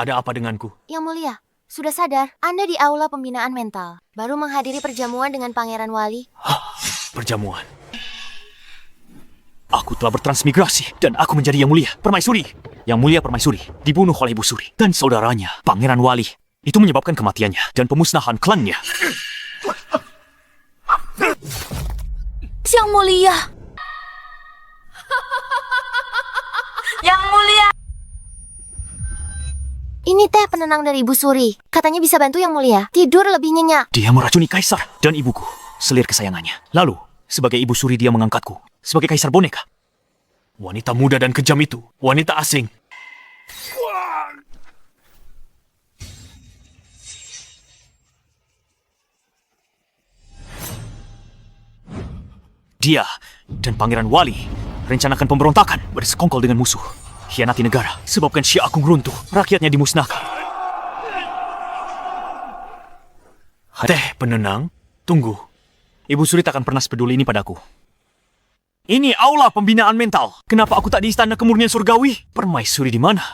Ada apa denganku? Yang Mulia, sudah sadar? Anda di aula pembinaan mental. Baru menghadiri perjamuan dengan Pangeran Wali. Perjamuan. Aku telah bertransmigrasi dan aku menjadi Yang Mulia Permaisuri. Yang Mulia Permaisuri dibunuh oleh Ibu Suri dan saudaranya, Pangeran Wali. Itu menyebabkan kematiannya dan pemusnahan klannya. Yang Mulia! Yang Mulia! Ini teh penenang dari Ibu Suri. Katanya bisa bantu Yang Mulia tidur lebih nyenyak. Dia meracuni Kaisar dan ibuku, selir kesayangannya. Lalu, sebagai Ibu Suri dia mengangkatku sebagai Kaisar boneka. Wanita muda dan kejam itu, wanita asing. Dia dan Pangeran Wali rencanakan pemberontakan, bersekongkol dengan musuh. Khianati negara, sebabkan Syekh Agung runtuh, rakyatnya dimusnahkan. Teh penenang, tunggu. Ibu Suri tak akan pernah sepeduli ini padaku. Ini aula pembinaan mental. Kenapa aku tak di Istana Kemurnian Surgawi? Permaisuri di mana?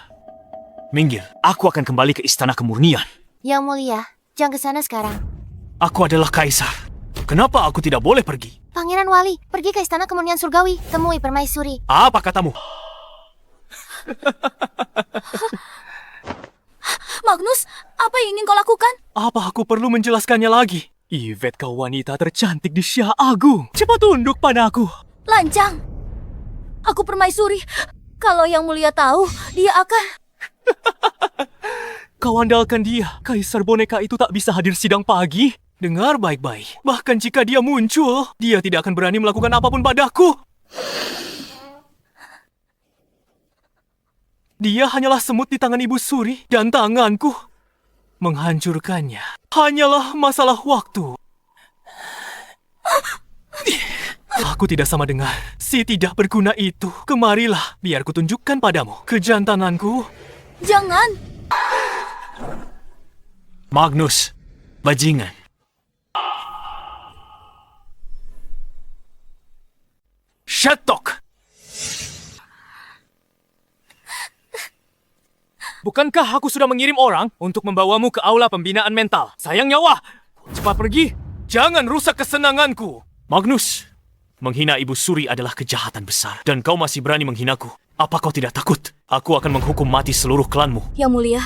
Minggir, aku akan kembali ke Istana Kemurnian. Yang Mulia, jangan ke sana sekarang. Aku adalah Kaisar. Kenapa aku tidak boleh pergi? Pangeran Wali, pergi ke Istana Kemurnian Surgawi. Temui Permaisuri. Apa katamu? Magnus, apa yang ingin kau lakukan? Apa aku perlu menjelaskannya lagi? Yvette, kau wanita tercantik di Syekh Agung. Cepat tunduk padaku. Lancang. Aku Permaisuri. Kalau Yang Mulia tahu, dia akan... Kau andalkan dia. Kaisar boneka itu tak bisa hadir sidang pagi. Dengar baik-baik. Bahkan jika dia muncul, dia tidak akan berani melakukan apapun padaku. Dia hanyalah semut di tangan Ibu Suri dan tanganku. Menghancurkannya hanyalah masalah waktu. Aku tidak sama dengan si tidak berguna itu. Kemarilah, biar kutunjukkan padamu kejantananku. Jangan. Magnus, bajingan. Shetok! Bukankah aku sudah mengirim orang untuk membawamu ke aula pembinaan mental? Sayang nyawa! Cepat pergi! Jangan rusak kesenanganku! Magnus, menghina Ibu Suri adalah kejahatan besar. Dan kau masih berani menghinaku. Apa kau tidak takut? Aku akan menghukum mati seluruh klanmu. Yang Mulia,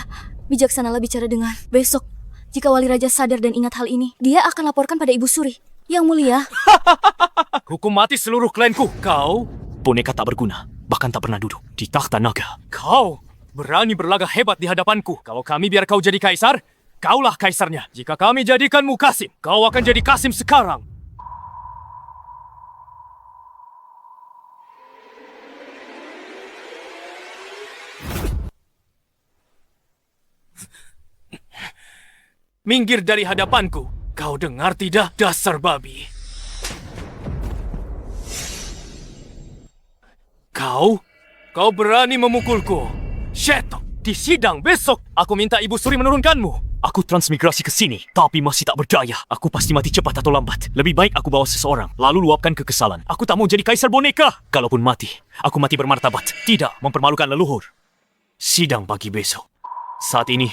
bijaksanalah bicara dengan. Besok, jika Wali Raja sadar dan ingat hal ini, dia akan laporkan pada Ibu Suri. Yang Mulia. Hukum mati seluruh klanku. Kau, boneka tak berguna. Bahkan tak pernah duduk di takhta naga. Kau berani berlagak hebat di hadapanku. Kalau kami biar kau jadi kaisar, kaulah kaisarnya. Jika kami jadikanmu Kasim, kau akan jadi Kasim sekarang. Minggir dari hadapanku. Kau dengar tidak, dasar babi? Kau berani memukulku. Shetok, di sidang besok, aku minta Ibu Suri menurunkanmu. Aku transmigrasi ke sini, tapi masih tak berdaya. Aku pasti mati cepat atau lambat. Lebih baik aku bawa seseorang, lalu luapkan kekesalan. Aku tak mau jadi kaisar boneka. Kalaupun mati, aku mati bermartabat. Tidak mempermalukan leluhur. Sidang pagi besok. Saat ini,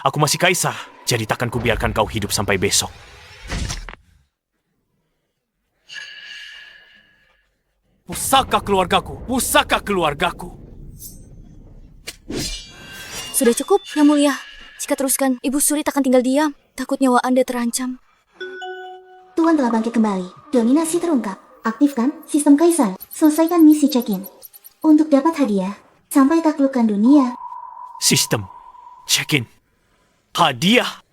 aku masih kaisar, jadi takkan kubiarkan kau hidup sampai besok. Pusaka keluargaku, pusaka keluargaku. Sudah cukup, Yang Mulia. Jika teruskan, Ibu Suri takkan tinggal diam. Takut nyawa Anda terancam. Tuan telah bangkit kembali. Dominasi terungkap. Aktifkan sistem kaisar. Selesaikan misi check-in. Untuk dapat hadiah, sampai taklukkan dunia. Sistem check-in. Hadiah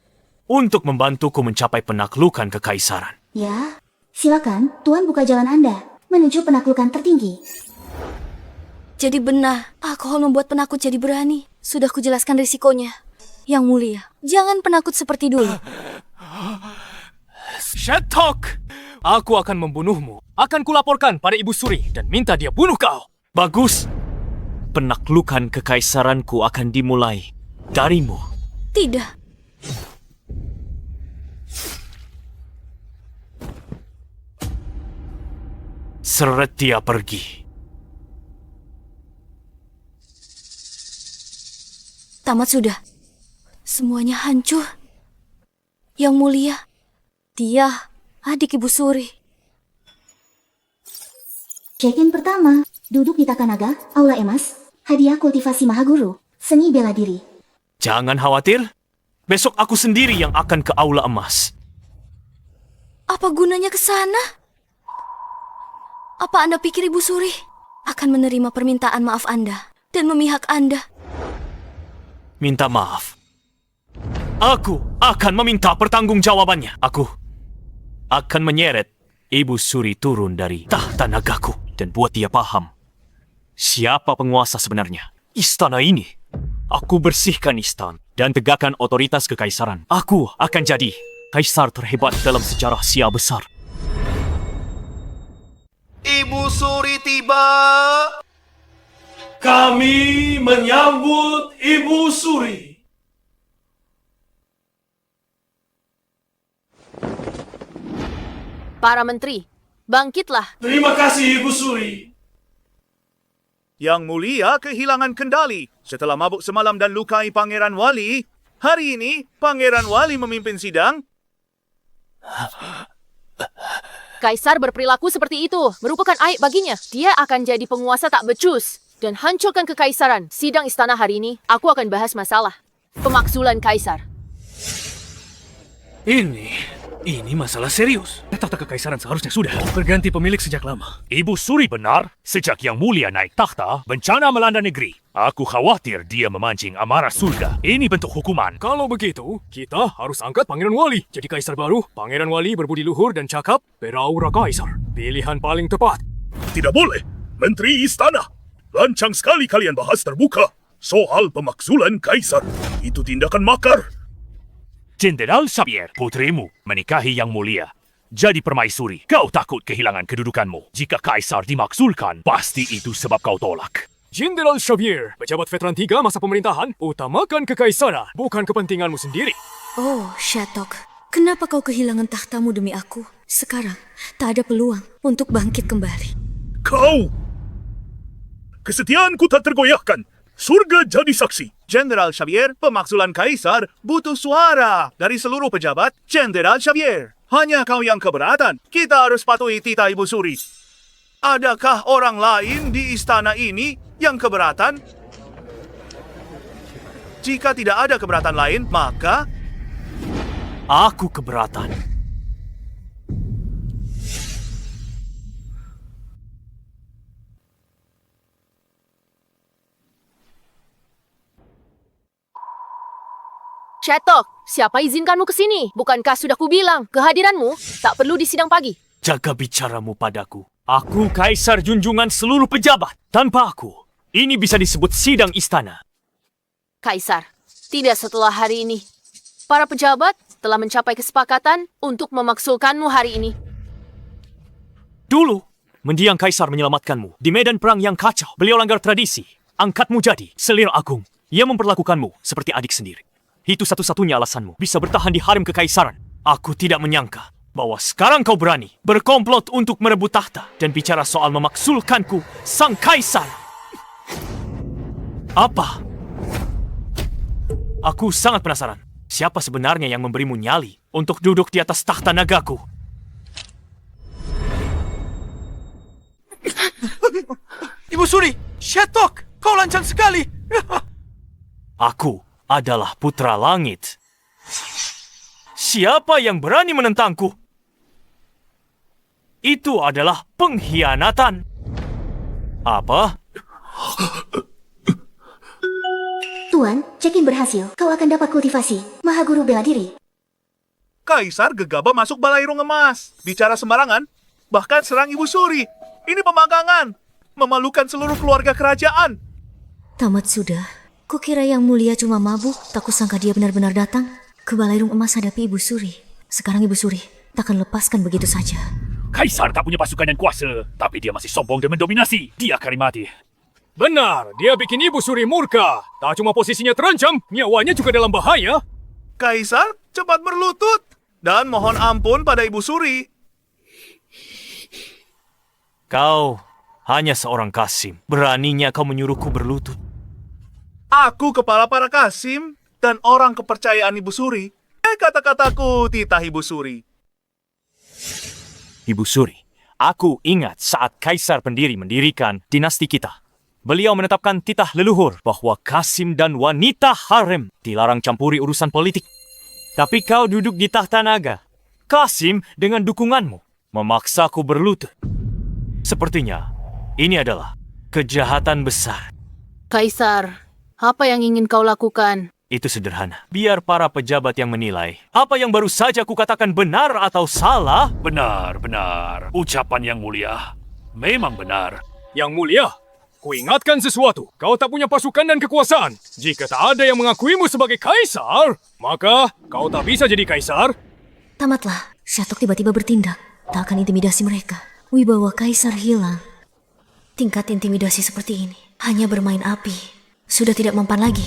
untuk membantuku mencapai penaklukan kekaisaran. Ya, silakan. Tuan buka jalan Anda menuju penaklukan tertinggi. Jadi benar, alkohol membuat penakut jadi berani. Sudah kujelaskan risikonya. Yang Mulia, jangan penakut seperti dulu. Shetok! Aku akan membunuhmu. Akan kulaporkan pada Ibu Suri dan minta dia bunuh kau. Bagus. Penaklukan kekaisaranku akan dimulai darimu. Tidak. Seretia pergi. Tamat sudah. Semuanya hancur. Yang mulia, dia adik Ibu Suri. Check-in pertama, duduk di Takanaga, Aula Emas, hadiah kultivasi Mahaguru, seni bela diri. Jangan khawatir. Besok aku sendiri yang akan ke Aula Emas. Apa gunanya ke sana? Apa Anda pikir Ibu Suri akan menerima permintaan maaf Anda dan memihak Anda? Minta maaf. Aku akan meminta pertanggungjawabannya. Aku akan menyeret Ibu Suri turun dari tahta nagaku dan buat dia paham siapa penguasa sebenarnya. Istana ini. Aku bersihkan istana dan tegakkan otoritas kekaisaran. Aku akan jadi kaisar terhebat dalam sejarah Sia besar. Ibu Suri tiba. Kami menyambut Ibu Suri. Para menteri, bangkitlah. Terima kasih Ibu Suri. Yang mulia kehilangan kendali setelah mabuk semalam dan lukai Pangeran Wali. Hari ini, Pangeran Wali memimpin sidang. Kaisar berperilaku seperti itu merupakan aib baginya. Dia akan jadi penguasa tak becus dan hancurkan kekaisaran. Sidang istana hari ini, aku akan bahas masalah pemakzulan kaisar. Ini masalah serius. Tahta kekaisaran seharusnya sudah berganti pemilik sejak lama. Ibu Suri benar, sejak Yang Mulia naik takhta, bencana melanda negeri. Aku khawatir dia memancing amarah surga. Ini bentuk hukuman. Kalau begitu, kita harus angkat Pangeran Wali jadi kaisar baru. Pangeran Wali berbudi luhur dan cakap beraura kaisar. Pilihan paling tepat. Tidak boleh. Menteri Istana. Lancang sekali kalian bahas terbuka soal pemakzulan kaisar. Itu tindakan makar. Jenderal Xavier, putrimu, menikahi Yang Mulia. Jadi permaisuri, kau takut kehilangan kedudukanmu. Jika kaisar dimakzulkan, pasti itu sebab kau tolak. Jenderal Xavier, pejabat veteran 3 masa pemerintahan, utamakan kekaisaran, bukan kepentinganmu sendiri. Oh, Shatok, kenapa kau kehilangan tahtamu demi aku? Sekarang, tak ada peluang untuk bangkit kembali. Kau! Kesetiaanku tak tergoyahkan. Surga jadi saksi. Jenderal Xavier, pemakzulan kaisar butuh suara dari seluruh pejabat. Jenderal Xavier, hanya kau yang keberatan. Kita harus patuhi titah Ibu Suri. Adakah orang lain di istana ini yang keberatan? Jika tidak ada keberatan lain, maka Aku keberatan. Shatok, siapa izinkanmu ke sini? Bukankah sudah kubilang, kehadiranmu tak perlu di sidang pagi? Jaga bicaramu padaku. Aku kaisar junjungan seluruh pejabat. Tanpa aku, ini bisa disebut sidang istana. Kaisar, tidak setelah hari ini. Para pejabat telah mencapai kesepakatan untuk memaksulkanmu hari ini. Dulu, mendiang kaisar menyelamatkanmu. Di medan perang yang kacau, beliau langgar tradisi. Angkatmu jadi selir agung. Ia memperlakukanmu seperti adik sendiri. Itu satu-satunya alasanmu bisa bertahan di harem kekaisaran. Aku tidak menyangka bahwa sekarang kau berani berkomplot untuk merebut tahta dan bicara soal memaksulkanku sang kaisar. Apa? Aku sangat penasaran. Siapa sebenarnya yang memberimu nyali untuk duduk di atas tahta nagaku? Ibu Suri, Shatok, kau lancang sekali. Aku adalah putra langit. Siapa yang berani menentangku? Itu adalah pengkhianatan. Apa? Tuan, check-in berhasil. Kau akan dapat kultivasi Mahaguru bela diri. Kaisar gegabah masuk balairung emas. Bicara sembarangan, bahkan serang Ibu Suri. Ini pemanggangan. Memalukan seluruh keluarga kerajaan. Tamat sudah. Kukira Yang Mulia cuma mabuk, tak kusangka dia benar-benar datang ke balairung emas hadapi Ibu Suri. Sekarang Ibu Suri takkan lepaskan begitu saja. Kaisar tak punya pasukan dan kuasa, tapi dia masih sombong dan mendominasi. Dia karimati. Benar, dia bikin Ibu Suri murka. Tak cuma posisinya terancam, nyawanya juga dalam bahaya. Kaisar, cepat berlutut. Dan mohon ampun pada Ibu Suri. Kau hanya seorang Kasim. Beraninya kau menyuruhku berlutut. Aku kepala para Kasim. dan orang kepercayaan Ibu Suri. Kata-kataku, titah Ibu Suri. Ibu Suri, aku ingat saat Kaisar pendiri mendirikan dinasti kita. Beliau menetapkan titah leluhur bahwa Kasim dan wanita harem dilarang campuri urusan politik. Tapi kau duduk di tahta naga. Kasim dengan dukunganmu memaksaku berlutut. Sepertinya ini adalah kejahatan besar. Kaisar, apa yang ingin kau lakukan? Itu sederhana. Biar para pejabat yang menilai apa yang baru saja kukatakan benar atau salah. Benar, benar. Ucapan yang mulia. Memang benar. Yang mulia, kuingatkan sesuatu. Kau tak punya pasukan dan kekuasaan. Jika tak ada yang mengakuimu sebagai kaisar, maka kau tak bisa jadi kaisar. Tamatlah, Syatok tiba-tiba bertindak. Tak akan intimidasi mereka. Wibawa kaisar hilang. Tingkat intimidasi seperti ini hanya bermain api. Sudah tidak mempan lagi.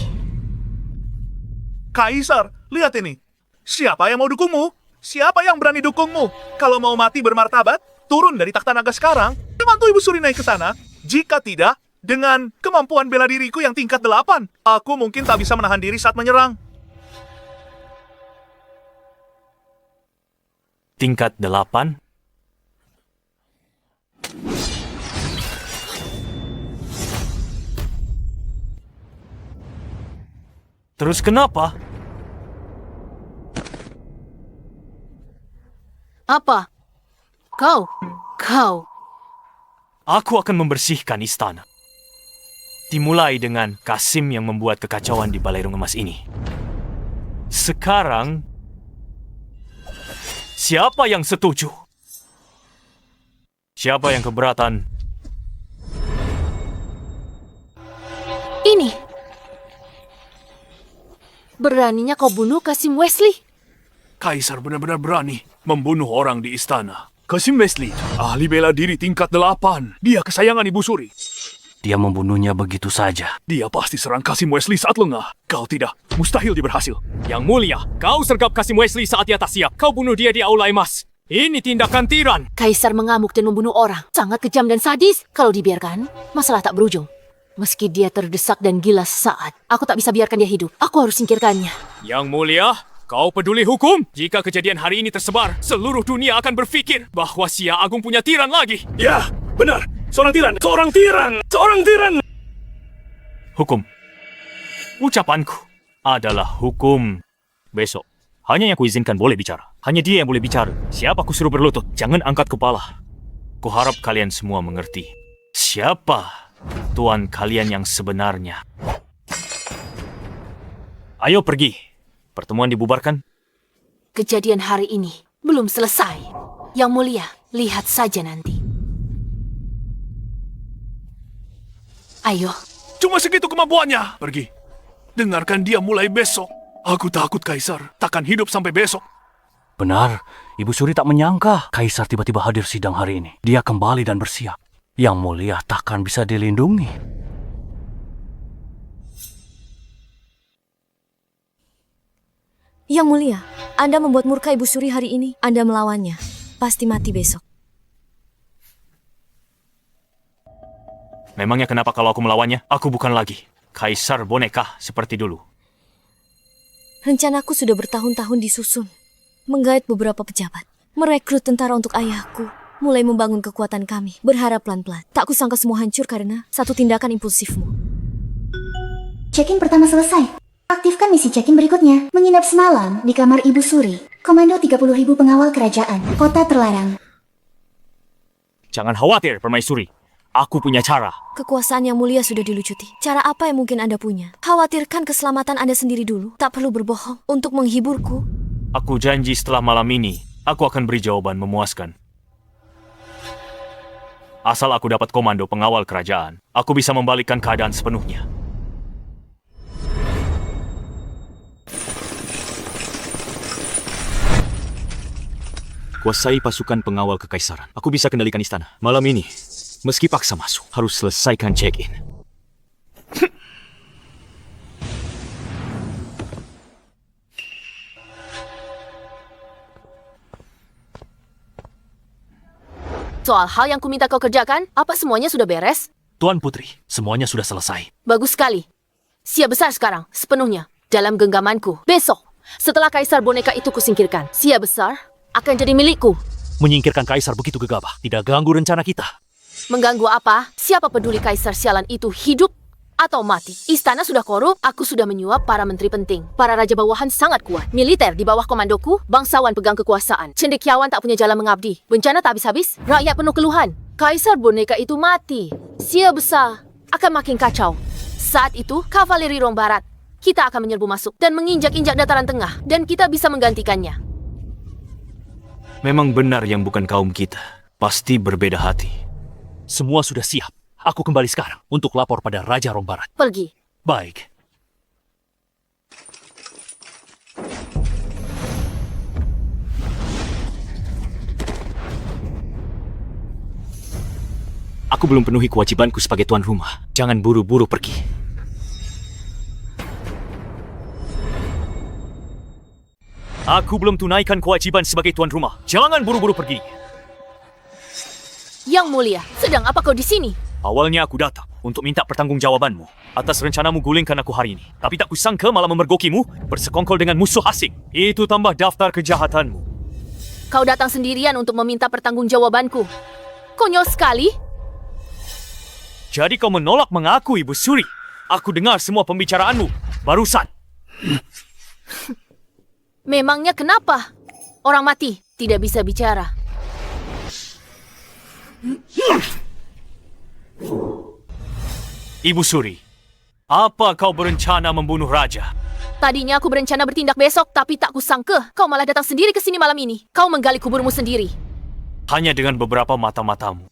Kaisar, lihat ini. Siapa yang mau dukungmu? Siapa yang berani dukungmu? Kalau mau mati bermartabat, turun dari takhta naga sekarang. Bantu Ibu Suri naik ke sana. Jika tidak, dengan kemampuan bela diriku yang tingkat 8, aku mungkin tak bisa menahan diri saat menyerang. Tingkat 8? Terus kenapa? Apa? Kau? Aku akan membersihkan istana. Dimulai dengan Kasim yang membuat kekacauan di Balairung Emas ini. Sekarang, siapa yang setuju? Siapa yang keberatan? Ini. Beraninya kau bunuh Kasim Wesley? Kaisar benar-benar berani membunuh orang di istana. Kasim Wesley, ahli bela diri tingkat 8. Dia kesayangan Ibu Suri. Dia membunuhnya begitu saja. Dia pasti serang Kasim Wesley saat lengah. Kau tidak. Mustahil dia berhasil. Yang mulia, kau sergap Kasim Wesley saat dia tak siap. Kau bunuh dia di Aula Emas. Ini tindakan tiran. Kaisar mengamuk dan membunuh orang. Sangat kejam dan sadis. Kalau dibiarkan, masalah tak berujung. Meski dia terdesak dan gila sesaat, aku tak bisa biarkan dia hidup. Aku harus singkirkannya. Yang mulia, kau peduli hukum? Jika kejadian hari ini tersebar, seluruh dunia akan berpikir bahwa Sia Agung punya tiran lagi. Ya, benar. Seorang tiran. Seorang tiran. Seorang tiran. Hukum. Ucapanku adalah hukum. Besok, hanya yang kuizinkan boleh bicara. Hanya dia yang boleh bicara. Siapa ku suruh berlutut? Jangan angkat kepala. Kuharap kalian semua mengerti. Siapa tuan kalian yang sebenarnya? Ayo pergi. Pertemuan dibubarkan. Kejadian hari ini belum selesai. Yang mulia, lihat saja nanti. Ayo. Cuma segitu kemampuannya. Pergi. Dengarkan dia mulai besok. Aku takut Kaisar takkan hidup sampai besok. Benar, Ibu Suri tak menyangka Kaisar tiba-tiba hadir sidang hari ini. Dia kembali dan bersiap. Yang mulia takkan bisa dilindungi. Yang mulia, Anda membuat murka Ibu Suri hari ini. Anda melawannya. Pasti mati besok. Memangnya kenapa kalau aku melawannya? Aku bukan lagi Kaisar boneka seperti dulu. Rencanaku sudah bertahun-tahun disusun. Menggait beberapa pejabat. Merekrut tentara untuk ayahku. Mulai membangun kekuatan kami. Berharap pelan-pelan. Tak kusangka semua hancur karena satu tindakan impulsifmu. Check-in pertama selesai. Aktifkan misi check-in berikutnya. Menginap semalam di kamar Ibu Suri. Komando 30.000 pengawal kerajaan. Kota terlarang. Jangan khawatir, Permaisuri. Aku punya cara. Kekuasaan yang mulia sudah dilucuti. Cara apa yang mungkin Anda punya? Khawatirkan keselamatan Anda sendiri dulu. Tak perlu berbohong untuk menghiburku. Aku janji setelah malam ini, aku akan beri jawaban memuaskan. Asal aku dapat komando pengawal kerajaan, aku bisa membalikkan keadaan sepenuhnya. Kuasai pasukan pengawal kekaisaran. Aku bisa kendalikan istana. Malam ini, meski paksa masuk, harus selesaikan check-in. Soal hal yang kuminta kau kerjakan, apa semuanya sudah beres? Tuan Putri, semuanya sudah selesai. Bagus sekali. Siap besar sekarang, sepenuhnya. dalam genggamanku. Besok, setelah kaisar boneka itu kusingkirkan, Sia besar akan jadi milikku. Menyingkirkan kaisar begitu gegabah, tidak ganggu rencana kita. Mengganggu apa? Siapa peduli kaisar sialan itu hidup atau mati? Istana sudah korup, aku sudah menyuap para menteri penting. Para raja bawahan sangat kuat. Militer di bawah komandoku, bangsawan pegang kekuasaan. Cendekiawan tak punya jalan mengabdi. Bencana tak habis-habis, rakyat penuh keluhan. Kaisar boneka itu mati. Sia besar akan makin kacau. Saat itu, kavaleri Rong Barat. Kita akan menyerbu masuk dan menginjak-injak dataran tengah. Dan kita bisa menggantikannya. Memang benar yang bukan kaum kita. Pasti berbeda hati. Semua sudah siap. Aku kembali sekarang untuk lapor pada Raja Rong Barat. Pergi. Baik. Aku belum penuhi kewajibanku sebagai tuan rumah. Jangan buru-buru pergi. Aku belum tunaikan kewajiban sebagai tuan rumah. Jangan buru-buru pergi. Yang mulia, sedang apa kau di sini? Awalnya aku datang untuk minta pertanggungjawabanmu atas rencanamu gulingkan aku hari ini. Tapi tak kusangka malah memergokimu bersekongkol dengan musuh asing. Itu tambah daftar kejahatanmu. Kau datang sendirian untuk meminta pertanggungjawabanku. Konyol sekali. Jadi kau menolak mengaku, Ibu Suri. Aku dengar semua pembicaraanmu barusan. Memangnya kenapa? Orang mati tidak bisa bicara. Ibu Suri, apa kau berencana membunuh raja? Tadinya aku berencana bertindak besok, tapi tak kusangka kau malah datang sendiri ke sini malam ini. Kau menggali kuburmu sendiri. Hanya dengan beberapa mata-matamu.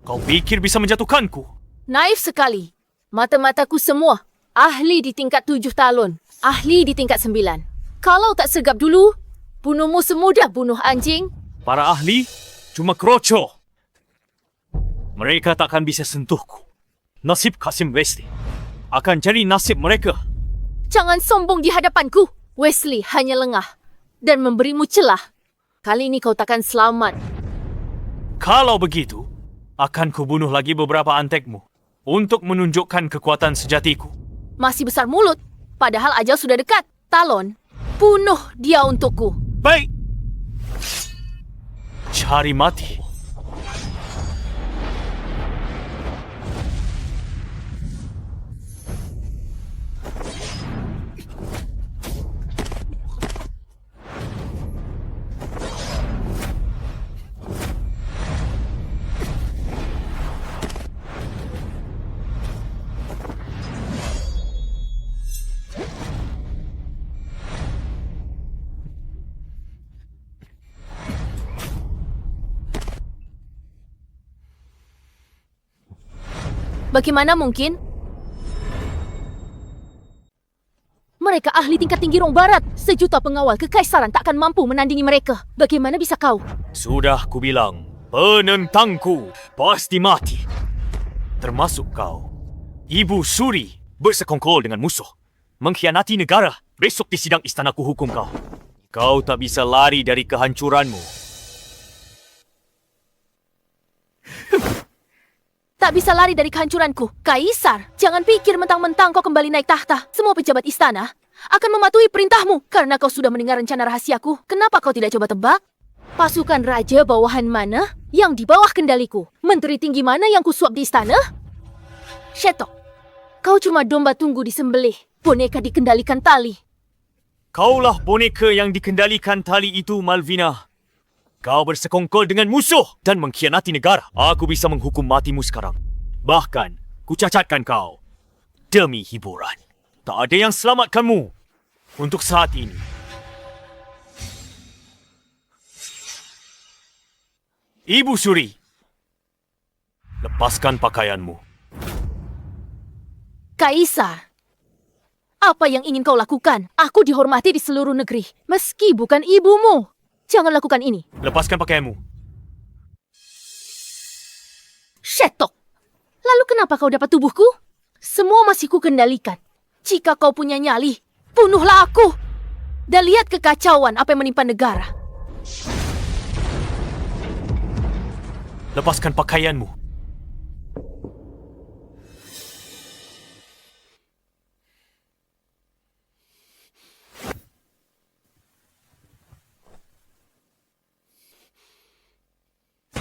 Kau pikir bisa menjatuhkanku? Naif sekali. Mata-mataku semua ahli di tingkat 7 talon, ahli di tingkat 9. Kalau tak sergap dulu, bunuhmu semudah bunuh anjing. Para ahli cuma kroco. Mereka takkan bisa sentuhku. Nasib Kasim Wesley akan jadi nasib mereka. Jangan sombong di hadapanku. Wesley hanya lengah dan memberimu celah. Kali ini kau takkan selamat. Kalau begitu, akan kubunuh lagi beberapa antekmu untuk menunjukkan kekuatan sejatiku. Masih besar mulut, padahal ajal sudah dekat. Talon, bunuh dia untukku. Baik. Cari mati. Bagaimana mungkin? Mereka ahli tingkat tinggi Rong Barat. Sejuta pengawal kekaisaran tak akan mampu menandingi mereka. Bagaimana bisa kau? Sudah kubilang, penentangku pasti mati. Termasuk kau. Ibu Suri bersekongkol dengan musuh. Mengkhianati negara. Besok di sidang istana kuhukum kau. Kau tak bisa lari dari kehancuranmu. Tak bisa lari dari kehancuranku. Kaisar, jangan pikir mentang-mentang kau kembali naik tahta. Semua pejabat istana akan mematuhi perintahmu. Karena kau sudah mendengar rencana rahasiaku. Kenapa kau tidak coba tebak? Pasukan raja bawahan mana yang di bawah kendaliku? Menteri tinggi mana yang kusuap di istana? Shetok, kau cuma domba tunggu disembelih. Boneka dikendalikan tali. Kaulah boneka yang dikendalikan tali itu, Malvina. Kau bersekongkol dengan musuh dan mengkhianati negara. Aku bisa menghukum matimu sekarang. Bahkan, kucacatkan kau. Demi hiburan. Tak ada yang selamatkanmu. Untuk saat ini. Ibu Suri. Lepaskan pakaianmu. Kaisar, apa yang ingin kau lakukan? Aku dihormati di seluruh negeri. Meski bukan ibumu. Jangan lakukan ini. Lepaskan pakaianmu. Shetok! Lalu kenapa kau dapat tubuhku? Semua masih kukendalikan. Jika kau punya nyali, bunuhlah aku. Dan lihat kekacauan apa yang menimpa negara. Lepaskan pakaianmu.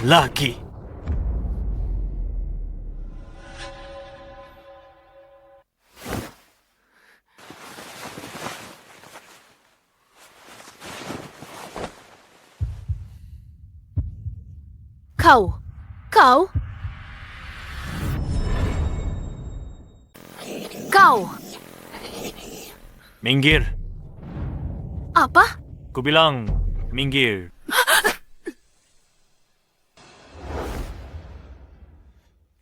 lagi. Kau? Minggir. Apa? Ku bilang, minggir.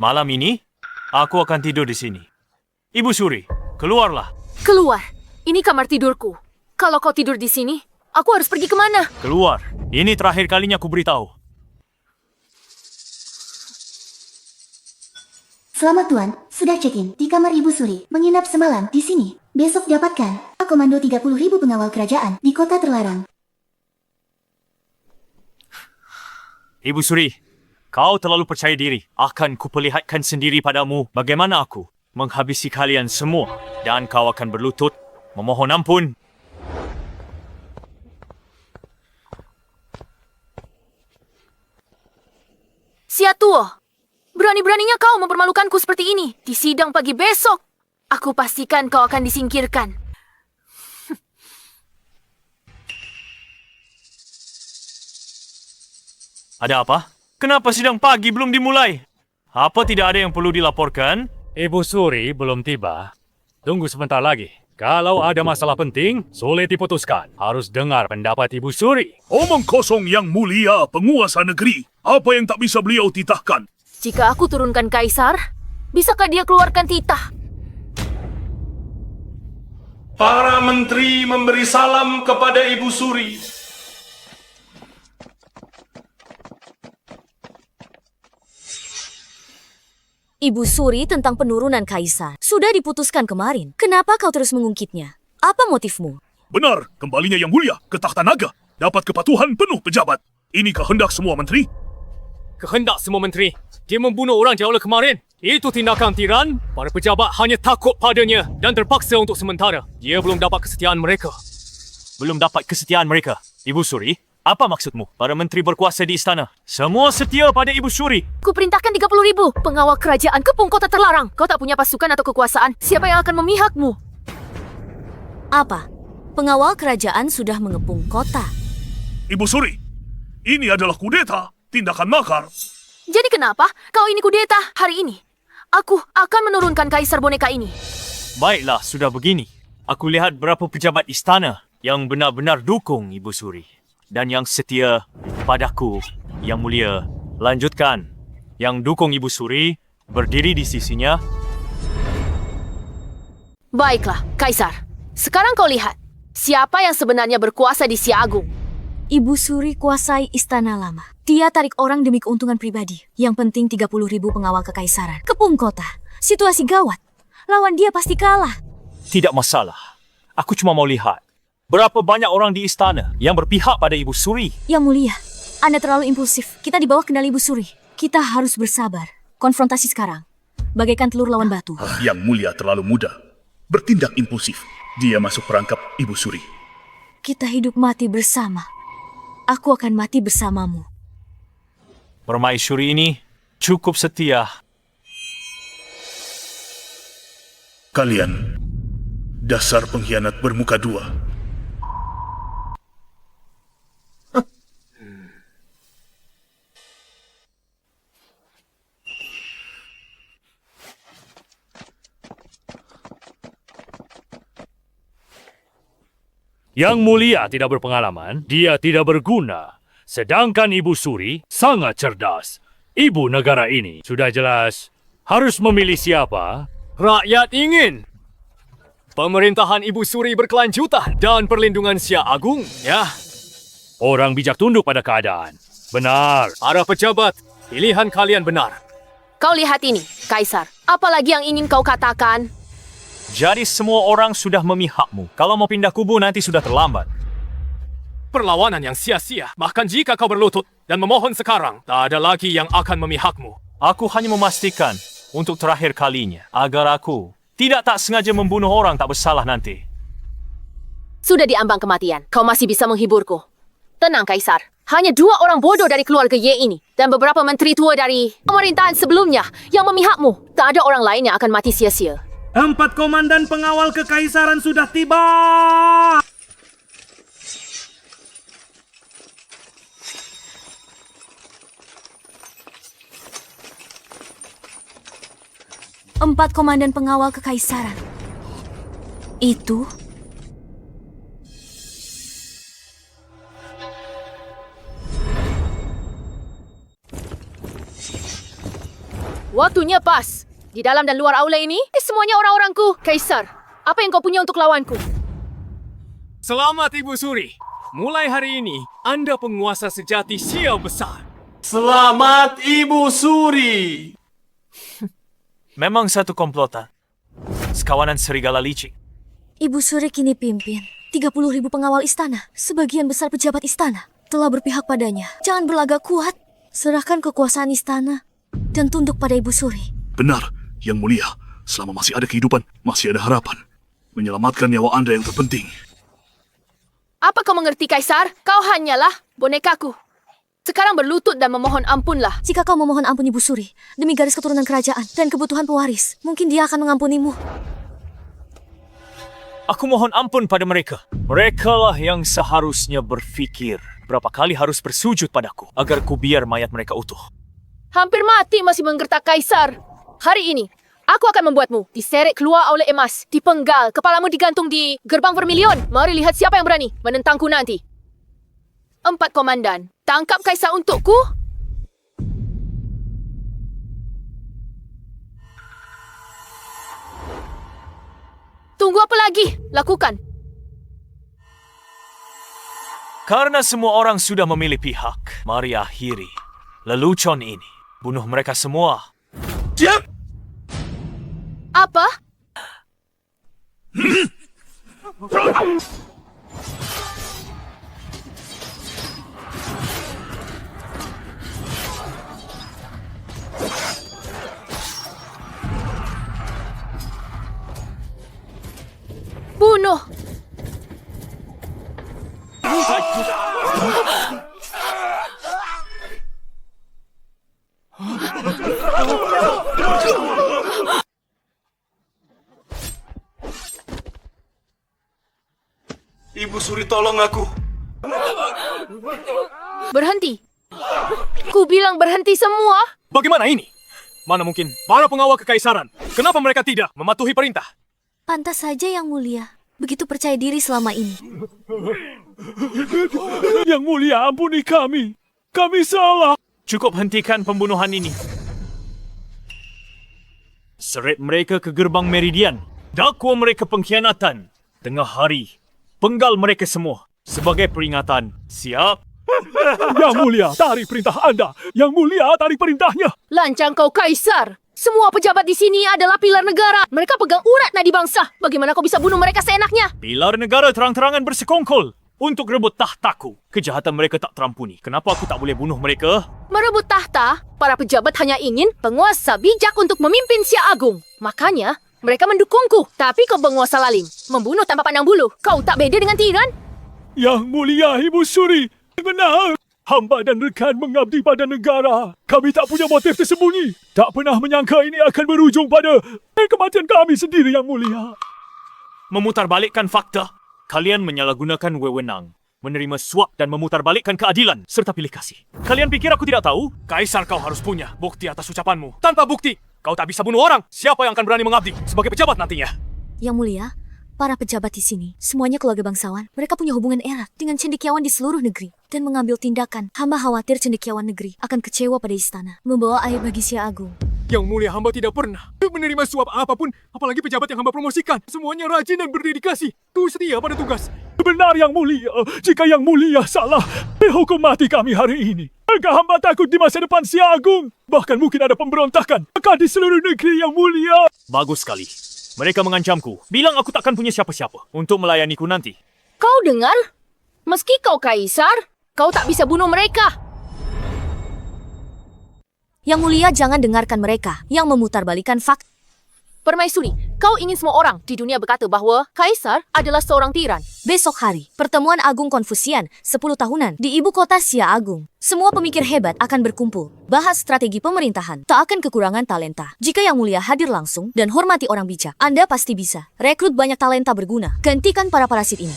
Malam ini, aku akan tidur di sini. Ibu Suri, keluarlah. Keluar. Ini kamar tidurku. Kalau kau tidur di sini, aku harus pergi kemana? Keluar. Ini terakhir kalinya aku beritahu. Selamat Tuan, sudah check-in di kamar Ibu Suri, menginap semalam di sini. Besok dapatkan Komando 30.000 pengawal kerajaan di kota terlarang. Ibu Suri, kau terlalu percaya diri. Akan kuperlihatkan sendiri padamu bagaimana aku menghabisi kalian semua. Dan kau akan berlutut, memohon ampun. Siatuo, berani-beraninya kau mempermalukanku seperti ini di sidang pagi besok. Aku pastikan kau akan disingkirkan. Ada apa? Kenapa sidang pagi belum dimulai? Apa tidak ada yang perlu dilaporkan? Ibu Suri belum tiba. Tunggu sebentar lagi. Kalau ada masalah penting, sulit diputuskan. Harus dengar pendapat Ibu Suri. Omong kosong yang mulia penguasa negeri. Apa yang tak bisa beliau titahkan? Jika aku turunkan kaisar, bisakah dia keluarkan titah? Para menteri memberi salam kepada Ibu Suri. Ibu Suri tentang penurunan kaisar. Sudah diputuskan kemarin. Kenapa kau terus mengungkitnya? Apa motifmu? Benar, kembalinya yang mulia ke takhta naga. Dapat kepatuhan penuh pejabat. Ini kehendak semua menteri. Kehendak semua menteri. Dia membunuh orang jauh kemarin. Itu tindakan tiran. Para pejabat hanya takut padanya dan terpaksa untuk sementara. Dia belum dapat kesetiaan mereka. Belum dapat kesetiaan mereka. Ibu Suri, apa maksudmu? Para menteri berkuasa di istana. Semua setia pada Ibu Suri. Ku perintahkan 30.000 pengawal kerajaan kepung kota terlarang. Kau tak punya pasukan atau kekuasaan. Siapa yang akan memihakmu? Apa? Pengawal kerajaan sudah mengepung kota. Ibu Suri, ini adalah kudeta, tindakan makar. Jadi kenapa kau ini kudeta hari ini? Aku akan menurunkan kaisar boneka ini. Baiklah, sudah begini. Aku lihat berapa pejabat istana yang benar-benar dukung Ibu Suri. Dan yang setia padaku, yang mulia. Lanjutkan. Yang dukung Ibu Suri, berdiri di sisinya. Baiklah, Kaisar. Sekarang kau lihat. Siapa yang sebenarnya berkuasa di Siagung? Ibu Suri kuasai istana lama. Dia tarik orang demi keuntungan pribadi. Yang penting 30.000 pengawal kekaisaran. Kepung kota. Situasi gawat. Lawan dia pasti kalah. Tidak masalah. Aku cuma mau lihat. Berapa banyak orang di istana yang berpihak pada Ibu Suri? Yang mulia, Anda terlalu impulsif. Kita di bawah kendali Ibu Suri. Kita harus bersabar. Konfrontasi sekarang. Bagaikan telur lawan batu. Yang mulia terlalu muda. Bertindak impulsif. Dia masuk perangkap Ibu Suri. Kita hidup mati bersama. Aku akan mati bersamamu. Permaisuri ini cukup setia. Kalian, dasar pengkhianat bermuka dua. Yang mulia tidak berpengalaman, dia tidak berguna. Sedangkan Ibu Suri sangat cerdas. Ibu negara ini sudah jelas harus memilih siapa. Rakyat ingin pemerintahan Ibu Suri berkelanjutan dan perlindungan Siagung, ya. Orang bijak tunduk pada keadaan. Benar. Para pejabat, pilihan kalian benar. Kau lihat ini, Kaisar. Apalagi yang ingin kau katakan? Jadi semua orang sudah memihakmu. Kalau mau pindah kubu nanti sudah terlambat. Perlawanan yang sia-sia. Bahkan jika kau berlutut dan memohon sekarang, tak ada lagi yang akan memihakmu. Aku hanya memastikan untuk terakhir kalinya agar aku tidak tak sengaja membunuh orang tak bersalah nanti. Sudah diambang kematian. Kau masih bisa menghiburku. Tenang, Kaisar. Hanya 2 orang bodoh dari keluarga Ye ini dan beberapa menteri tua dari pemerintahan sebelumnya yang memihakmu. Tak ada orang lain yang akan mati sia-sia. 4 komandan pengawal kekaisaran sudah tiba. Empat komandan pengawal kekaisaran. Itu Waktunya pas. Di dalam dan luar aula ini, semuanya orang-orangku. Kaisar, apa yang kau punya untuk lawanku? Selamat Ibu Suri. Mulai hari ini, Anda penguasa sejati Xiao Besar. Selamat Ibu Suri. Memang satu komplotan. Sekawanan serigala licik. Ibu Suri kini pimpin 30.000 pengawal istana. Sebagian besar pejabat istana telah berpihak padanya. Jangan berlagak kuat. Serahkan kekuasaan istana dan tunduk pada Ibu Suri. Benar, Yang Mulia. Selama masih ada kehidupan, masih ada harapan. Menyelamatkan nyawa Anda yang terpenting. Apa kau mengerti, Kaisar? Kau hanyalah bonekaku. Sekarang berlutut dan memohon ampunlah. Jika kau memohon ampun Ibu Suri, demi garis keturunan kerajaan dan kebutuhan pewaris, mungkin dia akan mengampunimu. Aku mohon ampun pada mereka. Merekalah yang seharusnya berfikir berapa kali harus bersujud padaku agar ku biar mayat mereka utuh. Hampir mati masih menggertak, Kaisar. Hari ini, aku akan membuatmu diseret keluar oleh emas, dipenggal, kepalamu digantung di gerbang vermilion. Mari lihat siapa yang berani menentangku nanti. 4 komandan, tangkap Kaisar untukku. Tunggu apa lagi? Lakukan. Karena semua orang sudah memilih pihak, mari akhiri lelucon ini. Bunuh mereka semua. Diam! Apa? Bunuh! Ibu Suri, tolong aku. Berhenti. Ku bilang berhenti semua. Bagaimana ini? Mana mungkin para pengawal kekaisaran? Kenapa mereka tidak mematuhi perintah? Pantas saja Yang Mulia. Begitu percaya diri selama ini. Yang Mulia, ampuni kami. Kami salah. Cukup hentikan pembunuhan ini. Seret mereka ke gerbang Meridian. Dakwa mereka pengkhianatan. Tengah hari, penggal mereka semua. Sebagai peringatan. Siap? Yang Mulia, tarik perintah Anda. Yang Mulia, tarik perintahnya. Lancang kau, Kaisar. Semua pejabat di sini adalah pilar negara. Mereka pegang urat nadi bangsa. Bagaimana kau bisa bunuh mereka seenaknya? Pilar negara terang-terangan bersekongkol untuk rebut tahtaku. Kejahatan mereka tak terampuni. Kenapa aku tak boleh bunuh mereka? Merebut tahta, para pejabat hanya ingin penguasa bijak untuk memimpin Sia Agung. Makanya, mereka mendukungku. Tapi kau penguasa lalim, membunuh tanpa pandang bulu. Kau tak beda dengan tiran? Yang Mulia, Ibu Suri. Benar. Hamba dan rekan mengabdi pada negara. Kami tak punya motif tersembunyi. Tak pernah menyangka ini akan berujung pada kematian kami sendiri, Yang Mulia. Memutarbalikkan fakta. Kalian menyalahgunakan wewenang. Menerima suap dan memutarbalikkan keadilan serta pilih kasih. Kalian pikir aku tidak tahu? Kaisar, kau harus punya bukti atas ucapanmu. Tanpa bukti, kau tak bisa bunuh orang. Siapa yang akan berani mengabdi sebagai pejabat nantinya? Yang Mulia, para pejabat di sini, semuanya keluarga bangsawan. Mereka punya hubungan erat dengan cendekiawan di seluruh negeri dan mengambil tindakan. Hamba khawatir cendekiawan negeri akan kecewa pada istana, membawa air bagi Sia Agung. Yang Mulia, hamba tidak pernah menerima suap apapun, apalagi pejabat yang hamba promosikan. Semuanya rajin dan berdedikasi. Tu setia pada tugas. Benar, Yang Mulia. Jika Yang Mulia salah, hukum mati kami hari ini. Maka hamba takut di masa depan Sia Agung. Bahkan mungkin ada pemberontakan. Bahkan di seluruh negeri, Yang Mulia. Bagus sekali. Mereka mengancamku. Bilang aku takkan punya siapa-siapa untuk melayaniku nanti. Kau dengar? Meski kau Kaisar, kau tak bisa bunuh mereka. Yang Mulia, jangan dengarkan mereka yang memutarbalikkan fakta. Permaisuri, kau ingin semua orang di dunia berkata bahawa Kaisar adalah seorang tiran. Besok hari, Pertemuan Agung Konfusian 10 tahunan di ibu kota Xia Agung. Semua pemikir hebat akan berkumpul, bahas strategi pemerintahan, tak akan kekurangan talenta. Jika Yang Mulia hadir langsung dan hormati orang bijak, Anda pasti bisa rekrut banyak talenta berguna. Gantikan para parasit ini.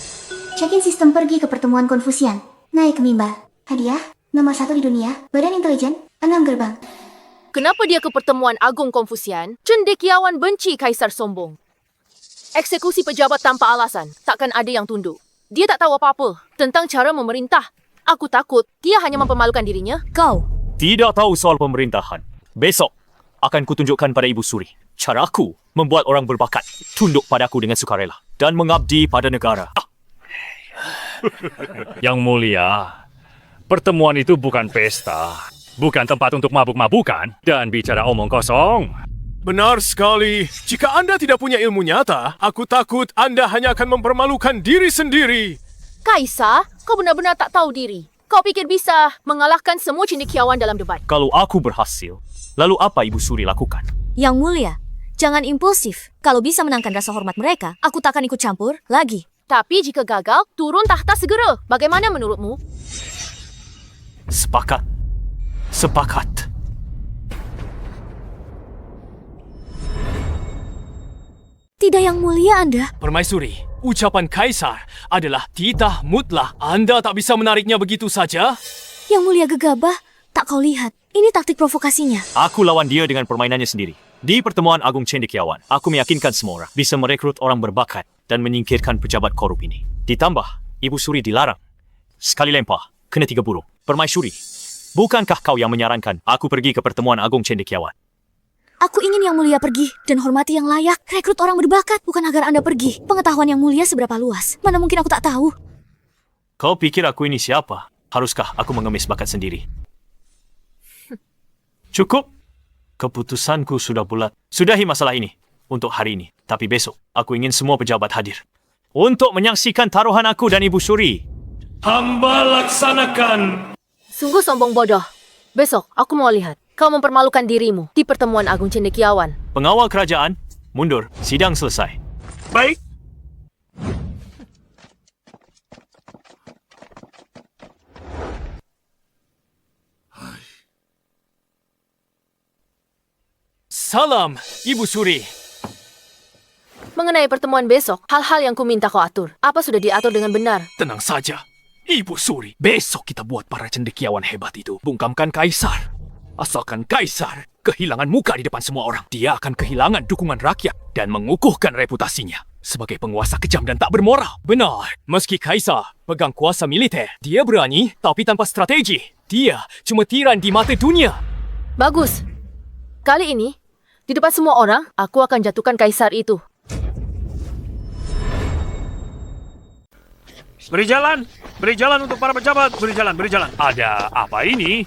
Check-in sistem pergi ke pertemuan Konfusian. Naik ke mimbar. Hadiah, nomor 1 di dunia, badan intelijen, 6 gerbang. Kenapa dia ke Pertemuan Agung Konfusian? Cendekiawan benci Kaisar sombong. Eksekusi pejabat tanpa alasan, takkan ada yang tunduk. Dia tak tahu apa-apa tentang cara memerintah. Aku takut dia hanya mempermalukan dirinya. Kau, Tidak tahu soal pemerintahan. Besok akan kutunjukkan pada Ibu Suri caraku membuat orang berbakat tunduk padaku dengan sukarela dan mengabdi pada negara. Yang Mulia, pertemuan itu bukan pesta. Bukan tempat untuk mabuk-mabukan dan bicara omong kosong. Benar sekali. Jika Anda tidak punya ilmu nyata, aku takut Anda hanya akan mempermalukan diri sendiri. Kaisar, kau benar-benar tak tahu diri. Kau pikir bisa mengalahkan semua cendekiawan dalam debat. Kalau aku berhasil, lalu apa Ibu Suri lakukan? Yang Mulia, jangan impulsif. Kalau bisa menangkan rasa hormat mereka, aku tak akan ikut campur lagi. Tapi jika gagal, turun tahta segera. Bagaimana menurutmu? Sepakat. Sepakat. Tidak Yang Mulia Anda. Permaisuri, ucapan Kaisar adalah titah mutlak. Anda tak bisa menariknya begitu saja. Yang Mulia gegabah, tak kau lihat. Ini taktik provokasinya. Aku lawan dia dengan permainannya sendiri. Di Pertemuan Agung Cendekiawan, aku meyakinkan semua orang bisa merekrut orang berbakat dan menyingkirkan pejabat korup ini. Ditambah, Ibu Suri dilarang. Sekali lempar, kena 3 burung. Permaisuri, bukankah kau yang menyarankan aku pergi ke Pertemuan Agung Cendekiawan? Aku ingin Yang Mulia pergi dan hormati yang layak. Rekrut orang berbakat, bukan agar Anda pergi. Pengetahuan Yang Mulia seberapa luas? Mana mungkin aku tak tahu. Kau pikir aku ini siapa? Haruskah aku mengemis bakat sendiri? Cukup. Keputusanku sudah bulat. Sudahi masalah ini untuk hari ini. Tapi besok, aku ingin semua pejabat hadir untuk menyaksikan taruhan aku dan Ibu Suri. Hamba laksanakan. Sungguh sombong bodoh. Besok, aku mau lihat. Kau mempermalukan dirimu di Pertemuan Agung Cendekiawan. Pengawal kerajaan, mundur. Sidang selesai. Baik. Salam, Ibu Suri. Mengenai pertemuan besok, hal-hal yang ku minta kau atur. Apa sudah diatur dengan benar? Tenang saja, Ibu Suri. Besok kita buat para cendekiawan hebat itu bungkamkan Kaisar. Asalkan Kaisar kehilangan muka di depan semua orang, dia akan kehilangan dukungan rakyat dan mengukuhkan reputasinya sebagai penguasa kejam dan tak bermoral. Benar, meski Kaisar pegang kuasa militer, dia berani tapi tanpa strategi. Dia cuma tiran di mata dunia. Bagus. Kali ini, di depan semua orang, aku akan jatuhkan Kaisar itu. Beri jalan untuk para pejabat, beri jalan. Ada apa ini?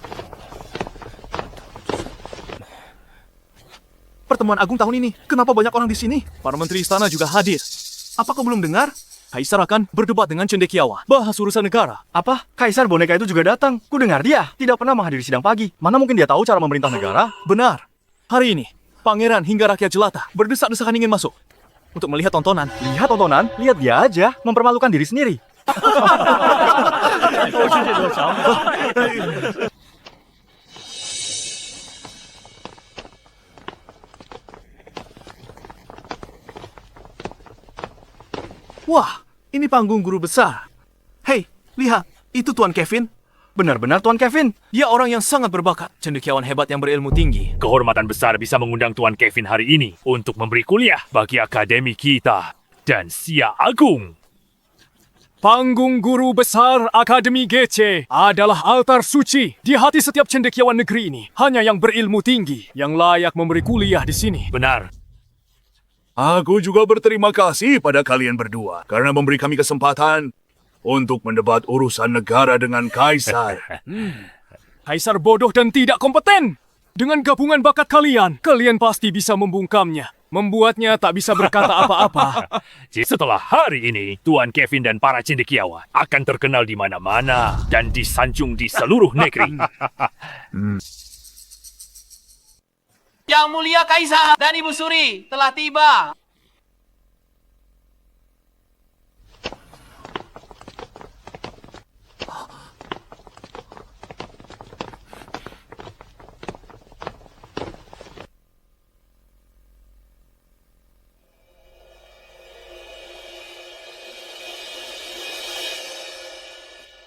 Pertemuan Agung tahun ini, kenapa banyak orang di sini? Para menteri istana juga hadir. Apa kau belum dengar? Kaisar akan berdebat dengan cendekiawan, bahas urusan negara. Apa? Kaisar boneka itu juga datang. Ku dengar dia tidak pernah menghadiri sidang pagi. Mana mungkin dia tahu cara memerintah negara? Benar. Hari ini, pangeran hingga rakyat jelata berdesak-desakan ingin masuk untuk melihat tontonan. Lihat tontonan, lihat dia aja mempermalukan diri sendiri. Wah, ini panggung guru besar. Hei, lihat, itu Tuan Kevin. Benar-benar Tuan Kevin. Dia orang yang sangat berbakat, cendekiawan hebat yang berilmu tinggi. Kehormatan besar bisa mengundang Tuan Kevin hari ini untuk memberi kuliah bagi akademi kita dan Xia Agung. Panggung guru besar Akademi GC adalah altar suci di hati setiap cendekiawan negeri ini. Hanya yang berilmu tinggi yang layak memberi kuliah di sini. Benar. Aku juga berterima kasih pada kalian berdua karena memberi kami kesempatan untuk mendebat urusan negara dengan Kaisar. Kaisar bodoh dan tidak kompeten. Dengan gabungan bakat kalian, kalian pasti bisa membungkamnya. Membuatnya tak bisa berkata apa-apa. Setelah hari ini, Tuan Kevin dan para cendekiawan akan terkenal di mana-mana dan disanjung di seluruh negeri. Yang Mulia Kaisar dan Ibu Suri telah tiba.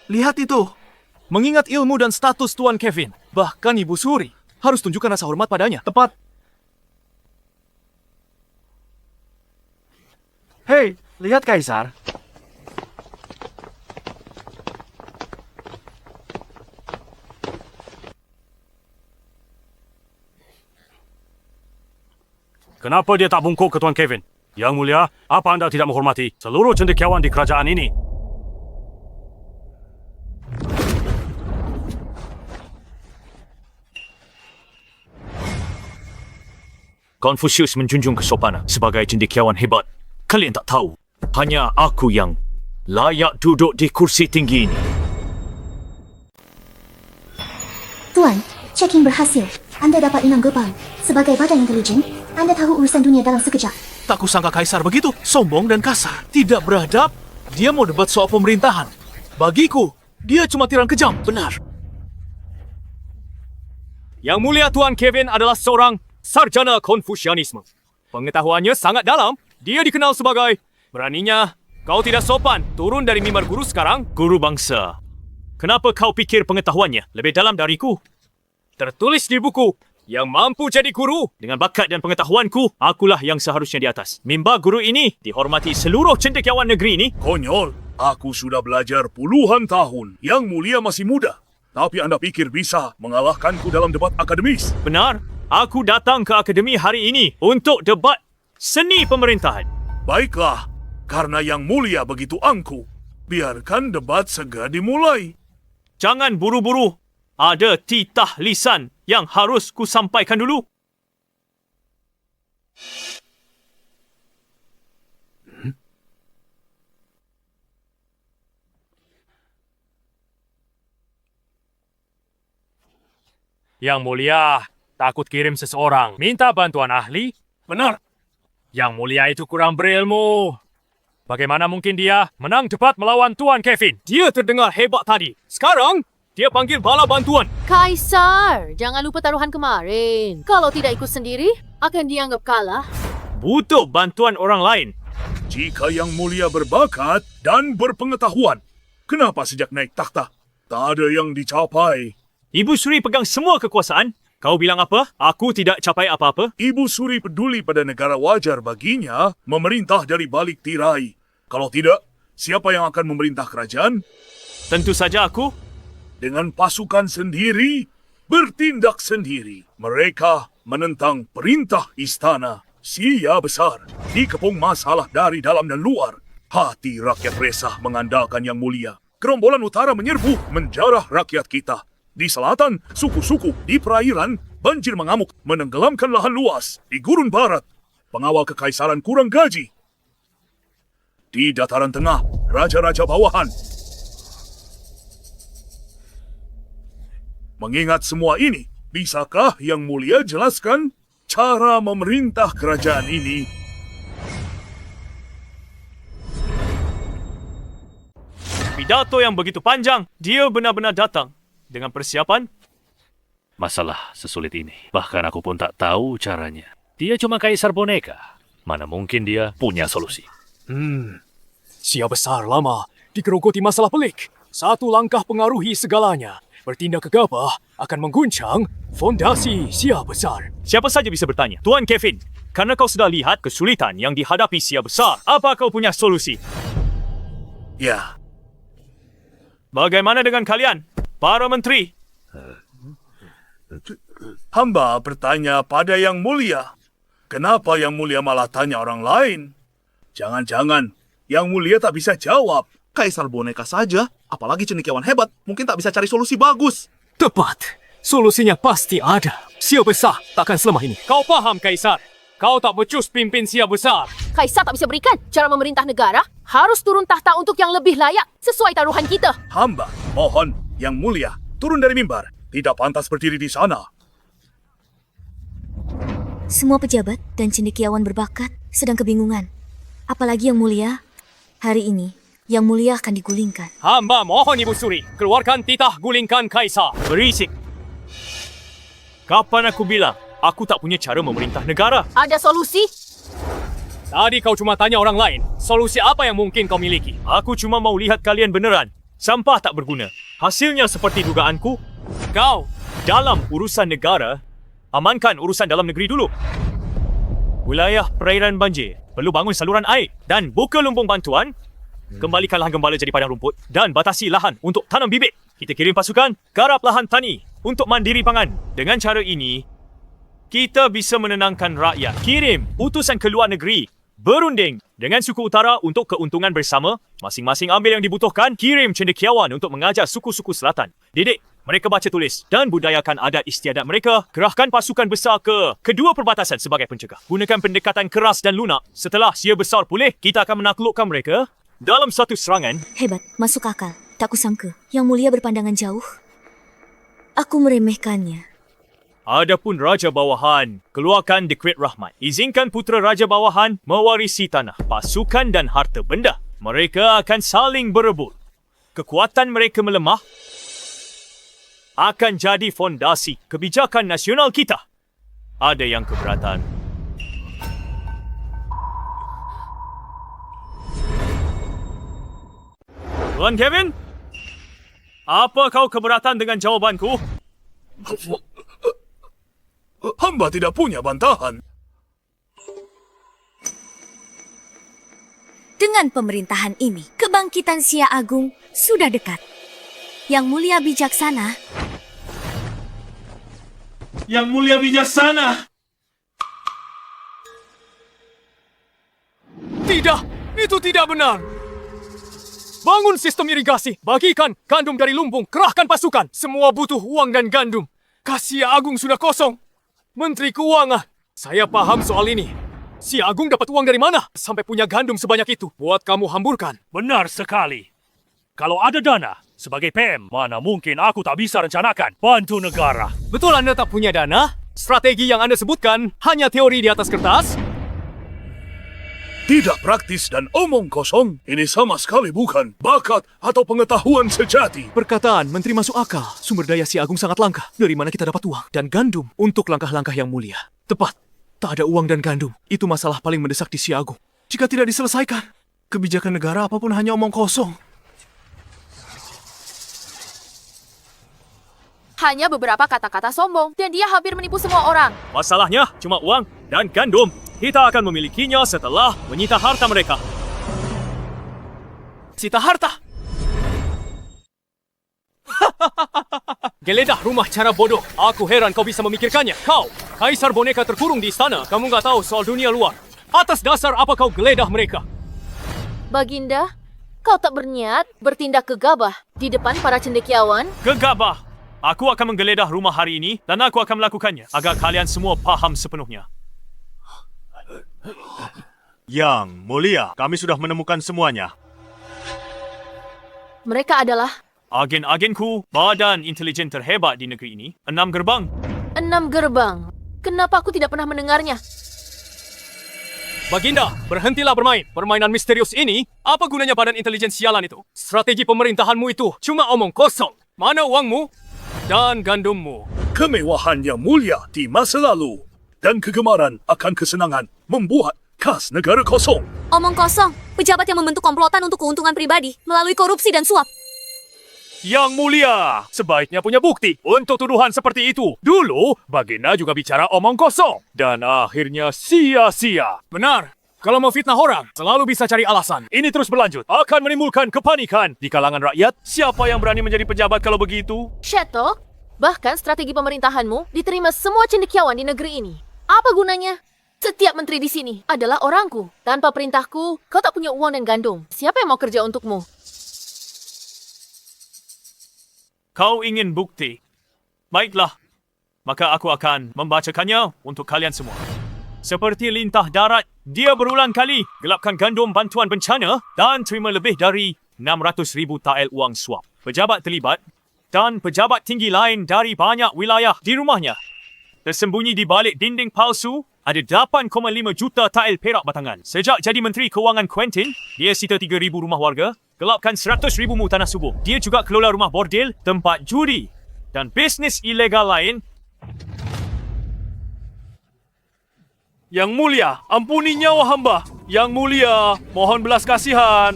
Lihat itu. Mengingat ilmu dan status Tuan Kevin, bahkan Ibu Suri, harus tunjukkan rasa hormat padanya. Tepat. Hei, lihat Kaisar. Kenapa dia tak bungkuk ke Tuan Kevin? Yang Mulia, apa anda tidak menghormati seluruh cendekiawan di kerajaan ini? Confucius menjunjung kesopanan sebagai cendekiawan hebat. Kalian tak tahu, hanya aku yang layak duduk di kursi tinggi ini. Tuan, check-in berhasil. Anda dapat 6 gerbang. Sebagai badan intelijen, Anda tahu urusan dunia dalam sekejap. Tak kusangka Kaisar begitu, sombong dan kasar. Tidak beradab, dia mau debat soal pemerintahan. Bagiku, dia cuma tiran kejam, benar. Yang Mulia Tuan Kevin adalah seorang sarjana Konfusianisme. Pengetahuannya sangat dalam. Dia dikenal sebagai beraninya. Kau tidak sopan. Turun dari mimbar guru sekarang. Guru bangsa. Kenapa kau pikir pengetahuannya lebih dalam dariku? Tertulis di buku. Yang mampu jadi guru. Dengan bakat dan pengetahuanku, akulah yang seharusnya di atas. Mimbar guru ini dihormati seluruh cendekiawan negeri ini. Konyol, aku sudah belajar puluhan tahun. Yang Mulia masih muda. Tapi anda pikir bisa mengalahkanku dalam debat akademis? Benar. Aku datang ke akademi hari ini untuk debat seni pemerintahan. Baiklah, karena Yang Mulia begitu angkuh, biarkan debat segera dimulai. Jangan buru-buru. Ada titah lisan yang harus ku sampaikan dulu. Yang Mulia, takut kirim seseorang. Minta bantuan ahli? Benar. Yang Mulia itu kurang berilmu. Bagaimana mungkin dia menang debat melawan Tuan Kevin? Dia terdengar hebat tadi. Sekarang, dia panggil bala bantuan. Kaisar, jangan lupa taruhan kemarin. Kalau tidak ikut sendiri, akan dianggap kalah. Butuh bantuan orang lain. Jika Yang Mulia berbakat dan berpengetahuan, kenapa sejak naik takhta tak ada yang dicapai? Ibu Suri pegang semua kekuasaan. Kau bilang apa? Aku tidak capai apa-apa. Ibu Suri peduli pada negara, wajar baginya memerintah dari balik tirai. Kalau tidak, siapa yang akan memerintah kerajaan? Tentu saja aku. Dengan pasukan sendiri, bertindak sendiri. Mereka menentang perintah istana. Sia besar, dikepung masalah dari dalam dan luar. Hati rakyat resah mengandalkan Yang Mulia. Gerombolan utara menyerbu, menjarah rakyat kita. Di selatan, suku-suku. Di perairan, banjir mengamuk, menenggelamkan lahan luas. Di gurun barat, pengawal kekaisaran kurang gaji. Di dataran tengah, raja-raja bawahan. Mengingat semua ini, bisakah Yang Mulia jelaskan cara memerintah kerajaan ini? Pidato yang begitu panjang, dia benar-benar datang. Dengan persiapan? Masalah sesulit ini. Bahkan aku pun tak tahu caranya. Dia cuma kaisar boneka. Mana mungkin dia punya solusi. Sia besar lama digerogoti masalah pelik. Satu langkah pengaruhi segalanya. Bertindak gegabah akan mengguncang fondasi Sia besar. Siapa saja bisa bertanya. Tuan Kevin, karena kau sudah lihat kesulitan yang dihadapi Sia besar, apa kau punya solusi? Ya, Bagaimana dengan kalian, para menteri? hamba bertanya pada Yang Mulia. Kenapa Yang Mulia malah tanya orang lain? Jangan-jangan Yang Mulia tak bisa jawab. Kaisar boneka saja, apalagi cendekiawan hebat, mungkin tak bisa cari solusi bagus. Tepat. Solusinya pasti ada. Sia besar takkan selemah ini. Kau paham, Kaisar? Kau tak becus pimpin Sia besar. Kaisar tak bisa berikan. Cara memerintah negara harus turun tahta untuk yang lebih layak sesuai taruhan kita. Hamba mohon Yang Mulia turun dari mimbar. Tidak pantas berdiri di sana. Semua pejabat dan cendekiawan berbakat sedang kebingungan. Apalagi Yang Mulia, hari ini Yang Mulia akan digulingkan. Hamba mohon Ibu Suri, keluarkan titah gulingkan Kaisar. Berisik. Kapan aku bilang, aku tak punya cara memerintah negara? Ada solusi? Tadi kau cuma tanya orang lain, solusi apa yang mungkin kau miliki? Aku cuma mau lihat kalian beneran. Sampah tak berguna. Hasilnya seperti dugaanku. Kau, dalam urusan negara, amankan urusan dalam negeri dulu. Wilayah perairan banjir, perlu bangun saluran air dan buka lumbung bantuan. Kembalikan lahan gembala jadi padang rumput dan batasi lahan untuk tanam bibit. Kita kirim pasukan, garap lahan tani untuk mandiri pangan. Dengan cara ini, kita bisa menenangkan rakyat. Kirim utusan ke luar negeri, berunding dengan suku utara untuk keuntungan bersama. Masing-masing ambil yang dibutuhkan. Kirim cendekiawan untuk mengajar suku-suku selatan. Didik mereka baca tulis dan budayakan adat istiadat mereka. Kerahkan pasukan besar ke kedua perbatasan sebagai pencegah. Gunakan pendekatan keras dan lunak. Setelah sia besar pulih, kita akan menaklukkan mereka dalam satu serangan. Hebat, masuk akal. Tak kusangka Yang Mulia berpandangan jauh. Aku meremehkannya. Adapun Raja Bawahan, keluarkan dekret rahmat. Izinkan putera Raja Bawahan mewarisi tanah, pasukan dan harta benda. Mereka akan saling berebut. Kekuatan mereka melemah akan jadi fondasi kebijakan nasional kita. Ada yang keberatan? Tuan Kevin? Apa kau keberatan dengan jawabanku? Hamba tidak punya bantahan. Dengan pemerintahan ini, kebangkitan Sia Agung sudah dekat. Yang Mulia bijaksana. Yang Mulia bijaksana. Tidak, itu tidak benar. Bangun sistem irigasi, bagikan gandum dari lumbung, kerahkan pasukan. Semua butuh uang dan gandum. Sia Agung sudah kosong. Menteri Keuangan, saya paham soal ini. Sia Agung dapat uang dari mana sampai punya gandum sebanyak itu? Buat kamu hamburkan. Benar sekali. Kalau ada dana, sebagai PM, mana mungkin aku tak bisa rencanakan bantu negara. Betul Anda tak punya dana? Strategi yang Anda sebutkan hanya teori di atas kertas? Tidak praktis dan omong kosong. Ini sama sekali bukan bakat atau pengetahuan sejati. Perkataan Menteri masuk akal. Sumber daya Sia Agung sangat langka. Dari mana kita dapat uang dan gandum untuk langkah-langkah yang mulia? Tepat. Tak ada uang dan gandum. Itu masalah paling mendesak di Sia Agung. Jika tidak diselesaikan, kebijakan negara apapun hanya omong kosong. Hanya beberapa kata-kata sombong dan dia hampir menipu semua orang. Masalahnya cuma uang dan gandum. Kita akan memilikinya setelah menyita harta mereka. Sita harta? Geledah rumah cara bodoh. Aku heran kau bisa memikirkannya. Kau, kaisar boneka terkurung di istana. Kamu nggak tahu soal dunia luar. Atas dasar apa kau geledah mereka? Baginda, kau tak berniat bertindak gegabah di depan para cendekiawan? Gegabah. Aku akan menggeledah rumah hari ini dan aku akan melakukannya agar kalian semua paham sepenuhnya. Yang Mulia, kami sudah menemukan semuanya. Mereka adalah Agen-agenku, badan intelijen terhebat di negeri ini, 6 gerbang. 6 gerbang. Kenapa aku tidak pernah mendengarnya? Baginda, berhentilah bermain. Permainan misterius ini, apa gunanya badan intelijen sialan itu? Strategi pemerintahanmu itu cuma omong kosong. Mana uangmu dan gandummu? Kemewahan yang mulia di masa lalu dan kegemaran akan kesenangan membuat kas negara kosong. Omong kosong, pejabat yang membentuk komplotan untuk keuntungan pribadi melalui korupsi dan suap. Yang Mulia, sebaiknya punya bukti untuk tuduhan seperti itu. Dulu, Baginda juga bicara omong kosong. Dan akhirnya sia-sia. Benar. Kalau mau fitnah orang, selalu bisa cari alasan. Ini terus berlanjut, akan menimbulkan kepanikan di kalangan rakyat. Siapa yang berani menjadi pejabat kalau begitu? Sheto, bahkan strategi pemerintahanmu diterima semua cendekiawan di negeri ini. Apa gunanya? Setiap menteri di sini adalah orangku. Tanpa perintahku, kau tak punya uang dan gandum. Siapa yang mau kerja untukmu? Kau ingin bukti? Baiklah, maka aku akan membacakannya untuk kalian semua. Seperti lintah darat, dia berulang kali gelapkan gandum bantuan bencana dan terima lebih dari 600,000 tael uang suap. Pejabat terlibat dan pejabat tinggi lain dari banyak wilayah di rumahnya. Tersembunyi di balik dinding palsu ada 8,5 juta tael perak batangan. Sejak jadi Menteri Kewangan Quentin, dia sita 3,000 rumah warga, gelapkan 100,000 mu tanah subur. Dia juga kelola rumah bordel, tempat judi dan bisnes ilegal lain. Yang Mulia, ampuni nyawa hamba. Yang Mulia, mohon belas kasihan.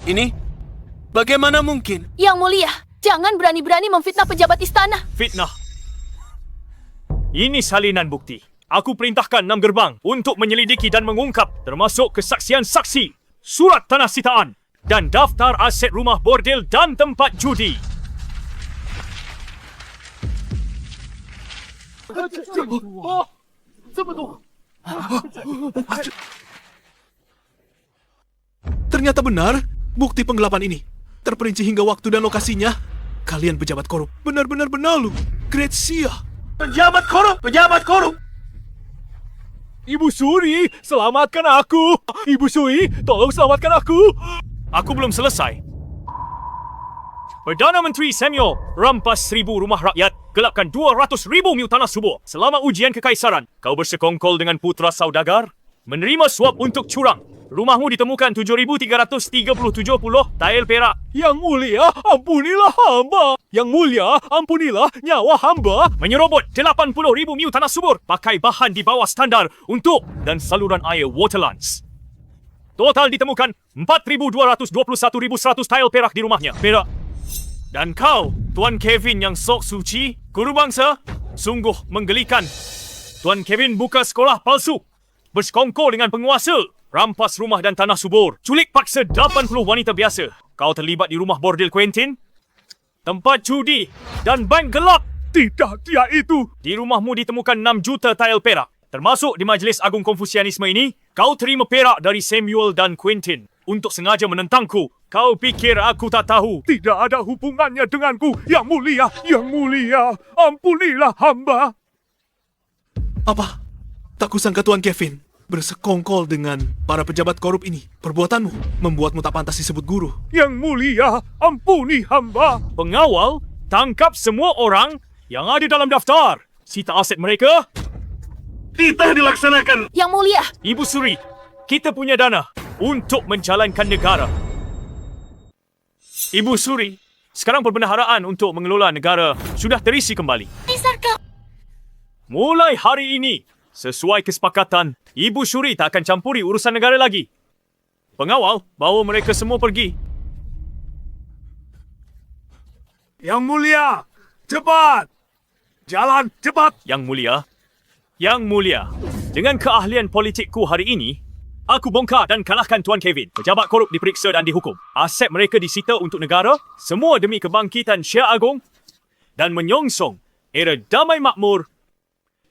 Ini? Bagaimana mungkin? Yang Mulia, jangan berani-berani memfitnah pejabat istana. Fitnah. Ini salinan bukti. Aku perintahkan 6 gerbang untuk menyelidiki dan mengungkap termasuk kesaksian saksi, surat tanah sitaan dan daftar aset rumah bordel dan tempat judi. Ternyata benar, bukti penggelapan ini. Terperinci hingga waktu dan lokasinya. Kalian pejabat korup, benar-benar benalu. Gretsia. Pejabat korup, pejabat korup. Ibu Suri, selamatkan aku. Ibu Suri, tolong selamatkan aku. Aku belum selesai. Perdana Menteri Samuel rampas 1,000 rumah rakyat, gelapkan 200,000 mil tanah subur. Selama ujian kekaisaran, kau bersekongkol dengan putra saudagar, menerima suap untuk curang. Rumahmu ditemukan 7,370 tael perak. Yang Mulia, ampunilah hamba. Yang Mulia, ampunilah nyawa hamba. Menyerobot 80,000 mil tanah subur, pakai bahan di bawah standar untuk dan saluran air Waterlands. Total ditemukan 4,221,100 tael perak di rumahnya. Perak. Dan kau, Tuan Kevin yang sok suci, guru bangsa, sungguh menggelikan. Tuan Kevin buka sekolah palsu, bersekongkol dengan penguasa, rampas rumah dan tanah subur, culik paksa 80 wanita biasa. Kau terlibat di rumah bordel Quentin, tempat judi dan bank gelap. Tidak, dia itu. Di rumahmu ditemukan 6 juta tael perak. Termasuk di Majlis Agung Konfusianisme ini, kau terima perak dari Samuel dan Quentin untuk sengaja menentangku. Kau pikir aku tak tahu? Tidak ada hubungannya denganku. Yang Mulia, Yang Mulia, ampunilah hamba. Apa? Tak kusangka Tuan Kevin bersekongkol dengan para pejabat korup ini. Perbuatanmu membuatmu tak pantas disebut guru. Yang Mulia, ampuni hamba. Pengawal, tangkap semua orang yang ada dalam daftar. Sita aset mereka. Titah dilaksanakan. Yang Mulia, Ibu Suri, kita punya dana untuk menjalankan negara. Ibu Suri, sekarang perbendaharaan untuk mengelola negara sudah terisi kembali. Mulai hari ini, sesuai kesepakatan, Ibu Suri tak akan campuri urusan negara lagi. Pengawal, bawa mereka semua pergi. Yang Mulia, cepat. Jalan, cepat. Yang Mulia, dengan keahlian politikku hari ini, aku bongkar dan kalahkan Tuan Kevin. Pejabat korup diperiksa dan dihukum. Aset mereka disita untuk negara, semua demi kebangkitan Syah Agong dan menyongsong era damai makmur.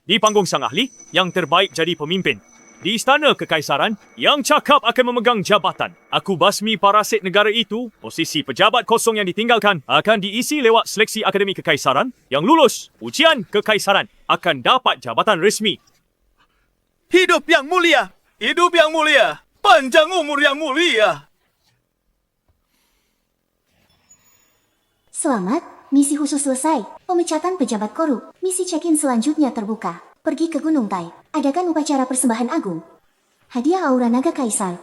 Di panggung sang ahli, yang terbaik jadi pemimpin. Di istana kekaisaran, yang cakap akan memegang jabatan. Aku basmi parasit negara itu, posisi pejabat kosong yang ditinggalkan akan diisi lewat seleksi Akademi Kekaisaran. Yang lulus ujian kekaisaran akan dapat jabatan resmi. Hidup yang mulia! Hidup yang mulia! Panjang umur yang mulia! Selamat, misi khusus selesai. Pemecatan pejabat korup. Misi check-in selanjutnya terbuka. Pergi ke Gunung Tai. Adakan upacara persembahan agung. Hadiah aura naga kaisar.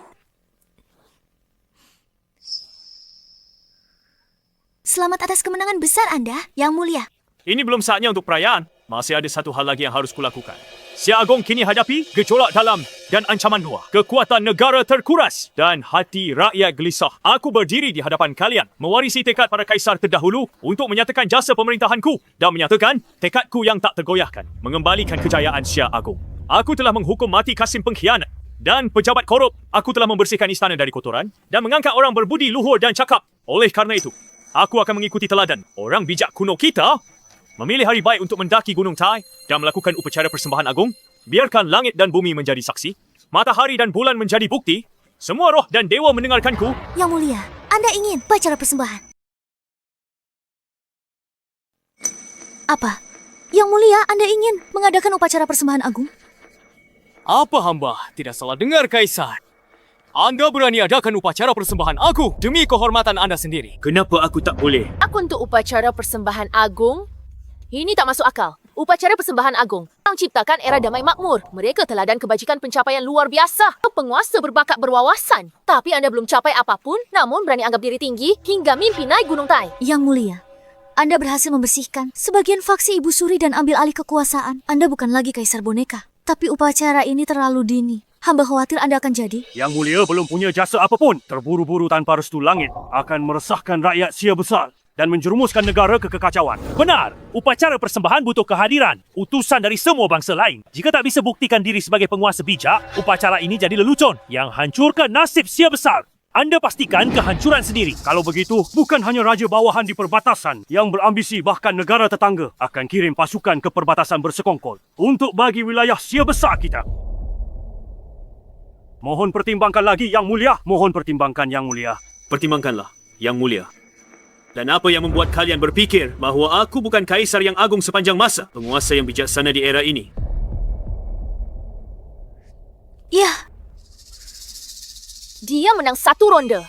Selamat atas kemenangan besar Anda, Yang Mulia. Ini belum saatnya untuk perayaan. Masih ada satu hal lagi yang harus kulakukan. Syah Agong kini hadapi gejolak dalam dan ancaman luar. Kekuatan negara terkuras dan hati rakyat gelisah. Aku berdiri di hadapan kalian, mewarisi tekad para kaisar terdahulu untuk menyatakan jasa pemerintahanku dan menyatakan tekadku yang tak tergoyahkan, mengembalikan kejayaan Syah Agong. Aku telah menghukum mati Kasim pengkhianat dan pejabat korup. Aku telah membersihkan istana dari kotoran dan mengangkat orang berbudi luhur dan cakap. Oleh karena itu, aku akan mengikuti teladan orang bijak kuno kita, memilih hari baik untuk mendaki Gunung Tai dan melakukan upacara persembahan agung. Biarkan langit dan bumi menjadi saksi, matahari dan bulan menjadi bukti. Semua roh dan dewa mendengarkanku. Yang Mulia, Anda ingin upacara persembahan? Apa? Yang Mulia, Anda ingin mengadakan upacara persembahan agung? Apa hamba tidak salah dengar, Kaisar? Anda berani adakan upacara persembahan aku demi kehormatan anda sendiri. Kenapa aku tak boleh? aku untuk upacara persembahan agung Ini tak masuk akal. Upacara persembahan agung menciptakan era damai makmur. Mereka teladan kebajikan pencapaian luar biasa. Penguasa berbakat berwawasan. Tapi anda belum capai apapun, namun berani anggap diri tinggi hingga mimpi naik Gunung Tai. Yang Mulia, Anda berhasil membersihkan sebagian faksi Ibu Suri dan ambil alih kekuasaan. Anda bukan lagi kaisar boneka. Tapi upacara ini terlalu dini. Hamba khawatir Anda akan jadi. Yang Mulia belum punya jasa apapun. Terburu-buru tanpa restu langit akan meresahkan rakyat Sia besar dan menjerumuskan negara ke kekacauan. Benar, upacara persembahan butuh kehadiran utusan dari semua bangsa lain. Jika tak bisa buktikan diri sebagai penguasa bijak, upacara ini jadi lelucon yang hancurkan nasib Sia besar. Anda pastikan kehancuran sendiri. Kalau begitu, bukan hanya raja bawahan di perbatasan yang berambisi, bahkan negara tetangga akan kirim pasukan ke perbatasan bersekongkol untuk bagi wilayah Sia besar kita. Mohon pertimbangkan lagi, Yang Mulia. Mohon pertimbangkan, Yang Mulia. Pertimbangkanlah, Yang Mulia. Dan apa yang membuat kalian berfikir bahawa aku bukan kaisar yang agung sepanjang masa? Penguasa yang bijaksana di era ini. Ya, Dia menang 1 ronde.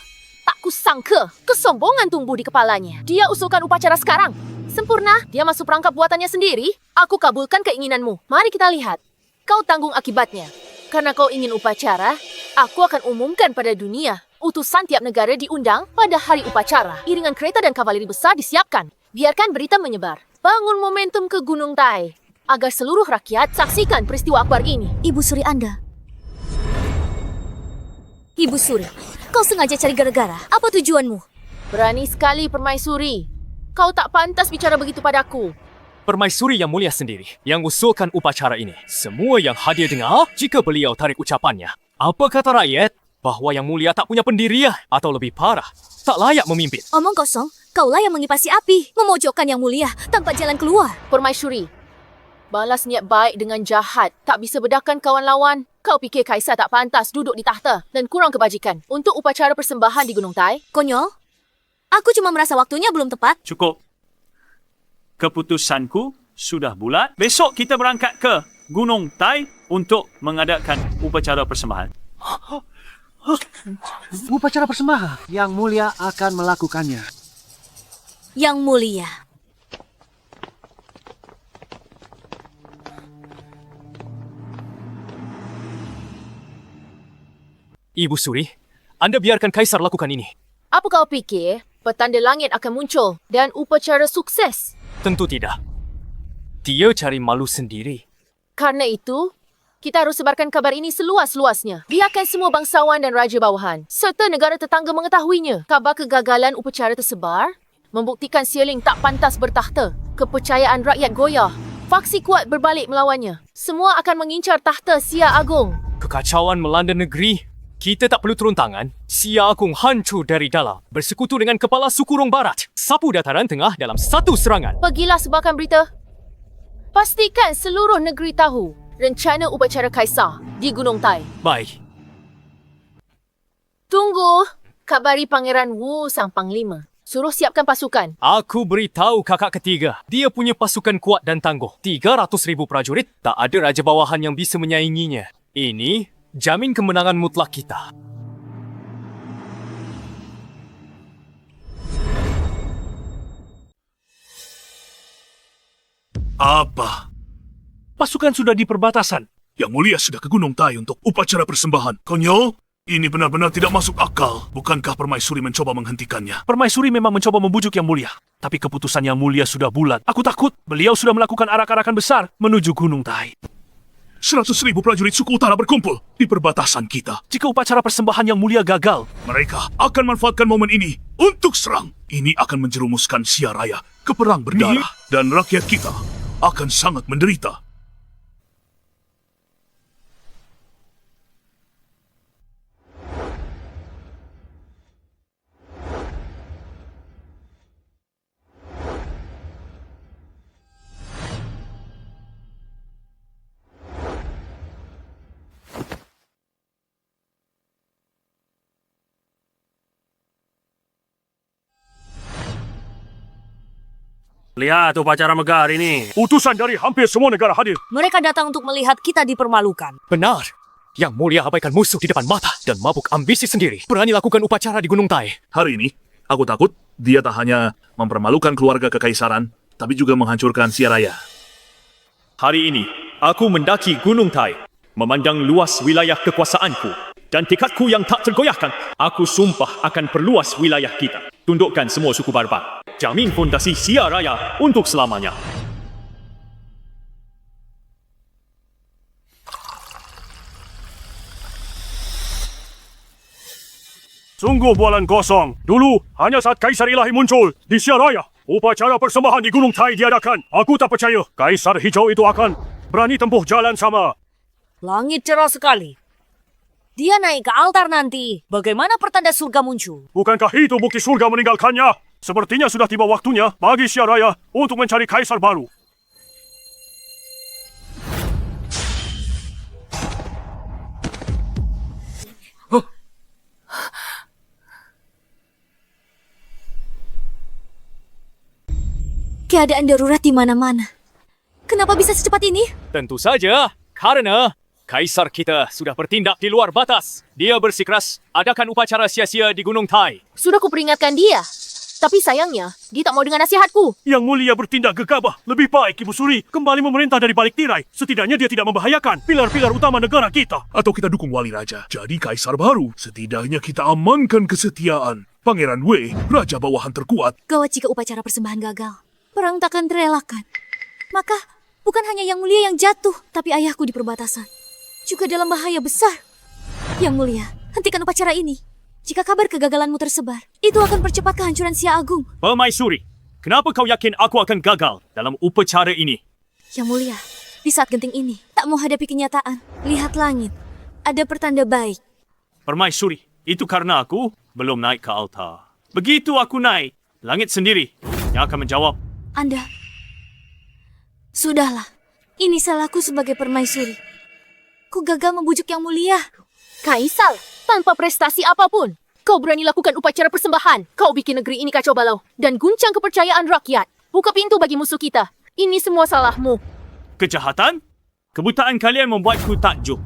Tak kusangka kesombongan tumbuh di kepalanya. Dia usulkan upacara sekarang. Sempurna, dia masuk perangkap buatannya sendiri. Aku kabulkan keinginanmu. Mari kita lihat. Kau tanggung akibatnya. Karena kau ingin upacara, aku akan umumkan pada dunia. Utusan tiap negara diundang pada hari upacara. Iringan kereta dan kavaleri besar disiapkan. Biarkan berita menyebar. Bangun momentum ke Gunung Tai. Agar seluruh rakyat saksikan peristiwa akbar ini. Ibu Suri Anda. Ibu Suri, kau sengaja cari gara-gara. Apa tujuanmu? Berani sekali Permaisuri. Kau tak pantas bicara begitu padaku. Permaisuri Yang Mulia sendiri yang usulkan upacara ini. Semua yang hadir dengar jika beliau tarik ucapannya. Apa kata rakyat? Bahawa Yang Mulia tak punya pendirian atau lebih parah, tak layak memimpin. Omong kosong, kaulah yang mengipasi api, memojokkan Yang Mulia tanpa jalan keluar. Permaisuri, balas niat baik dengan jahat. Tak bisa bedakan kawan lawan. Kau fikir kaisar tak pantas duduk di tahta dan kurang kebajikan untuk upacara persembahan di Gunung Tai? Konyol, aku cuma merasa waktunya belum tepat. Cukup. Keputusanku sudah bulat. Besok kita berangkat ke Gunung Tai untuk mengadakan upacara persembahan. Upacara persembahan, Yang Mulia akan melakukannya. Yang Mulia. Ibu Suri, Anda biarkan kaisar lakukan ini. Apa kau fikir petanda langit akan muncul dan upacara sukses? Tentu tidak. Dia cari malu sendiri. Karena itu, kita harus sebarkan kabar ini seluas-luasnya. Biarkan semua bangsawan dan raja bawahan serta negara tetangga mengetahuinya. Kabar kegagalan upacara tersebar membuktikan Sialing tak pantas bertahta. Kepercayaan rakyat goyah. Faksi kuat berbalik melawannya. Semua akan mengincar tahta Sia Agung. Kekacauan melanda negeri. Kita tak perlu turun tangan. Sia Agung hancur dari dalam. Bersekutu dengan kepala suku Rong Barat. Sapu dataran tengah dalam satu serangan. Pergilah sebarkan berita. Pastikan seluruh negeri tahu rencana upacara kaisar di Gunung Tai. Baik. Tunggu. Kabari Pangeran Wu sang Panglima. Suruh siapkan pasukan. Aku beritahu kakak ketiga. Dia punya pasukan kuat dan tangguh. 300,000 prajurit. Tak ada raja bawahan yang bisa menyainginya. Ini jamin kemenangan mutlak kita. Apa? Pasukan sudah di perbatasan. Yang Mulia sudah ke Gunung Tai untuk upacara persembahan. Konyol, ini benar-benar tidak masuk akal. Bukankah Permaisuri mencoba menghentikannya? Permaisuri memang mencoba membujuk Yang Mulia. Tapi keputusan Yang Mulia sudah bulat. Aku takut beliau sudah melakukan arak-arakan besar menuju Gunung Tai. 100,000 prajurit suku utara berkumpul di perbatasan kita. Jika upacara persembahan Yang Mulia gagal, Mereka akan manfaatkan momen ini untuk serang. Ini akan menjerumuskan Sia Raya ke perang berdarah. Dan rakyat kita akan sangat menderita. lihat upacara megah hari ini. Utusan dari hampir semua negara hadir. Mereka datang untuk melihat kita dipermalukan. Benar. Yang Mulia abaikan musuh di depan mata dan mabuk ambisi sendiri. Berani lakukan upacara di Gunung Tai. Hari ini, aku takut dia tak hanya mempermalukan keluarga kekaisaran, tapi juga menghancurkan Sia Raya. Hari ini, aku mendaki Gunung Tai, memandang luas wilayah kekuasaanku dan tekadku yang tak tergoyahkan. Aku sumpah akan perluas wilayah kita. Tundukkan semua suku barbar. Jamin fondasi Sia Raya untuk selamanya. Sungguh bualan kosong. Dulu, hanya saat Kaisar Ilahi muncul di Sia Raya, upacara persembahan di Gunung Tai diadakan. Aku tak percaya Kaisar Hijau itu akan berani tempuh jalan sama. Langit cerah sekali. Dia naik ke altar nanti. Bagaimana pertanda surga muncul? Bukankah itu bukti surga meninggalkannya? Sepertinya sudah tiba waktunya bagi Sia Raya untuk mencari Kaisar baru. Keadaan darurat di mana-mana. Kenapa bisa secepat ini? Tentu saja, karena Kaisar kita sudah bertindak di luar batas. Dia bersikeras adakan upacara sia-sia di Gunung Tai. Sudah kuperingatkan dia. Tapi sayangnya, dia tak mau dengan nasihatku. Yang mulia bertindak gegabah. Lebih baik Ibu Suri kembali memerintah dari balik tirai. Setidaknya dia tidak membahayakan pilar-pilar utama negara kita. Atau kita dukung Wali Raja jadi kaisar baru. Setidaknya kita amankan kesetiaan Pangeran Wei, raja bawahan terkuat. Gawat jika upacara persembahan gagal. Perang takkan terelakkan. Maka, bukan hanya Yang Mulia yang jatuh, tapi ayahku di perbatasan juga dalam bahaya besar. Yang Mulia, hentikan upacara ini. Jika kabar kegagalanmu tersebar, itu akan percepat kehancuran Sia Agung. Permaisuri, kenapa kau yakin aku akan gagal dalam upacara ini? Yang Mulia, di saat genting ini, tak mau hadapi kenyataan. Lihat langit, ada pertanda baik. Permaisuri, itu karena aku belum naik ke altar. Begitu aku naik, langit sendiri yang akan menjawab. Anda, sudahlah. Ini salahku sebagai permaisuri. Ku gagal membujuk Yang Mulia. Kaisar, tanpa prestasi apapun, kau berani lakukan upacara persembahan. Kau bikin negeri ini kacau balau dan guncang kepercayaan rakyat. Buka pintu bagi musuh kita. Ini semua salahmu. Kejahatan? Kebutaan kalian membuatku takjub.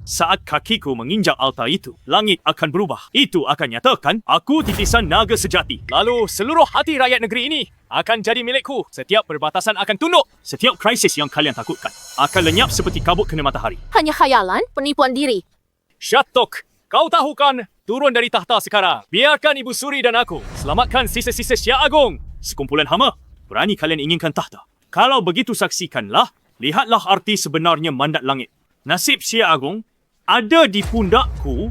Saat kakiku menginjak altar itu, langit akan berubah. Itu akan nyatakan aku titisan naga sejati. Lalu seluruh hati rakyat negeri ini akan jadi milikku. Setiap perbatasan akan tunduk. Setiap krisis yang kalian takutkan akan lenyap seperti kabut kena matahari. Hanya khayalan, penipuan diri. Syatok, kau tahu kan? Turun dari tahta sekarang. Biarkan Ibu Suri dan aku selamatkan sisa-sisa Sia Agung. Sekumpulan hama, berani kalian inginkan tahta. Kalau begitu saksikanlah, lihatlah arti sebenarnya mandat langit. Nasib Sia Agung ada di pundakku.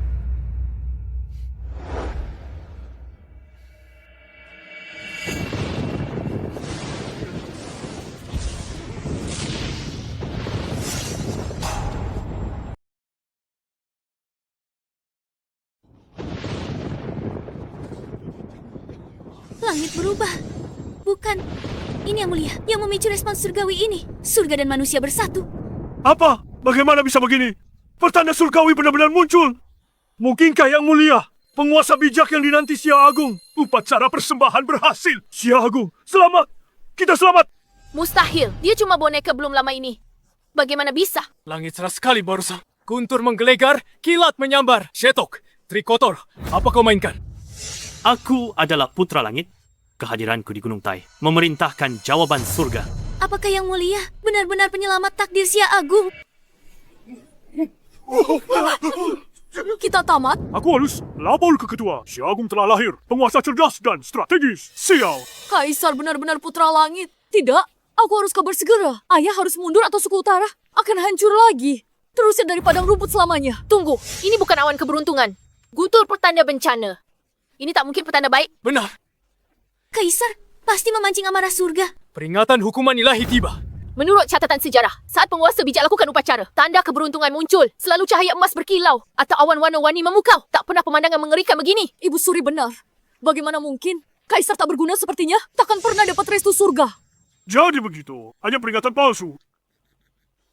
Langit berubah. Bukan. Ini Yang Mulia yang memicu respons surgawi ini. Surga dan manusia bersatu. Apa? Bagaimana bisa begini? Pertanda surgawi benar-benar muncul. Mungkinkah Yang Mulia, penguasa bijak yang dinanti Sia Agung? Upacara persembahan berhasil. Sia Agung, selamat. Kita selamat. Mustahil, dia cuma boneka belum lama ini. Bagaimana bisa? Langit cerah sekali barusan. Guntur menggelegar, kilat menyambar. Shetok, trikotor, apa kau mainkan? Aku adalah putra langit. Kehadiranku di Gunung Tai memerintahkan jawaban surga. Apakah Yang Mulia benar-benar penyelamat takdir Sia Agung? Kita tamat? Aku harus lapor ke ketua. Sia Agung telah lahir, penguasa cerdas dan strategis. Sial. Kaisar benar-benar putra langit. Tidak, aku harus kabar segera. Ayah harus mundur atau suku utara akan hancur lagi. Terusir dari padang rumput selamanya. Tunggu, ini bukan awan keberuntungan. Gutur pertanda bencana. Ini tak mungkin pertanda baik. Benar. Kaisar pasti memancing amarah surga. Peringatan hukuman ilahi tiba. Menurut catatan sejarah, saat penguasa bijak lakukan upacara, tanda keberuntungan muncul. Selalu cahaya emas berkilau atau awan warna-warni memukau. Tak pernah pemandangan mengerikan begini. Ibu Suri benar. Bagaimana mungkin? Kaisar tak berguna sepertinya takkan pernah dapat restu surga. Jadi begitu, hanya peringatan palsu.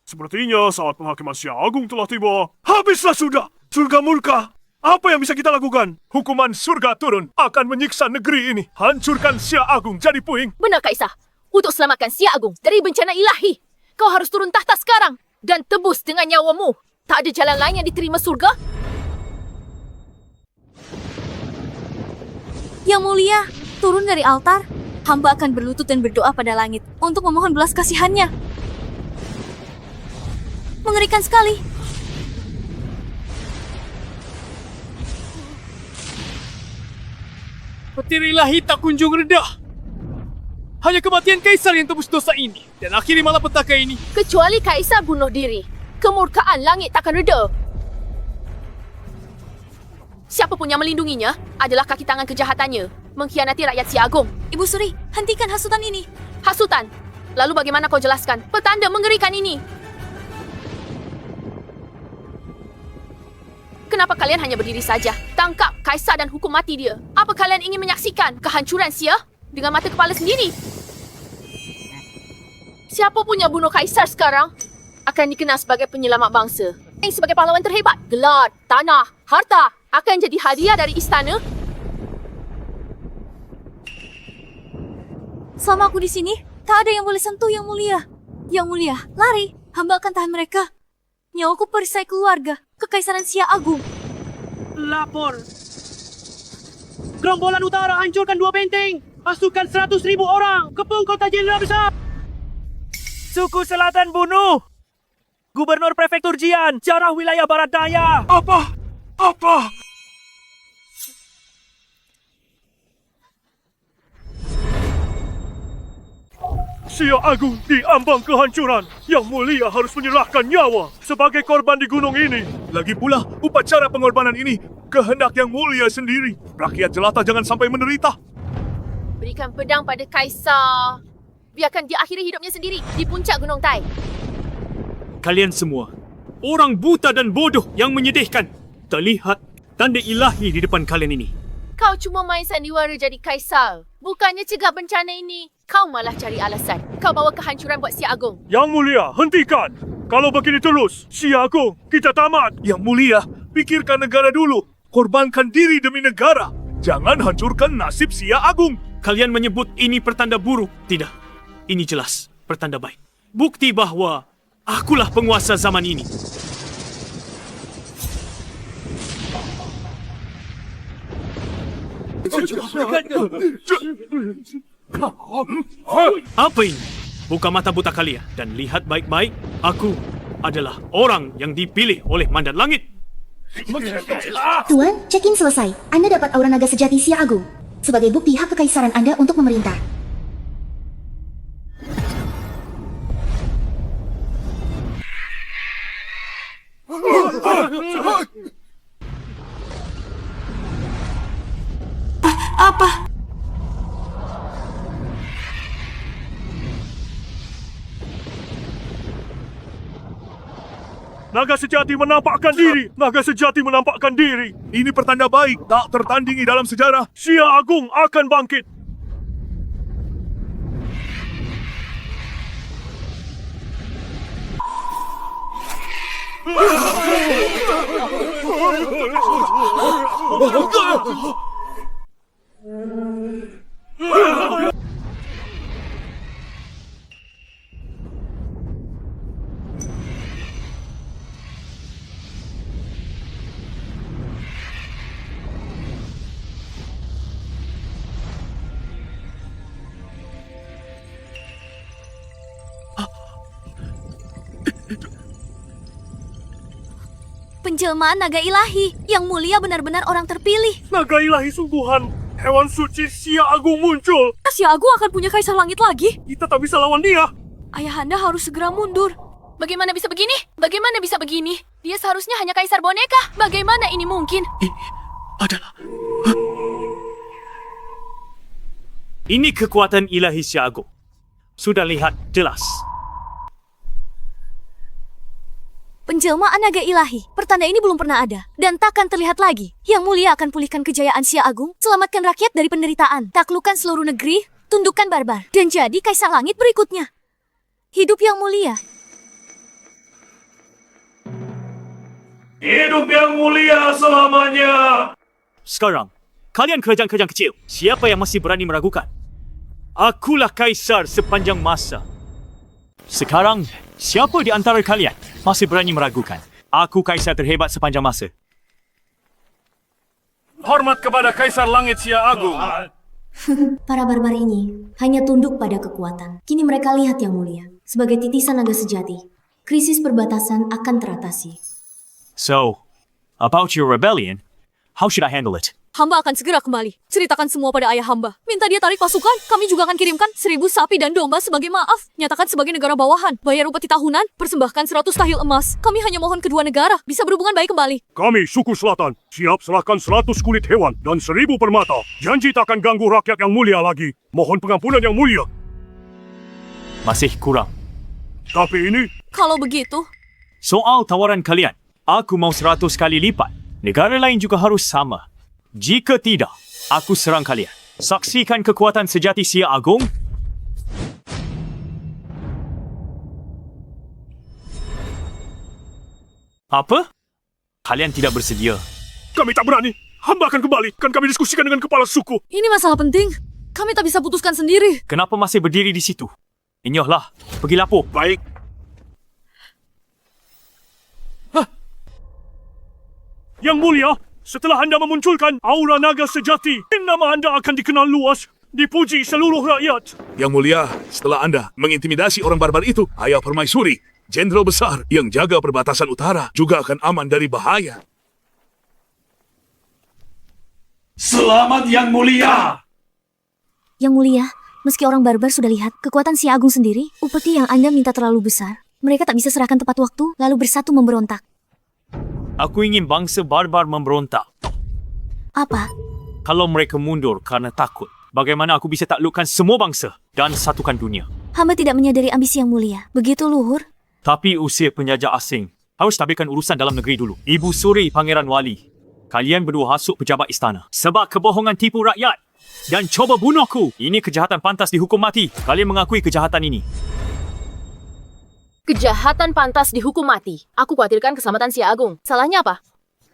Sepertinya saat penghakiman Sia Agung telah tiba. Habislah sudah, surga murka. Apa yang bisa kita lakukan? Hukuman surga turun akan menyiksa negeri ini. Hancurkan Sia Agung jadi puing. Benar, Kaisar. Untuk selamatkan Sia Agung dari bencana ilahi, kau harus turun tahta sekarang dan tebus dengan nyawamu. Tak ada jalan lain yang diterima surga? Yang Mulia, turun dari altar. hamba akan berlutut dan berdoa pada langit untuk memohon belas kasihannya. Mengerikan sekali. Petir ilahi tak kunjung reda. Hanya kematian Kaisar yang tebus dosa ini dan akhiri malapetaka ini. Kecuali Kaisar bunuh diri, kemurkaan langit takkan reda. Siapa pun yang melindunginya adalah kaki tangan kejahatannya, mengkhianati rakyat Si Agung. Ibu Suri, hentikan hasutan ini. Hasutan? Lalu bagaimana kau jelaskan petanda mengerikan ini? Kenapa kalian hanya berdiri saja? Tangkap Kaisar dan hukum mati dia. Apa kalian ingin menyaksikan kehancuran Sia dengan mata kepala sendiri? Siapa pun yang bunuh Kaisar sekarang akan dikenal sebagai penyelamat bangsa. Yang sebagai pahlawan terhebat, gelar, tanah, harta akan jadi hadiah dari istana. Selama aku di sini, tak ada yang boleh sentuh Yang Mulia. Yang Mulia, lari. Hamba akan tahan mereka. Nyawaku perisai keluarga, Kekaisaran Sia Agung. Lapor. Gerombolan utara hancurkan 2 benteng. Pasukan 100.000 orang kepung kota Jenderal Besar. Suku Selatan bunuh Gubernur Prefektur Jian, jarah wilayah Barat Daya. Apa? Sia Agung diambang kehancuran. Yang Mulia harus menyerahkan nyawa sebagai korban di gunung ini. Lagi pula, upacara pengorbanan ini kehendak Yang Mulia sendiri. Rakyat jelata jangan sampai menderita. Berikan pedang pada Kaisar. Biarkan dia akhiri hidupnya sendiri di puncak Gunung Tai. Kalian semua, orang buta dan bodoh yang menyedihkan. Terlihat tanda ilahi di depan kalian ini. Kau cuma main sandiwara jadi Kaisar. Bukannya cegah bencana ini. Kau malah cari alasan. Kau bawa kehancuran buat Si Agung. Yang Mulia, hentikan. Kalau begini terus, Sia Agung, kita tamat. Yang Mulia, pikirkan negara dulu. Korbankan diri demi negara. Jangan hancurkan nasib Sia Agung. Kalian menyebut ini pertanda buruk. Tidak, ini jelas pertanda baik. Bukti bahwa akulah penguasa zaman ini. Apa ini? Buka mata buta kalian dan lihat baik-baik. Aku adalah orang yang dipilih oleh Mandat Langit. Tuan, check-in selesai. Anda dapat aura naga sejati Sia Agung sebagai bukti hak kekaisaran Anda untuk memerintah. Apa? Naga sejati menampakkan diri. Naga sejati menampakkan diri. Ini pertanda baik, tak tertandingi dalam sejarah. Sia Agung akan bangkit. Penjelmaan naga ilahi. Yang Mulia benar-benar orang terpilih. Naga ilahi sungguhan. Hewan suci Sia Agung muncul. Sia Agung akan punya kaisar langit lagi. Kita tak bisa lawan dia. Ayahanda harus segera mundur. Bagaimana bisa begini? Bagaimana bisa begini? Dia seharusnya hanya kaisar boneka. Bagaimana ini mungkin? Ini kekuatan ilahi Sia Agung. Sudah lihat jelas. Penjelmaan naga ilahi. Pertanda ini belum pernah ada dan takkan terlihat lagi. Yang Mulia akan pulihkan kejayaan Sia Agung, selamatkan rakyat dari penderitaan, taklukkan seluruh negeri, tundukkan barbar, dan jadi kaisar langit berikutnya. Hidup Yang Mulia. Hidup Yang Mulia selamanya. Sekarang, kalian kerajaan-kerajaan kecil, siapa yang masih berani meragukan? Akulah kaisar sepanjang masa. Sekarang, siapa di antara kalian masih berani meragukan? Aku kaisar terhebat sepanjang masa. Hormat kepada Kaisar Langit Sia Agung. Para barbar ini hanya tunduk pada kekuatan. Kini mereka lihat Yang Mulia sebagai titisan naga sejati. Krisis perbatasan akan teratasi. So, about your rebellion, how should I handle it? Hamba akan segera kembali. Ceritakan semua pada ayah hamba. Minta dia tarik pasukan. Kami juga akan kirimkan 1000 sapi dan domba sebagai maaf. Nyatakan sebagai negara bawahan. Bayar upeti tahunan. Persembahkan 100 tahil emas. Kami hanya mohon kedua negara bisa berhubungan baik kembali. Kami, suku selatan, siap serahkan 100 kulit hewan dan 1000 permata. Janji takkan ganggu rakyat yang mulia lagi. Mohon pengampunan yang mulia. Masih kurang. Tapi ini, Kalau begitu, Soal tawaran kalian, aku mau 100 kali lipat. Negara lain juga harus sama. Jika tidak, aku serang kalian. Saksikan kekuatan sejati Sia Agung. Apa? Kalian tidak bersedia? kami tak berani. Hamba akan kembali. Kan kami diskusikan dengan kepala suku. ini masalah penting. Kami tak bisa putuskan sendiri. Kenapa masih berdiri di situ? Inyohlah, pergi lapor. Baik. Yang mulia, setelah anda memunculkan aura naga sejati, nama anda akan dikenal luas, dipuji seluruh rakyat. Yang mulia, setelah anda mengintimidasi orang barbar itu, Ayah Permaisuri, jenderal besar yang jaga perbatasan utara, juga akan aman dari bahaya. Selamat Yang Mulia! Yang Mulia, meski orang barbar sudah lihat kekuatan Si Agung sendiri, upeti yang Anda minta terlalu besar. Mereka tak bisa serahkan tepat waktu, lalu bersatu memberontak. Aku ingin bangsa barbar memberontak. Apa? Kalau mereka mundur karena takut, bagaimana aku bisa taklukkan semua bangsa dan satukan dunia? Hamba tidak menyadari ambisi Yang Mulia. Begitu, Luhur? Tapi usia penjajah asing harus tabikan urusan dalam negeri dulu. Ibu Suri, Pangeran Wali, kalian berdua hasut pejabat istana sebab kebohongan tipu rakyat dan coba bunuhku. Ini kejahatan pantas dihukum mati. Kalian mengakui kejahatan ini. Kejahatan pantas dihukum mati. Aku khawatirkan keselamatan Si Agung. Salahnya apa?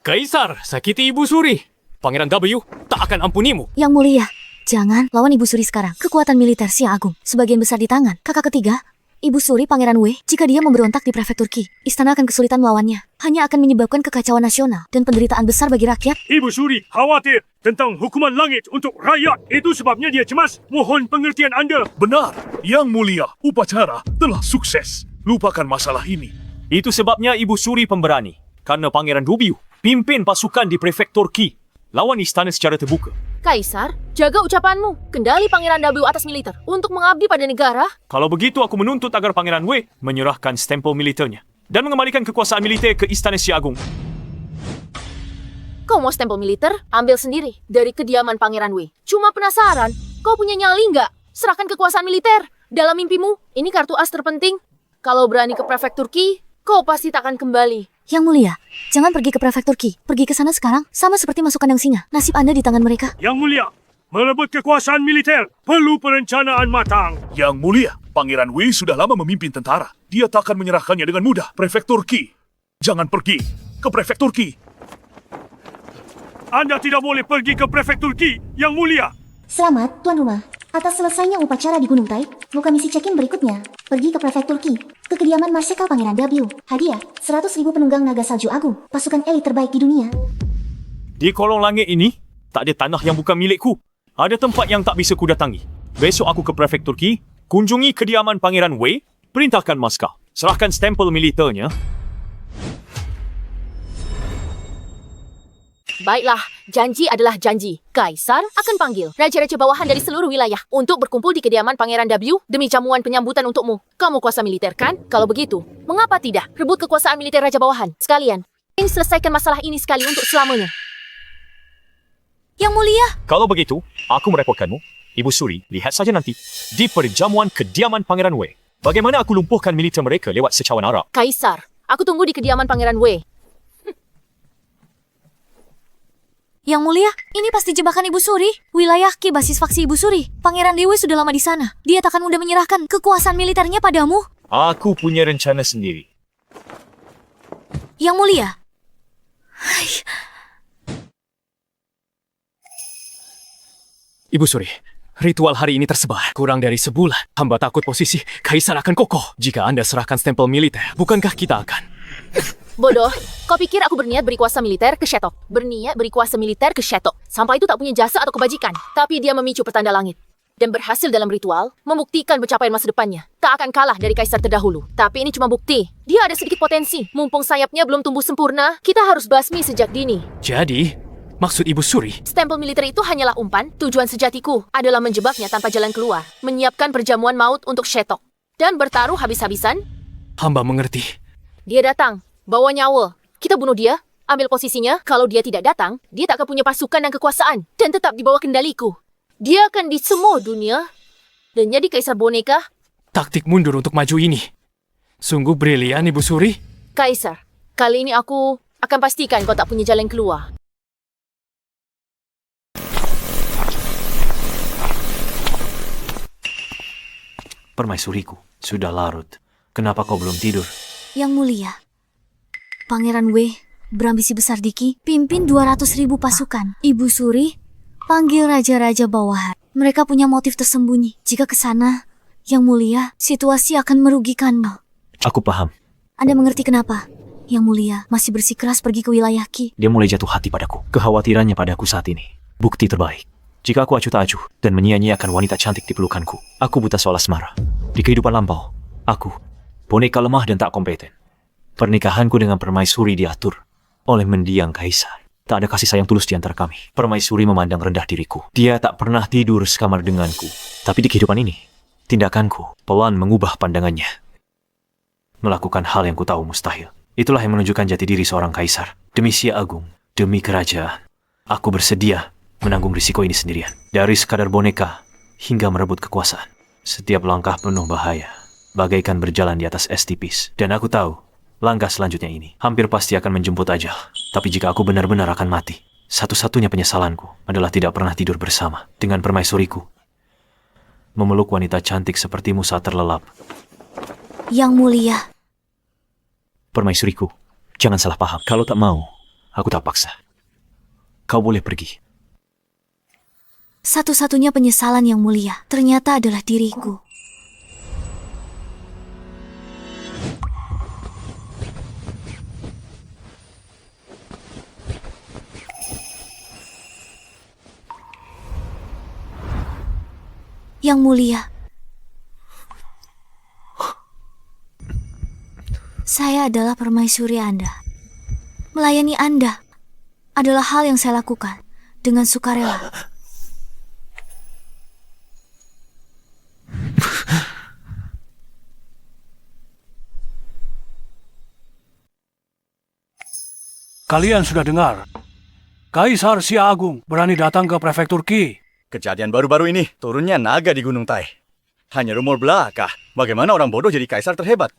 Kaisar, sakiti Ibu Suri. Pangeran W tak akan ampunimu. Yang Mulia, jangan lawan Ibu Suri sekarang. Kekuatan militer Si Agung sebagian besar di tangan kakak ketiga, Ibu Suri Pangeran Wei. Jika dia memberontak di prefektur Qi, istana akan kesulitan melawannya. Hanya akan menyebabkan kekacauan nasional dan penderitaan besar bagi rakyat. Ibu Suri khawatir tentang hukuman langit untuk rakyat. Itu sebabnya dia cemas. Mohon pengertian anda. Benar, Yang Mulia, upacara telah sukses. Lupakan masalah ini. Itu sebabnya Ibu Suri pemberani. Karena Pangeran Dubiu pimpin pasukan di prefektur Qi lawan istana secara terbuka. Kaisar, jaga ucapanmu. Kendali Pangeran W atas militer untuk mengabdi pada negara. Kalau begitu, aku menuntut agar Pangeran Wei menyerahkan stempel militernya dan mengembalikan kekuasaan militer ke Istana Si Agung. Kau mau stempel militer? Ambil sendiri dari kediaman Pangeran Wei. Cuma penasaran, kau punya nyali nggak? Serahkan kekuasaan militer. Dalam mimpimu, ini kartu as terpenting. Kalau berani ke prefektur Qi, kau pasti tak akan kembali. Yang Mulia, jangan pergi ke prefektur Qi. Pergi ke sana sekarang, sama seperti masuk kandang singa. Nasib Anda di tangan mereka. Yang Mulia, merebut kekuasaan militer perlu perencanaan matang. Yang Mulia, Pangeran Wei sudah lama memimpin tentara. Dia takkan menyerahkannya dengan mudah. Prefektur Qi. Jangan pergi ke prefektur Qi. Anda tidak boleh pergi ke prefektur Qi, Yang Mulia. Selamat, Tuan Rumah. Atas selesainya upacara di Gunung Tai, buka misi check-in berikutnya. Pergi ke prefektur Qi, ke kediaman Marsekal Pangeran W. Hadiah, 100.000 penunggang naga salju agung, pasukan elit terbaik di dunia. Di kolong langit ini, tak ada tanah yang bukan milikku. Ada tempat yang tak bisa ku datangi. Besok aku ke prefektur Qi, kunjungi kediaman Pangeran Wei, perintahkan marskal, serahkan stempel militernya. Baiklah, janji adalah janji. Kaisar akan panggil raja-raja bawahan dari seluruh wilayah untuk berkumpul di kediaman Pangeran W demi jamuan penyambutan untukmu. Kamu kuasa militer kan? Kalau begitu, mengapa tidak rebut kekuasaan militer raja bawahan sekalian? Ingin selesaikan masalah ini sekali untuk selamanya. Yang Mulia, Kalau begitu, aku merepotkanmu. Ibu Suri, lihat saja nanti di perjamuan kediaman Pangeran Wei. Bagaimana aku lumpuhkan militer mereka lewat secawan arak. Kaisar, aku tunggu di kediaman Pangeran Wei. Yang Mulia, ini pasti jebakan Ibu Suri. Wilayah Qi basis faksi Ibu Suri. Pangeran Dewi sudah lama di sana. Dia takkan mudah menyerahkan kekuasaan militernya padamu. Aku punya rencana sendiri. Yang Mulia. Ibu Suri, ritual hari ini tersebar kurang dari sebulan. Hamba takut posisi Kaisar akan kokoh jika Anda serahkan stempel militer. Bukankah kita akan Bodoh, kau pikir aku berniat beri kuasa militer ke Shetok? Berniat beri kuasa militer ke Shetok. Sampai itu tak punya jasa atau kebajikan. Tapi dia memicu pertanda langit. Dan berhasil dalam ritual, membuktikan pencapaian masa depannya. Tak akan kalah dari kaisar terdahulu. Tapi ini cuma bukti. Dia ada sedikit potensi. Mumpung sayapnya belum tumbuh sempurna, kita harus basmi sejak dini. Jadi, maksud Ibu Suri, Stempel militer itu hanyalah umpan. Tujuan sejatiku adalah menjebaknya tanpa jalan keluar. Menyiapkan perjamuan maut untuk Shetok. Dan bertaruh habis-habisan. hamba mengerti. Dia datang. Bawa nyawa. Kita bunuh dia, ambil posisinya. Kalau dia tidak datang, dia tak akan punya pasukan dan kekuasaan. Dan tetap di bawah kendaliku. Dia akan di semua dunia. Dan jadi kaisar boneka. Taktik mundur untuk maju ini. Sungguh brilian, Ibu Suri. Kaisar, kali ini aku akan pastikan kau tak punya jalan keluar. Permaisuriku, sudah larut. Kenapa kau belum tidur? Yang mulia, Pangeran W berambisi besar Diki, pimpin 200.000 pasukan. Ibu Suri, panggil raja-raja bawahan. Mereka punya motif tersembunyi. Jika ke sana, Yang mulia, situasi akan merugikanmu. Aku paham. Anda mengerti kenapa? Yang mulia masih bersikeras pergi ke wilayah Ki. Dia mulai jatuh hati padaku. Kekhawatirannya padaku saat ini. Bukti terbaik. Jika aku acuh tak acuh dan menyia-nyiakan wanita cantik di pelukanku, aku buta soal asmara. Di kehidupan lampau, aku boneka lemah dan tak kompeten. Pernikahanku dengan Permaisuri diatur oleh mendiang kaisar. Tak ada kasih sayang tulus di antara kami. Permaisuri memandang rendah diriku. Dia tak pernah tidur sekamar denganku. Tapi di kehidupan ini, tindakanku pelan mengubah pandangannya. Melakukan hal yang ku tahu mustahil. Itulah yang menunjukkan jati diri seorang kaisar. Demi Sia Agung, demi kerajaan, aku bersedia menanggung risiko ini sendirian. Dari sekadar boneka hingga merebut kekuasaan. Setiap langkah penuh bahaya, bagaikan berjalan di atas es tipis. Dan aku tahu, langkah selanjutnya ini hampir pasti akan menjemput ajal. Tapi jika aku benar-benar akan mati, satu-satunya penyesalanku adalah tidak pernah tidur bersama dengan permaisuriku. Memeluk wanita cantik sepertimu saat terlelap. Yang mulia, Permaisuriku, jangan salah paham. Kalau tak mau, aku tak paksa. Kau boleh pergi. satu-satunya penyesalan yang mulia ternyata adalah diriku. Yang mulia, saya adalah permaisuri Anda. Melayani Anda adalah hal yang saya lakukan dengan sukarela. Kalian sudah dengar? Kaisar Sia Agung berani datang ke prefektur Ki. Kejadian baru-baru ini, turunnya naga di Gunung Tai. Hanya rumor belaka. Bagaimana orang bodoh jadi kaisar terhebat?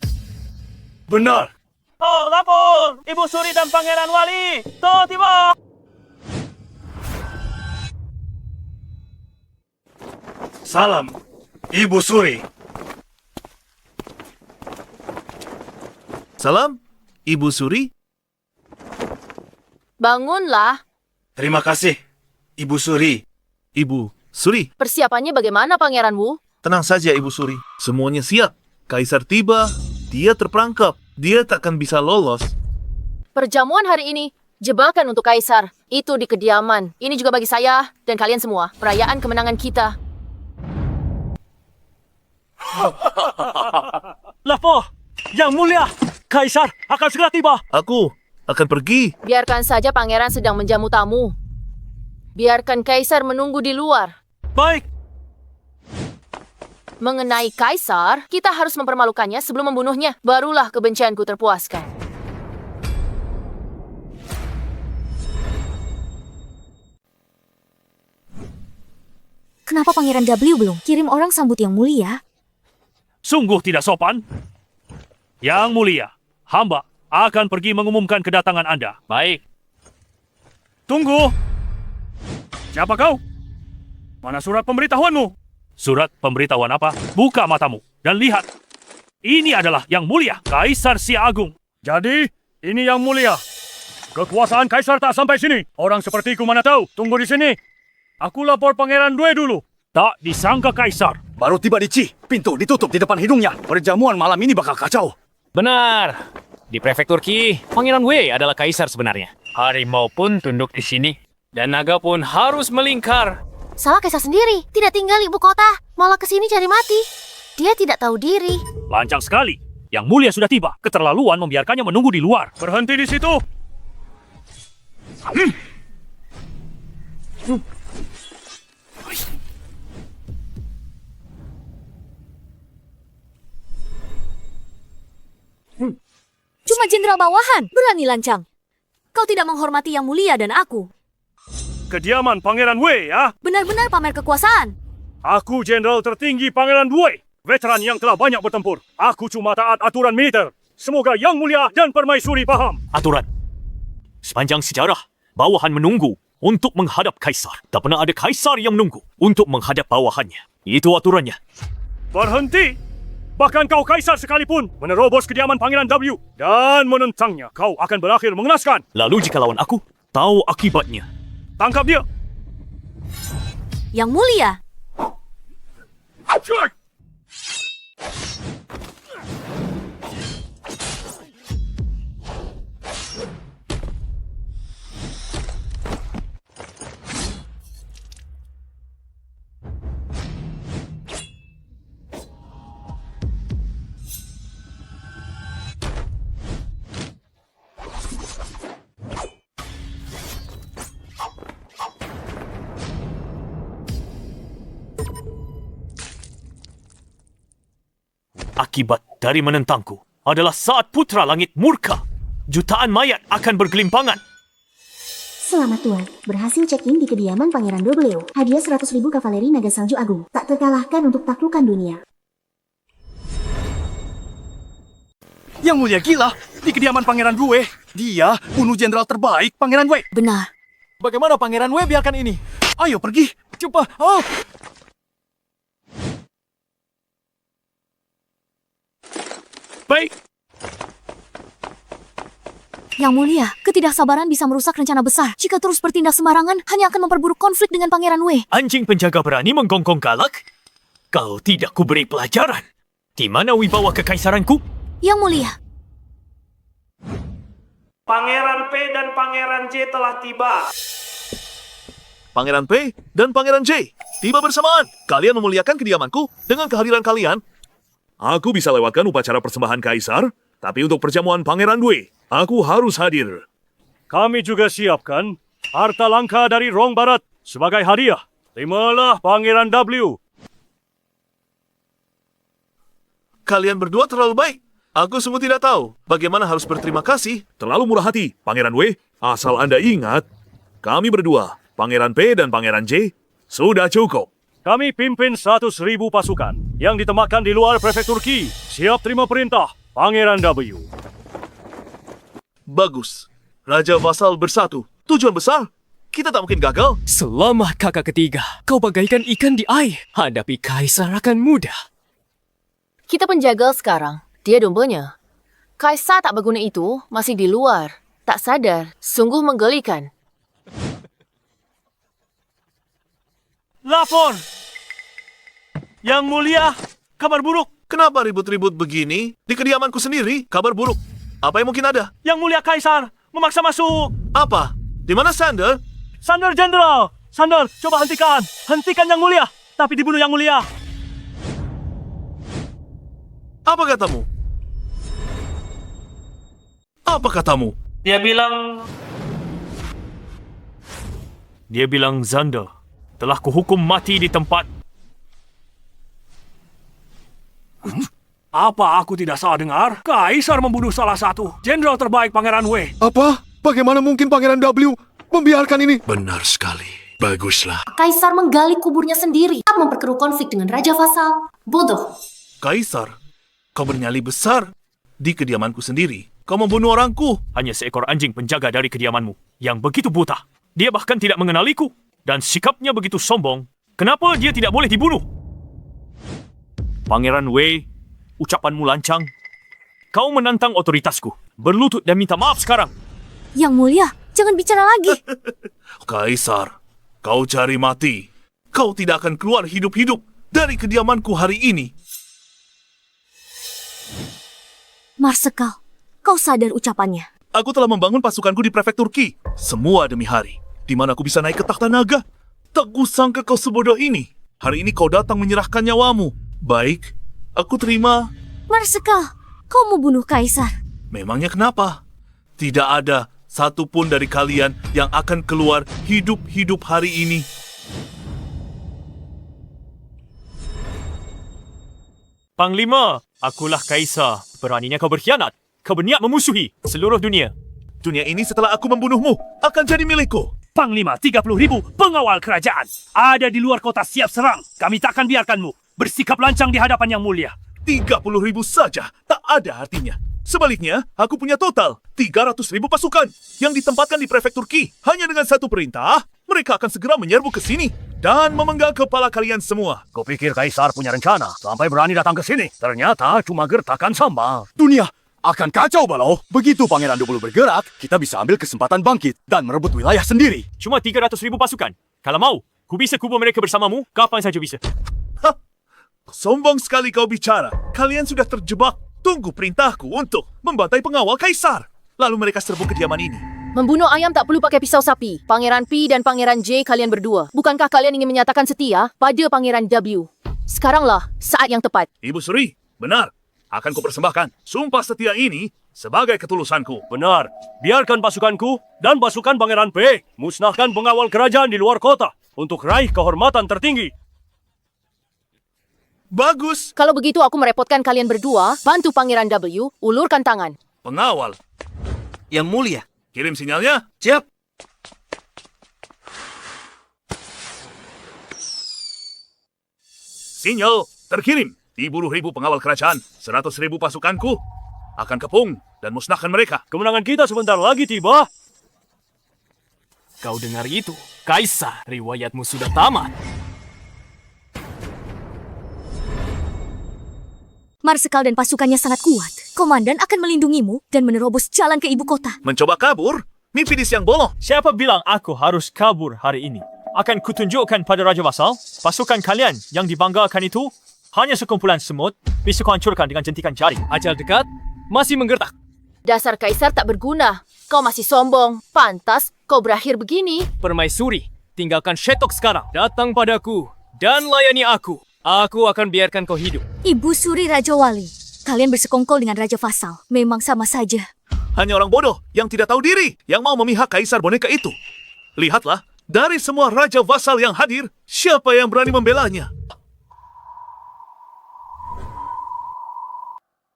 Benar. Oh, lapor! Ibu Suri dan Pangeran Wali! Toh, tiba! Salam, Ibu Suri. Salam, Ibu Suri. Bangunlah. Terima kasih, Ibu Suri. Ibu Suri, Persiapannya bagaimana, Pangeran Wu? tenang saja Ibu Suri. Semuanya siap. Kaisar tiba, dia terperangkap. Dia takkan bisa lolos. Perjamuan hari ini, jebakan untuk Kaisar. Itu di kediaman. Ini juga bagi saya dan kalian semua. Perayaan kemenangan kita. Lapor! Yang mulia! Kaisar akan segera tiba! Aku akan pergi. Biarkan saja Pangeran sedang menjamu tamu. Biarkan Kaisar menunggu di luar. Baik! Mengenai Kaisar, kita harus mempermalukannya sebelum membunuhnya. Barulah kebencianku terpuaskan. Kenapa Pangeran W belum kirim orang sambut yang mulia? Sungguh tidak sopan. Yang mulia, hamba akan pergi mengumumkan kedatangan Anda. Baik. Tunggu! Siapa kau? Mana surat pemberitahuanmu? Surat pemberitahuan apa? Buka matamu dan lihat. Ini adalah Yang Mulia, Kaisar Sia Agung. Jadi, ini Yang Mulia. Kekuasaan Kaisar tak sampai sini. Orang sepertiku mana tahu. Tunggu di sini. Aku lapor Pangeran Due dulu. Tak disangka Kaisar. Baru tiba di Ci, pintu ditutup di depan hidungnya. Perjamuan malam ini bakal kacau. Benar. Di prefektur Qi, Pangeran Wei adalah kaisar sebenarnya. Harimau pun tunduk di sini. Dan naga pun harus melingkar. Salah Kaisar sendiri. Tidak tinggal ibu kota. Malah kesini cari mati. Dia tidak tahu diri. Lancang sekali. Yang mulia sudah tiba. Keterlaluan membiarkannya menunggu di luar. Berhenti di situ. Cuma jenderal bawahan, berani lancang. Kau tidak menghormati Yang Mulia dan aku. Kediaman Pangeran Wei ya. Benar-benar pamer kekuasaan. Aku jenderal tertinggi Pangeran Wei. Veteran yang telah banyak bertempur. Aku cuma taat aturan militer. Semoga Yang Mulia dan Permaisuri paham. Aturan. Sepanjang sejarah, bawahan menunggu untuk menghadap kaisar. Tak pernah ada kaisar yang menunggu untuk menghadap bawahannya. Itu aturannya. Berhenti. Bahkan kau kaisar sekalipun menerobos kediaman Pangeran W dan menentangnya, kau akan berakhir mengenaskan. Lalu jika lawan aku, tahu akibatnya. Tangkap dia. Yang Mulia. Akibat dari menentangku adalah saat putra langit murka. Jutaan mayat akan bergelimpangan. Selamat Tuan, berhasil check-in di kediaman Pangeran W. Hadiah 100.000 kavaleri naga salju agung. Tak terkalahkan untuk taklukan dunia. Yang Mulia gila, di kediaman Pangeran Wei. Dia bunuh jenderal terbaik Pangeran Wei. Benar. Bagaimana Pangeran Wei biarkan ini? Ayo pergi, cepat. Oh. Baik. Yang Mulia, ketidaksabaran bisa merusak rencana besar. Jika terus bertindak sembarangan, hanya akan memperburuk konflik dengan Pangeran Wei. Anjing penjaga berani menggonggong galak? Kau tidak kuberi pelajaran. Di mana wibawa kekaisaranku? Yang Mulia. Pangeran P dan Pangeran J telah tiba. Pangeran P dan Pangeran J tiba bersamaan. Kalian memuliakan kediamanku dengan kehadiran kalian. Aku bisa lewatkan upacara persembahan kaisar, tapi untuk perjamuan Pangeran Wei, aku harus hadir. Kami juga siapkan harta langka dari Rong Barat sebagai hadiah. Terimalah Pangeran W. Kalian berdua terlalu baik. Aku sungguh tidak tahu bagaimana harus berterima kasih. Terlalu murah hati, Pangeran Wei. Asal Anda ingat, kami berdua, Pangeran P dan Pangeran J, sudah cukup. Kami pimpin 100.000 pasukan yang ditempatkan di luar prefektur Qi. Siap terima perintah, Pangeran W. Bagus. Raja Vasal bersatu. Tujuan besar. Kita tak mungkin gagal. Selamat kakak ketiga. Kau bagaikan ikan di air. Hadapi kaisar akan mudah. Kita penjagal sekarang. Dia dombanya. Kaisar tak berguna itu masih di luar. Tak sadar. Sungguh menggelikan. Lapor! Yang Mulia, kabar buruk. Kenapa ribut-ribut begini? Di kediamanku sendiri, kabar buruk. Apa yang mungkin ada? Yang Mulia Kaisar memaksa masuk. Apa? Di mana Sander? Sander Jenderal. Sander, coba hentikan. Hentikan Yang Mulia. Tapi dibunuh Yang Mulia. Apa katamu? Apa katamu? Dia bilang Zander telah kuhukum mati di tempat. Apa aku tidak salah dengar? Kaisar membunuh salah satu jenderal terbaik Pangeran Wei. Apa? Bagaimana mungkin Pangeran W membiarkan ini? Benar sekali. Baguslah. Kaisar menggali kuburnya sendiri. Memperkeruh konflik dengan Raja Vasal. Bodoh. Kaisar, kau bernyali besar di kediamanku sendiri. Kau membunuh orangku. Hanya seekor anjing penjaga dari kediamanmu yang begitu buta. Dia bahkan tidak mengenaliku. Dan sikapnya begitu sombong. Kenapa dia tidak boleh dibunuh? Pangeran Wei, ucapanmu lancang. Kau menantang otoritasku. Berlutut dan minta maaf sekarang. Yang Mulia, jangan bicara lagi. Kaisar, kau cari mati. Kau tidak akan keluar hidup-hidup dari kediamanku hari ini. Marsekal, kau sadar ucapannya? Aku telah membangun pasukanku di prefektur Qi. Semua demi hari. Di mana aku bisa naik ke takhta naga. Tak kusangka kau sebodoh ini. Hari ini kau datang menyerahkan nyawamu. Baik, aku terima. Marsekal, kau mau bunuh Kaisar. Memangnya kenapa? Tidak ada satupun dari kalian yang akan keluar hidup-hidup hari ini. Panglima, akulah Kaisar. Beraninya kau berkhianat. Kau berniat memusuhi seluruh dunia. Dunia ini setelah aku membunuhmu akan jadi milikku. Panglima, 30,000 pengawal kerajaan ada di luar kota siap serang. Kami takkan biarkanmu bersikap lancang di hadapan Yang Mulia. 30.000 saja tak ada artinya. Sebaliknya, aku punya total 300.000 pasukan yang ditempatkan di prefektur Qi. Hanya dengan satu perintah, mereka akan segera menyerbu ke sini dan memenggal kepala kalian semua. Kau pikir Kaisar punya rencana sampai berani datang ke sini? Ternyata cuma gertakan sambal. Dunia akan kacau balau. Begitu Pangeran Dubulu bergerak, kita bisa ambil kesempatan bangkit dan merebut wilayah sendiri. Cuma 300,000 pasukan. Kalau mau, ku bisa kubur mereka bersamamu kapan saja bisa. Hah, sombong sekali kau bicara. Kalian sudah terjebak. Tunggu perintahku untuk membantai pengawal Kaisar. Lalu mereka serbu kediaman ini. Membunuh ayam tak perlu pakai pisau sapi. Pangeran P dan Pangeran J kalian berdua. Bukankah kalian ingin menyatakan setia pada Pangeran W? Sekaranglah saat yang tepat. Ibu Suri, benar. Akan kupersembahkan sumpah setia ini sebagai ketulusanku. Benar. Biarkan pasukanku dan pasukan Pangeran P musnahkan pengawal kerajaan di luar kota untuk raih kehormatan tertinggi. Bagus. Kalau begitu aku merepotkan kalian berdua. Bantu Pangeran W, ulurkan tangan. Pengawal. Yang Mulia. Kirim sinyalnya. Siap. Sinyal terkirim. 10.000 pengawal kerajaan, 100.000 pasukanku akan kepung dan musnahkan mereka. Kemenangan kita sebentar lagi tiba. Kau dengar itu? Kaisar, riwayatmu sudah tamat. Marsekal dan pasukannya sangat kuat. Komandan akan melindungimu dan menerobos jalan ke ibu kota. Mencoba kabur? Mimpi di siang bolong. Siapa bilang aku harus kabur hari ini? Akan kutunjukkan pada Raja Vasal, pasukan kalian yang dibanggakan itu hanya sekumpulan semut, bisa kau hancurkan dengan jentikan jari. Ajal dekat, masih menggertak. Dasar Kaisar tak berguna. Kau masih sombong. Pantas kau berakhir begini. Permaisuri, tinggalkan Shetok sekarang. Datang padaku dan layani aku. Aku akan biarkan kau hidup. Ibu Suri Raja Wali, kalian bersekongkol dengan Raja Vasal. Memang sama saja. Hanya orang bodoh yang tidak tahu diri yang mau memihak Kaisar boneka itu. Lihatlah, dari semua Raja Vasal yang hadir, siapa yang berani membelanya?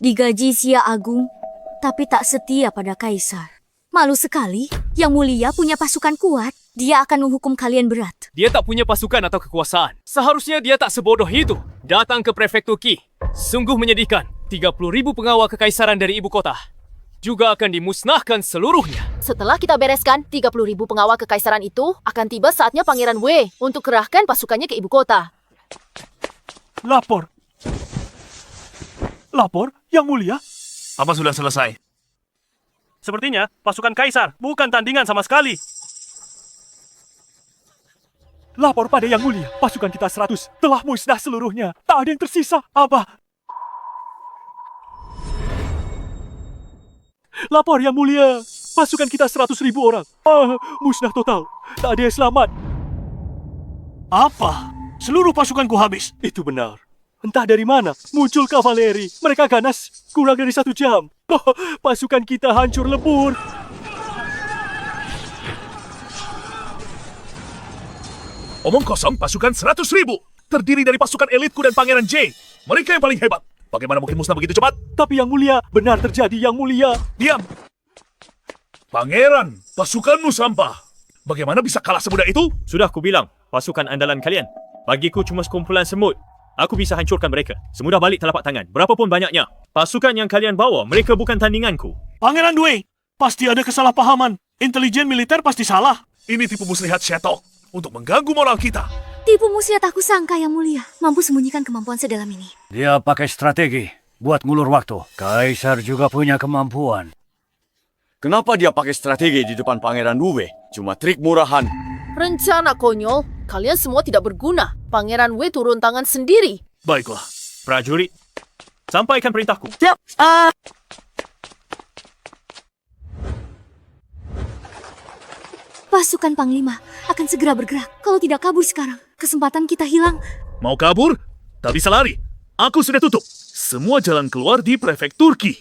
Digaji Sia Agung, tapi tak setia pada Kaisar. Malu sekali, Yang Mulia punya pasukan kuat. Dia akan menghukum kalian berat. Dia tak punya pasukan atau kekuasaan. Seharusnya dia tak sebodoh itu. Datang ke prefektur Qi. Sungguh menyedihkan. 30.000 pengawal kekaisaran dari ibu kota juga akan dimusnahkan seluruhnya. Setelah kita bereskan 30.000 pengawal kekaisaran itu, akan tiba saatnya Pangeran W untuk kerahkan pasukannya ke ibu kota. Lapor. Lapor, Yang Mulia. Apa sudah selesai? Sepertinya pasukan Kaisar bukan tandingan sama sekali. Lapor pada Yang Mulia, pasukan kita 100 telah musnah seluruhnya. Tak ada yang tersisa. Apa? Lapor Yang Mulia, pasukan kita 100.000 orang. Musnah total. Tak ada yang selamat. Apa? Seluruh pasukanku habis. Itu benar. Entah dari mana muncul kavaleri. Mereka ganas kurang dari 1 jam. Pasukan kita hancur lebur. Omong kosong, pasukan 100.000 terdiri dari pasukan elitku dan Pangeran J. Mereka yang paling hebat. Bagaimana mungkin musnah begitu cepat? Tapi Yang Mulia, benar terjadi Yang Mulia. Diam. Pangeran, pasukanmu sampah. Bagaimana bisa kalah semudah itu? Sudah kubilang, pasukan andalan kalian. Bagiku cuma sekumpulan semut. Aku bisa hancurkan mereka. Semudah balik telapak tangan. Berapapun banyaknya. Pasukan yang kalian bawa, mereka bukan tandinganku. Pangeran Dway, pasti ada kesalahpahaman. Intelijen militer pasti salah. Ini tipu muslihat Shetok untuk mengganggu moral kita. Tipu muslihat aku sangka Yang Mulia mampu sembunyikan kemampuan sedalam ini. Dia pakai strategi buat ngulur waktu. Kaisar juga punya kemampuan. Kenapa dia pakai strategi di depan Pangeran Due? Cuma trik murahan. Rencana konyol. Kalian semua tidak berguna. Pangeran W turun tangan sendiri. Baiklah, prajurit. Sampaikan perintahku. Siap. Pasukan Panglima akan segera bergerak. Kalau tidak kabur sekarang, kesempatan kita hilang. Mau kabur? Tak bisa lari. Aku sudah tutup. Semua jalan keluar di prefektur Qi.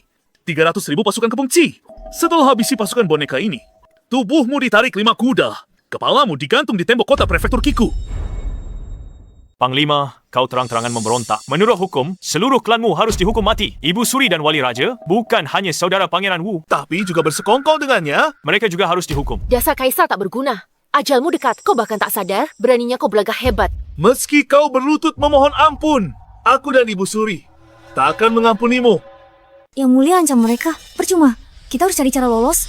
300.000 pasukan kepungci. Setelah habisi pasukan boneka ini, tubuhmu ditarik 5 kuda. Kepalamu digantung di tembok kota prefektur Kiku. Panglima, kau terang-terangan memberontak. Menurut hukum, seluruh klanmu harus dihukum mati. Ibu Suri dan Wali Raja bukan hanya saudara Pangeran Wu. Tapi juga bersekongkol dengannya. Mereka juga harus dihukum. Dasar kaisar tak berguna. Ajalmu dekat, kau bahkan tak sadar. Beraninya kau berlagak hebat. Meski kau berlutut memohon ampun, aku dan Ibu Suri tak akan mengampunimu. Yang Mulia ancam mereka. Percuma. Kita harus cari cara lolos.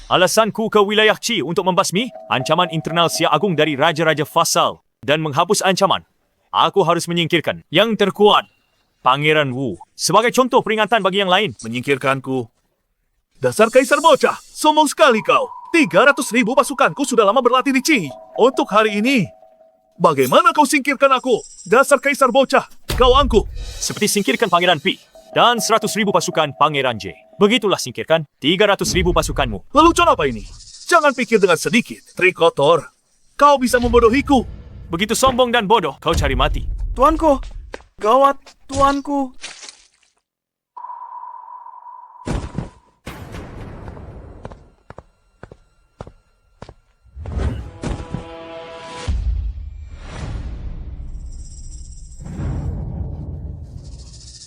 Alasanku ke wilayah Qi untuk membasmi ancaman internal Sia Agung dari Raja-Raja Fasal dan menghapus ancaman. Aku harus menyingkirkan yang terkuat, Pangeran Wu. Sebagai contoh peringatan bagi yang lain. Menyingkirkanku. Dasar kaisar bocah, sombong sekali kau. 300.000 pasukanku sudah lama berlatih di Qi. Untuk hari ini, bagaimana kau singkirkan aku? Dasar kaisar bocah, kau angkuh. Seperti singkirkan Pangeran Pi dan 100.000 pasukan Pangeran J. Begitulah singkirkan 300.000 pasukanmu. Lelucon apa ini? Jangan pikir dengan sedikit. Trik kotor. Kau bisa membodohiku. Begitu sombong dan bodoh, kau cari mati. Tuanku, gawat, tuanku.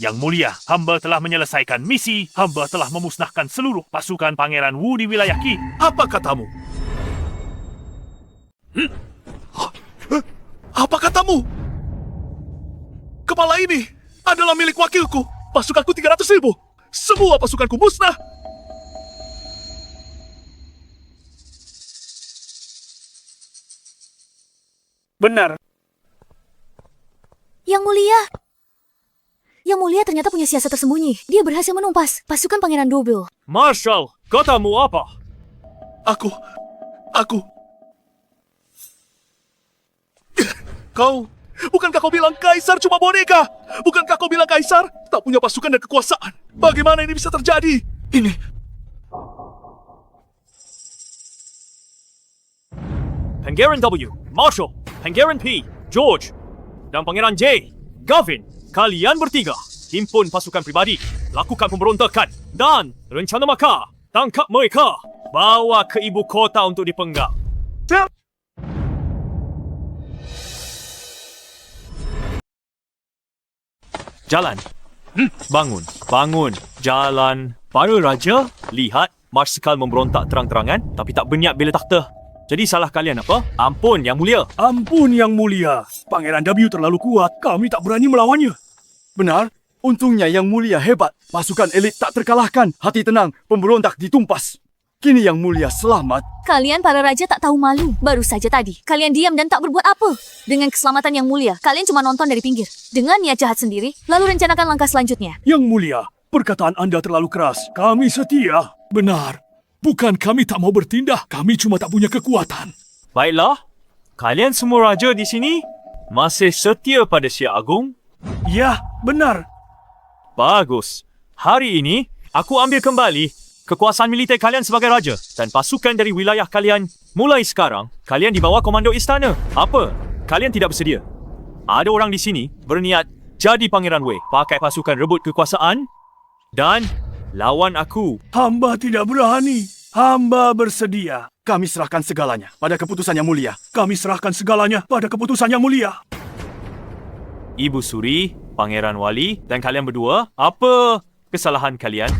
Yang Mulia, hamba telah menyelesaikan misi. Hamba telah memusnahkan seluruh pasukan Pangeran Wu di wilayah Qi. Apa katamu? Apa katamu? Kepala ini adalah milik wakilku. Pasukanku 300.000. Semua pasukanku musnah. Benar. Yang Mulia. Yang Mulia ternyata punya siasat tersembunyi. Dia berhasil menumpas pasukan Pangeran Double. Marshal, katamu apa? Aku... Kau... Bukankah kau bilang kaisar cuma boneka? Bukankah kau bilang kaisar tak punya pasukan dan kekuasaan? Bagaimana ini bisa terjadi? Ini, Pangeran W, Marshal, Pangeran P, George, dan Pangeran J, Gavin. Kalian bertiga, himpun pasukan pribadi, lakukan pemberontakan, dan rencana makar, tangkap mereka, bawa ke ibu kota untuk dipenggal. Jalan. Bangun. Bangun. Jalan. Para raja, lihat Marsikal memberontak terang-terangan tapi tak berniat bela takhta. Jadi salah kalian apa? Ampun, Yang Mulia. Ampun, Yang Mulia. Pangeran W terlalu kuat. Kami tak berani melawannya. Benar, untungnya Yang Mulia hebat. Pasukan elit tak terkalahkan. Hati tenang, pemberontak ditumpas. Kini Yang Mulia selamat. Kalian para raja tak tahu malu. Baru saja tadi, kalian diam dan tak berbuat apa. Dengan keselamatan Yang Mulia, kalian cuma nonton dari pinggir. Dengan niat jahat sendiri, lalu rencanakan langkah selanjutnya. Yang Mulia, perkataan Anda terlalu keras. Kami setia. Benar. Bukan kami tak mau bertindak. Kami cuma tak punya kekuatan. Baiklah, kalian semua raja di sini masih setia pada Sia Agung? Ya, benar. Bagus. Hari ini, aku ambil kembali kekuasaan militer kalian sebagai raja dan pasukan dari wilayah kalian. Mulai sekarang, kalian di bawah komando istana. Apa? Kalian tidak bersedia? Ada orang di sini berniat jadi Pangeran Wei, pakai pasukan rebut kekuasaan dan lawan aku. Hamba tidak berani. Hamba bersedia. Kami serahkan segalanya pada keputusan Yang Mulia. Kami serahkan segalanya pada keputusan Yang Mulia. Ibu Suri, Pangeran Wali, dan kalian berdua, apa kesalahan kalian?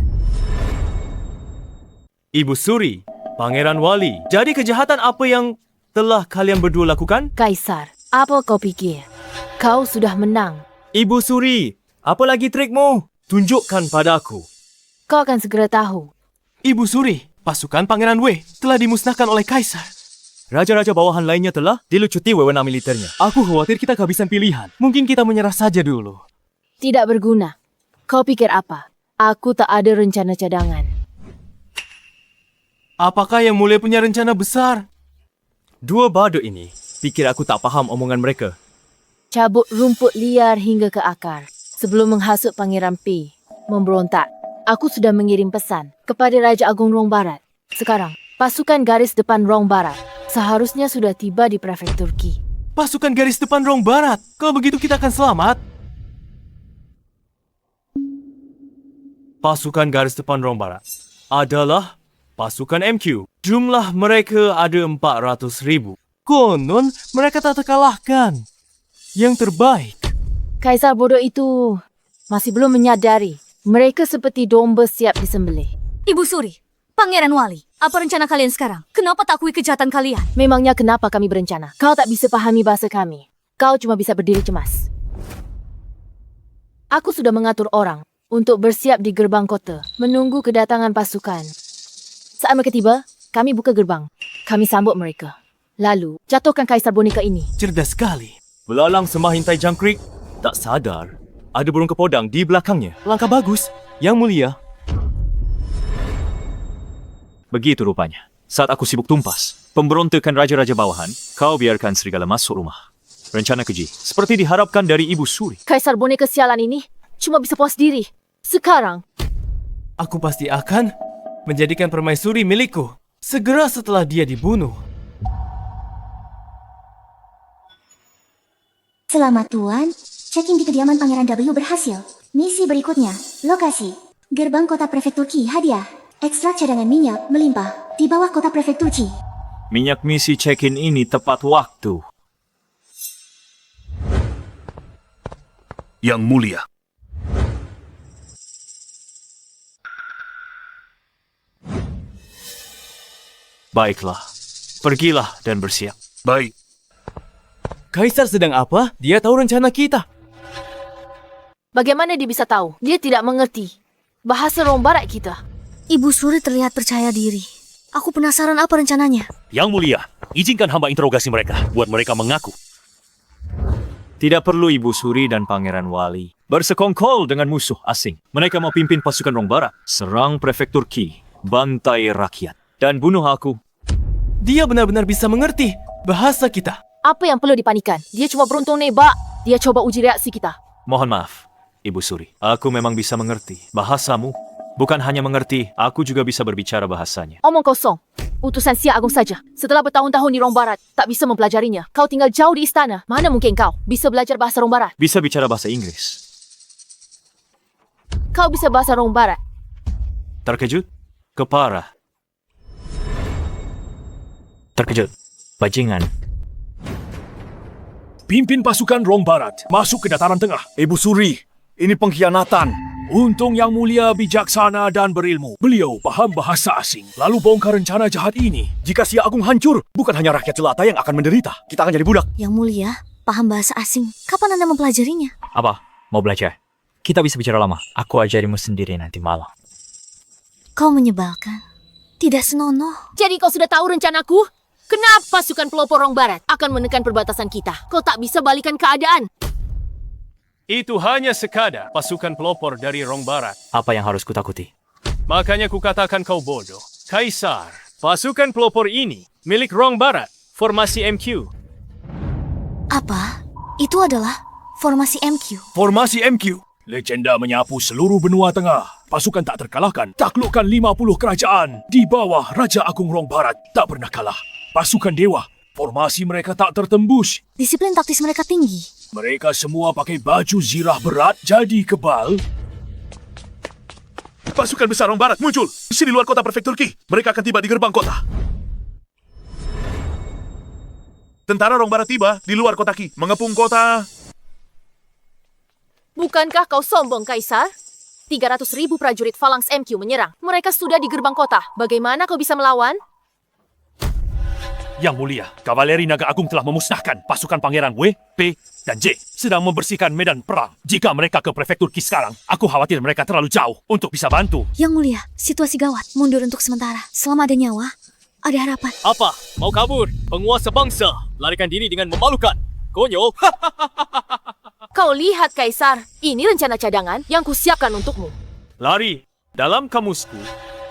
Ibu Suri, Pangeran Wali, jadi kejahatan apa yang telah kalian berdua lakukan? Kaisar, apa kau pikir? Kau sudah menang. Ibu Suri, apa lagi trikmu? Tunjukkan padaku. Kau akan segera tahu. Ibu Suri, pasukan Pangeran Wei telah dimusnahkan oleh Kaisar. Raja-raja bawahan lainnya telah dilucuti wewenang militernya. Aku khawatir kita kehabisan pilihan. Mungkin kita menyerah saja dulu. Tidak berguna. Kau pikir apa? Aku tak ada rencana cadangan. Apakah Yang Mulia punya rencana besar? Dua badut ini, pikir aku tak faham omongan mereka. Cabut rumput liar hingga ke akar. Sebelum menghasut Pangeran P memberontak, aku sudah mengirim pesan kepada Raja Agung Rong Barat. Sekarang, pasukan garis depan Rong Barat seharusnya sudah tiba di prefektur Qi. Pasukan garis depan Rong Barat. Kalau begitu kita akan selamat. Pasukan garis depan Rong Barat adalah pasukan MQ. Jumlah mereka ada 400,000. Konon mereka tak terkalahkan. Yang terbaik. Kaisar bodoh itu masih belum menyadari. Mereka seperti domba siap disembelih. Ibu Suri, Pangeran Wali, apa rencana kalian sekarang? Kenapa tak akui kejahatan kalian? Memangnya kenapa kami berencana? Kau tak bisa pahami bahasa kami. Kau cuma bisa berdiri cemas. Aku sudah mengatur orang untuk bersiap di gerbang kota, menunggu kedatangan pasukan. Saat mereka tiba, kami buka gerbang. Kami sambut mereka. Lalu, jatuhkan kaisar boneka ini. Cerdas sekali. Belalang semahintai jangkrik, tak sadar ada burung kepodang di belakangnya. Langkah bagus. Yang mulia. Begitu rupanya. Saat aku sibuk tumpas pemberontakan raja-raja bawahan, kau biarkan serigala masuk rumah. Rencana keji, seperti diharapkan dari Ibu Suri. Kaisar boneka sialan ini cuma bisa puas diri. Sekarang, Aku pasti akan menjadikan permaisuri milikku. Segera setelah dia dibunuh. Selamat Tuan, check-in di kediaman Pangeran W berhasil. Misi berikutnya, lokasi. Gerbang kota prefektur Qi hadiah. Ekstrak cadangan minyak melimpah di bawah kota prefektur Qi. Minyak misi check-in ini tepat waktu. Yang Mulia. Baiklah, pergilah dan bersiap. Baik. Kaisar sedang apa? Dia tahu rencana kita. bagaimana dia bisa tahu? Dia tidak mengerti bahasa Rong Barat kita. Ibu Suri terlihat percaya diri. Aku penasaran apa rencananya. Yang Mulia, izinkan hamba interogasi mereka, buat mereka mengaku. Tidak perlu Ibu Suri dan Pangeran Wali bersekongkol dengan musuh asing. Mereka mau pimpin pasukan Rong Barat, serang prefektur Qi, bantai rakyat, dan bunuh aku. Dia benar-benar bisa mengerti bahasa kita. Apa yang perlu dipanikan? Dia cuma beruntung nebak. Dia coba uji reaksi kita. Mohon maaf, Ibu Suri. Aku memang bisa mengerti bahasamu. Bukan hanya mengerti, aku juga bisa berbicara bahasanya. Omong kosong. Utusan Siak Agung saja. Setelah bertahun-tahun di Rong Barat, tak bisa mempelajarinya. Kau tinggal jauh di istana. Mana mungkin kau bisa belajar bahasa Rong Barat? Bisa bicara bahasa Inggris. Kau bisa bahasa Rong Barat? Terkejut? Keparah. Terkejut. Bajingan. Pimpin pasukan Rong Barat masuk ke dataran tengah. Ibu Suri, ini pengkhianatan. Untung Yang Mulia bijaksana dan berilmu. Beliau paham bahasa asing, lalu bongkar rencana jahat ini. Jika Siak Agung hancur, bukan hanya rakyat jelata yang akan menderita. Kita akan jadi budak. Yang Mulia, paham bahasa asing. Kapan Anda mempelajarinya? Apa? Mau belajar? Kita bisa bicara lama. Aku ajarimu sendiri nanti malam. Kau menyebalkan. Tidak senonoh. Jadi kau sudah tahu rencanaku? Kenapa pasukan pelopor Rong Barat akan menekan perbatasan kita? Kau tak bisa balikan keadaan. Itu hanya sekadar pasukan pelopor dari Rong Barat. Apa yang harus kutakuti? Makanya kukatakan kau bodoh. Kaisar, pasukan pelopor ini milik Rong Barat, formasi MQ. Apa? Itu adalah formasi MQ. Formasi MQ. Legenda menyapu seluruh benua tengah. Pasukan tak terkalahkan, taklukkan 50 kerajaan. Di bawah Raja Agung Rong Barat, tak pernah kalah. Pasukan dewa, formasi mereka tak tertembus. Disiplin taktis mereka tinggi. Mereka semua pakai baju zirah berat jadi kebal. Pasukan besar Rong Barat muncul. Di luar kota prefektur Qi. Mereka akan tiba di gerbang kota. Tentara Rong Barat tiba di luar kota Qi, mengepung kota. Bukankah kau sombong, Kaisar? 300.000 prajurit Phalanx MQ menyerang. Mereka sudah di gerbang kota. Bagaimana kau bisa melawan? Yang Mulia, kavaleri Naga Agung telah memusnahkan pasukan Pangeran W, P, dan J. Sedang membersihkan medan perang. Jika mereka ke prefektur Qi sekarang, aku khawatir mereka terlalu jauh untuk bisa bantu. Yang Mulia, situasi gawat. Mundur untuk sementara. Selama ada nyawa, ada harapan. Apa? Mau kabur? Penguasa bangsa. Larikan diri dengan memalukan. Konyol. Kau lihat, Kaisar. Ini rencana cadangan yang kusiapkan untukmu. Lari. Dalam kamusku,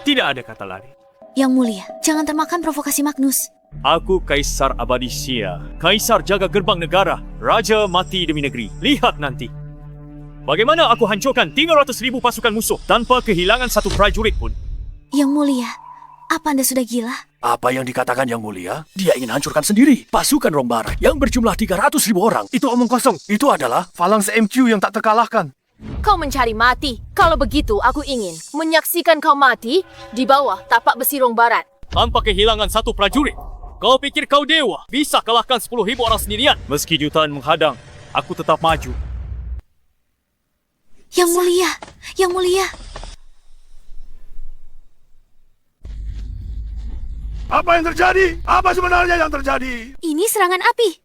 tidak ada kata lari. Yang Mulia, jangan termakan provokasi Magnus. Aku Kaisar Abadi Xia. Kaisar jaga gerbang negara. Raja mati demi negeri. Lihat nanti. Bagaimana aku hancurkan 300.000 pasukan musuh tanpa kehilangan satu prajurit pun. Yang Mulia, Apa Anda sudah gila? Apa yang dikatakan Yang Mulia? Dia ingin hancurkan sendiri pasukan Rong Barat yang berjumlah 300.000 orang. Itu omong kosong. Itu adalah Falangs MQ yang tak terkalahkan. Kau mencari mati. Kalau begitu, aku ingin menyaksikan kau mati di bawah tapak besi Rong Barat. Tanpa kehilangan satu prajurit. Kau pikir kau dewa? Bisa kalahkan 10.000 orang sendirian? Meski jutaan menghadang, aku tetap maju. Yang Mulia, Yang Mulia. Apa yang terjadi? Apa sebenarnya yang terjadi? Ini serangan api.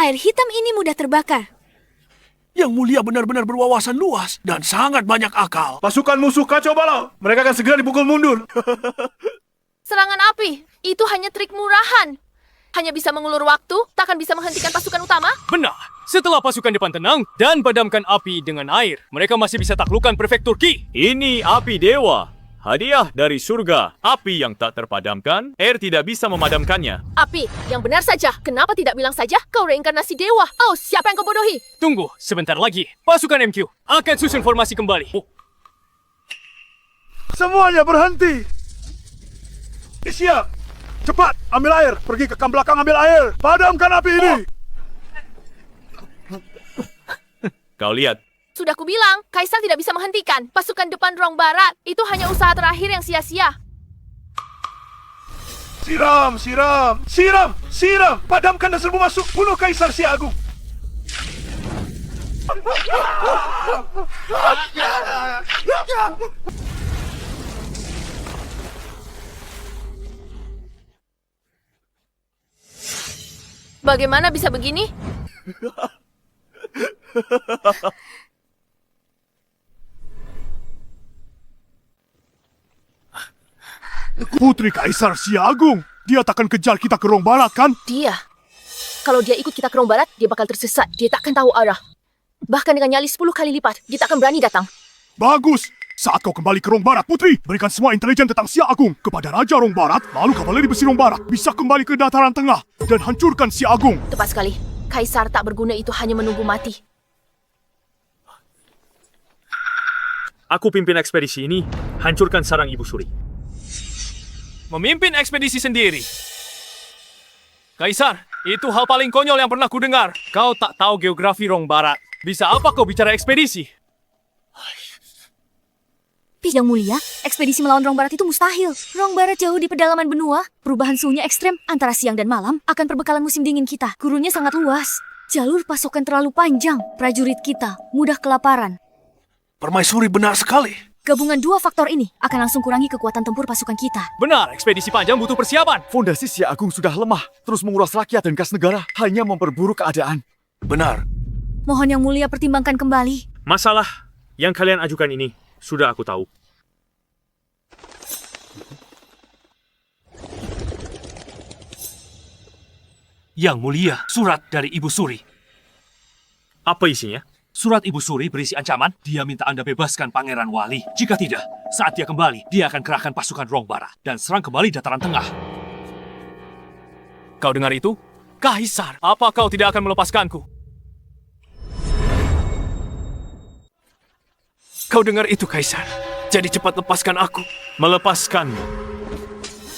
Air hitam ini mudah terbakar. Yang Mulia benar-benar berwawasan luas dan sangat banyak akal. Pasukan musuh kacau balau. Mereka akan segera dipukul mundur. Serangan api, itu hanya trik murahan. Hanya bisa mengulur waktu, takkan bisa menghentikan pasukan utama? Benar. Setelah pasukan depan tenang dan padamkan api dengan air, mereka masih bisa taklukkan prefektur Qi. Ini api dewa. Hadiah dari surga. Api yang tak terpadamkan, air tidak bisa memadamkannya. Api, yang benar saja. Kenapa tidak bilang saja kau reinkarnasi dewa? Oh, siapa yang kau bodohi? Tunggu, sebentar lagi. Pasukan MQ akan susun formasi kembali. Semuanya berhenti. Siap. Cepat, ambil air. Pergi ke kamp belakang ambil air. Padamkan api ini. Kau lihat. Sudah kubilang, Kaisar tidak bisa menghentikan. Pasukan depan Rong Barat, itu hanya usaha terakhir yang sia-sia. Siram, siram, siram, siram. Padamkan dan serbu masuk. Bunuh Kaisar Si Agung. Bagaimana bisa begini? Putri Kaisar Si Agung. Dia takkan kejar kita ke Rong Barat, kan? Dia. Kalau dia ikut kita ke Rong Barat, dia bakal tersesat. Dia takkan tahu arah. Bahkan dengan nyali 10 kali lipat, dia takkan berani datang. Bagus. Saat kau kembali ke Rong Barat, Putri, berikan semua intelijen tentang Si Agung kepada Raja Rong Barat, lalu kavaleri besi Rong Barat bisa kembali ke dataran tengah dan hancurkan Si Agung. Tepat sekali. Kaisar tak berguna itu hanya menunggu mati. Aku pimpin ekspedisi ini, hancurkan sarang Ibu Suri. Memimpin ekspedisi sendiri. Kaisar, itu hal paling konyol yang pernah kudengar. Kau tak tahu geografi Rong Barat. Bisa apa kau bicara ekspedisi? Yang Mulia, ekspedisi melawan Rong Barat itu mustahil. Rong Barat jauh di pedalaman benua. Perubahan suhunya ekstrem antara siang dan malam akan perbekalan musim dingin kita. Gurunnya sangat luas. Jalur pasokan terlalu panjang. Prajurit kita mudah kelaparan. Permaisuri benar sekali. Gabungan dua faktor ini akan langsung kurangi kekuatan tempur pasukan kita. Benar, ekspedisi panjang butuh persiapan. Fondasi Si Agung sudah lemah, terus menguras rakyat dan kas negara, hanya memperburuk keadaan. Benar. Mohon Yang Mulia pertimbangkan kembali. Masalah yang kalian ajukan ini sudah aku tahu. Yang Mulia, surat dari Ibu Suri. Apa isinya? Surat Ibu Suri berisi ancaman. Dia minta Anda bebaskan Pangeran Wali. Jika tidak, saat dia kembali, dia akan kerahkan pasukan Rong Barat dan serang kembali dataran tengah. Kau dengar itu? Kaisar, apa kau tidak akan melepaskanku? Kau dengar itu, Kaisar? Jadi cepat lepaskan aku. Melepaskanmu.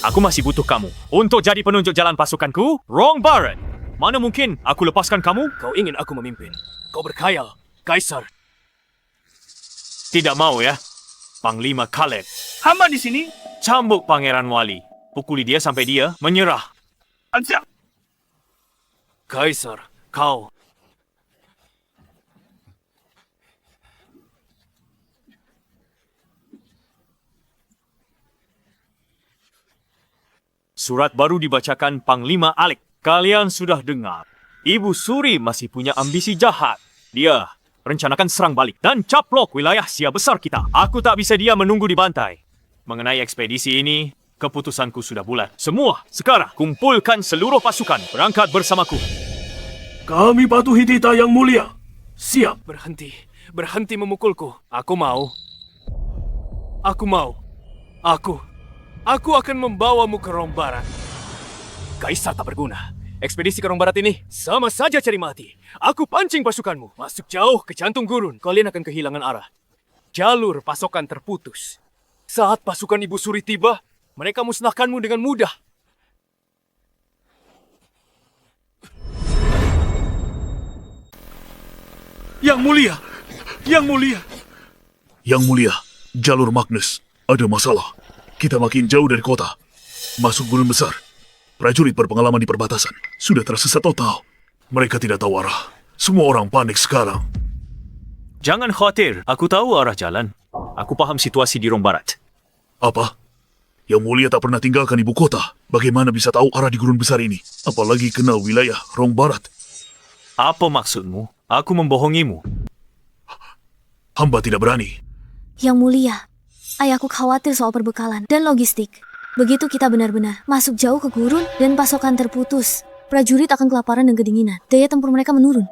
Aku masih butuh kamu untuk jadi penunjuk jalan pasukanku, Rong Barat. Mana mungkin aku lepaskan kamu? Kau ingin aku memimpin. Kau berkhayal, Kaisar. Tidak mau ya, Panglima Khaled. Hamba di sini. Cambuk Pangeran Wali. Pukuli dia sampai dia menyerah. Ansiap. Kaisar, kau... Surat baru dibacakan Panglima Alek. Kalian sudah dengar. Ibu Suri masih punya ambisi jahat. Dia rencanakan serang balik dan caplok wilayah Sia besar kita. Aku tak bisa dia menunggu di bantai. Mengenai ekspedisi ini, keputusanku sudah bulat. Semua sekarang kumpulkan seluruh pasukan berangkat bersamaku. Kami patuhi titah Yang Mulia. Siap. Berhenti memukulku. Aku mau. Aku akan membawamu ke Rong Barat. Kaisar tak berguna. Ekspedisi ke Rong Barat ini sama saja cari mati. Aku pancing pasukanmu. Masuk jauh ke jantung gurun. Kalian akan kehilangan arah. Jalur pasokan terputus. Saat pasukan Ibu Suri tiba, Mereka musnahkanmu dengan mudah. Yang mulia! Yang mulia! Yang mulia, jalur Magnus. Ada masalah. Kita makin jauh dari kota. Masuk gurun besar. Prajurit berpengalaman di perbatasan sudah tersesat total. Mereka tidak tahu arah. Semua orang panik sekarang. Jangan khawatir, aku tahu arah jalan. Aku paham situasi di Rong Barat. Apa? Yang mulia tak pernah tinggalkan ibu kota. Bagaimana bisa tahu arah di gurun besar ini? Apalagi kenal wilayah Rong Barat. Apa maksudmu? Aku membohongimu. Hamba tidak berani. Yang mulia, ayahku khawatir soal perbekalan dan logistik. Begitu kita benar-benar masuk jauh ke gurun dan pasokan terputus, prajurit akan kelaparan dan kedinginan. Daya tempur mereka menurun.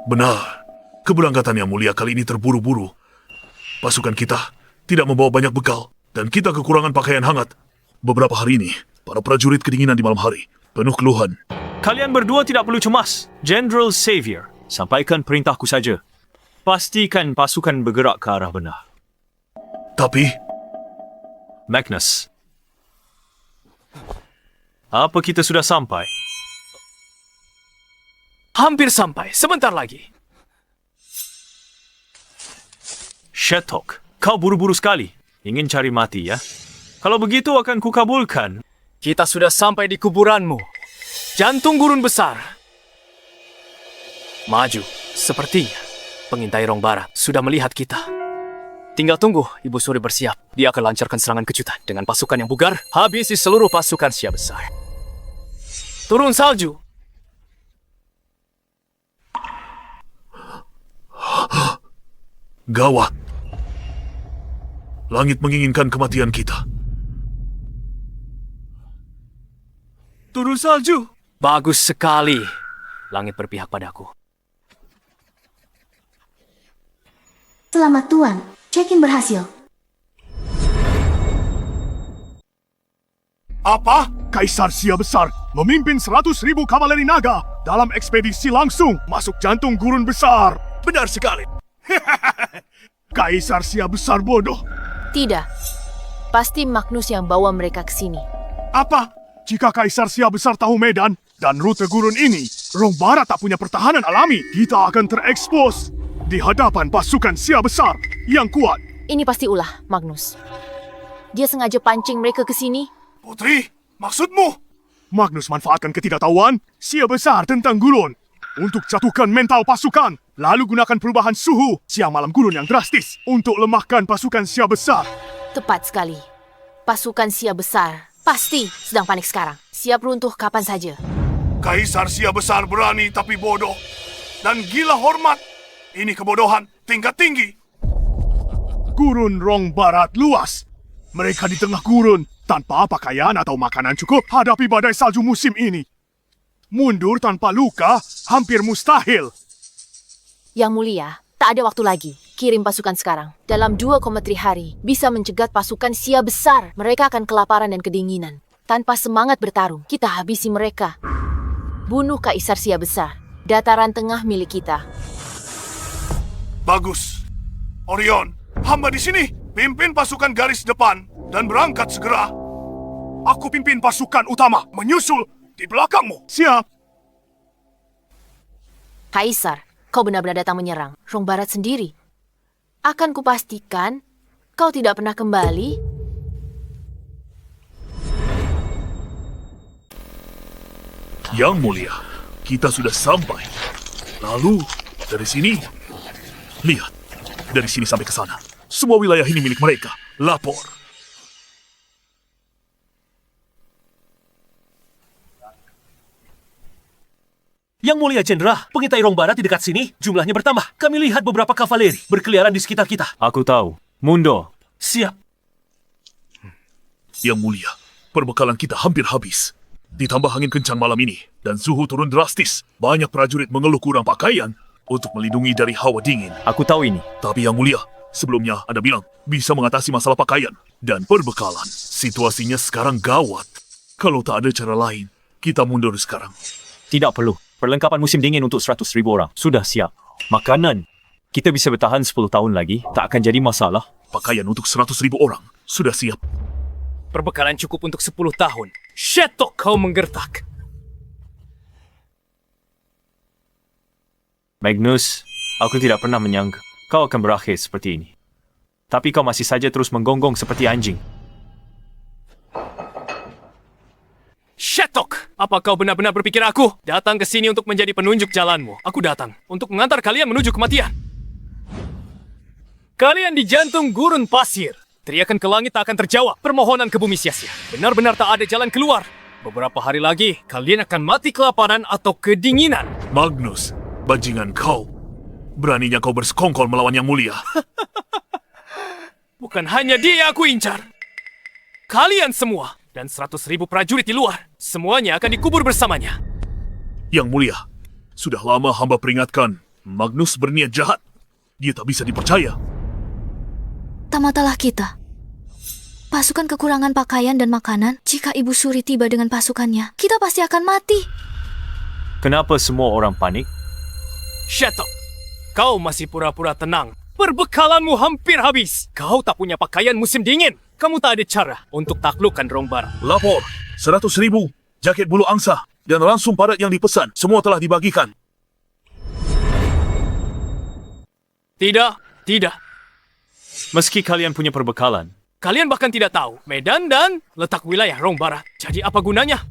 Benar. Keberangkatan yang mulia kali ini terburu-buru. Pasukan kita tidak membawa banyak bekal dan kita kekurangan pakaian hangat. Beberapa hari ini, para prajurit kedinginan di malam hari. Penuh keluhan. Kalian berdua tidak perlu cemas. General Xavier, sampaikan perintahku saja. Pastikan pasukan bergerak ke arah benar. Tapi, Magnus, apa kita sudah sampai? Hampir sampai, sebentar lagi. Shetok, kau buru-buru sekali. Ingin cari mati, ya? Kalau begitu akan kukabulkan. Kita sudah sampai di kuburanmu. Jantung gurun besar. Maju, sepertinya pengintai Rong Barat sudah melihat kita. Tinggal tunggu Ibu Suri bersiap. Dia akan lancarkan serangan kejutan dengan pasukan yang bugar. Habisi seluruh pasukan Sia besar. Turun salju. gawat. Langit menginginkan kematian kita. Turun salju. Bagus sekali. Langit berpihak padaku. Selamat Tuan, check-in berhasil. Apa? Kaisar Sia Besar memimpin 100.000 kavaleri naga dalam ekspedisi langsung masuk jantung gurun besar. Benar sekali. Kaisar Sia Besar bodoh. Tidak. Pasti Magnus yang bawa mereka ke sini. Apa? Jika Kaisar Sia Besar tahu medan dan rute gurun ini, Rong Barat tak punya pertahanan alami. Kita akan terekspos di hadapan pasukan Sia Besar yang kuat. Ini pasti ulah, Magnus. Dia sengaja pancing mereka ke sini. Putri, maksudmu? Magnus manfaatkan ketidaktahuan Sia Besar tentang gurun untuk jatuhkan mental pasukan, lalu gunakan perubahan suhu siang malam gurun yang drastis untuk lemahkan pasukan Sia Besar. Tepat sekali. Pasukan Sia Besar pasti sedang panik sekarang. Siap runtuh kapan saja. Kaisar Sia Besar berani tapi bodoh dan gila hormat. Ini kebodohan tingkat tinggi. Gurun Rong Barat luas. Mereka di tengah gurun tanpa pakaian atau makanan cukup hadapi badai salju musim ini. Mundur tanpa luka hampir mustahil. Yang mulia, tak ada waktu lagi. Kirim pasukan sekarang. Dalam 2,3 hari, bisa mencegat pasukan Sia Besar. Mereka akan kelaparan dan kedinginan. Tanpa semangat bertarung, kita habisi mereka. Bunuh Kaisar Sia Besar. Dataran tengah milik kita. Bagus. Orion, hamba di sini. Pimpin pasukan garis depan dan berangkat segera. Aku pimpin pasukan utama menyusul di belakangmu. Siap. Kaisar, kau benar-benar datang menyerang Rong Barat sendiri. Akan kupastikan kau tidak pernah kembali. Yang mulia, kita sudah sampai. Lalu, dari sini, lihat. Dari sini sampai ke sana. Semua wilayah ini milik mereka. Lapor. Yang mulia Jenderal, pengintai Rong Barat di dekat sini jumlahnya bertambah. Kami lihat beberapa kavaleri berkeliaran di sekitar kita. Aku tahu. Mundo. Siap. Yang mulia, perbekalan kita hampir habis. Ditambah angin kencang malam ini dan suhu turun drastis. Banyak prajurit mengeluh kurang pakaian untuk melindungi dari hawa dingin. Aku tahu ini. Tapi yang mulia, sebelumnya Anda bilang bisa mengatasi masalah pakaian dan perbekalan. Situasinya sekarang gawat. Kalau tak ada cara lain, kita mundur sekarang. Tidak perlu. Perlengkapan musim dingin untuk 100.000 orang sudah siap. Makanan, kita bisa bertahan 10 tahun lagi. Tak akan jadi masalah. Pakaian untuk 100.000 orang sudah siap. Perbekalan cukup untuk 10 tahun. Shetok kau menggertak. Magnus, aku tidak pernah menyangka kau akan berakhir seperti ini. Tapi kau masih saja terus menggonggong seperti anjing. Shetok! Apa kau benar-benar berpikir aku datang ke sini untuk menjadi penunjuk jalanmu? Aku datang untuk mengantar kalian menuju kematian. Kalian di jantung gurun pasir. Teriakan ke langit tak akan terjawab. Permohonan ke bumi sia-sia. Benar-benar tak ada jalan keluar. Beberapa hari lagi, kalian akan mati kelaparan atau kedinginan. Magnus, bajingan kau. Beraninya kau bersekongkol melawan Yang Mulia. Bukan hanya dia aku incar. Kalian semua dan 100.000 prajurit di luar. Semuanya akan dikubur bersamanya. Yang Mulia, sudah lama hamba peringatkan. Magnus berniat jahat. Dia tak bisa dipercaya. Tamatalah kita. Pasukan kekurangan pakaian dan makanan. Jika Ibu Suri tiba dengan pasukannya, kita pasti akan mati. Kenapa semua orang panik? Shetok, kau masih pura-pura tenang. Perbekalanmu hampir habis. Kau tak punya pakaian musim dingin. Kamu tak ada cara untuk taklukkan Rong Barat. Lapor, 100.000 jaket bulu angsa dan ransum padat yang dipesan. Semua telah dibagikan. Tidak. Meski kalian punya perbekalan, Kalian bahkan tidak tahu medan dan letak wilayah Rong Barat. Jadi apa gunanya?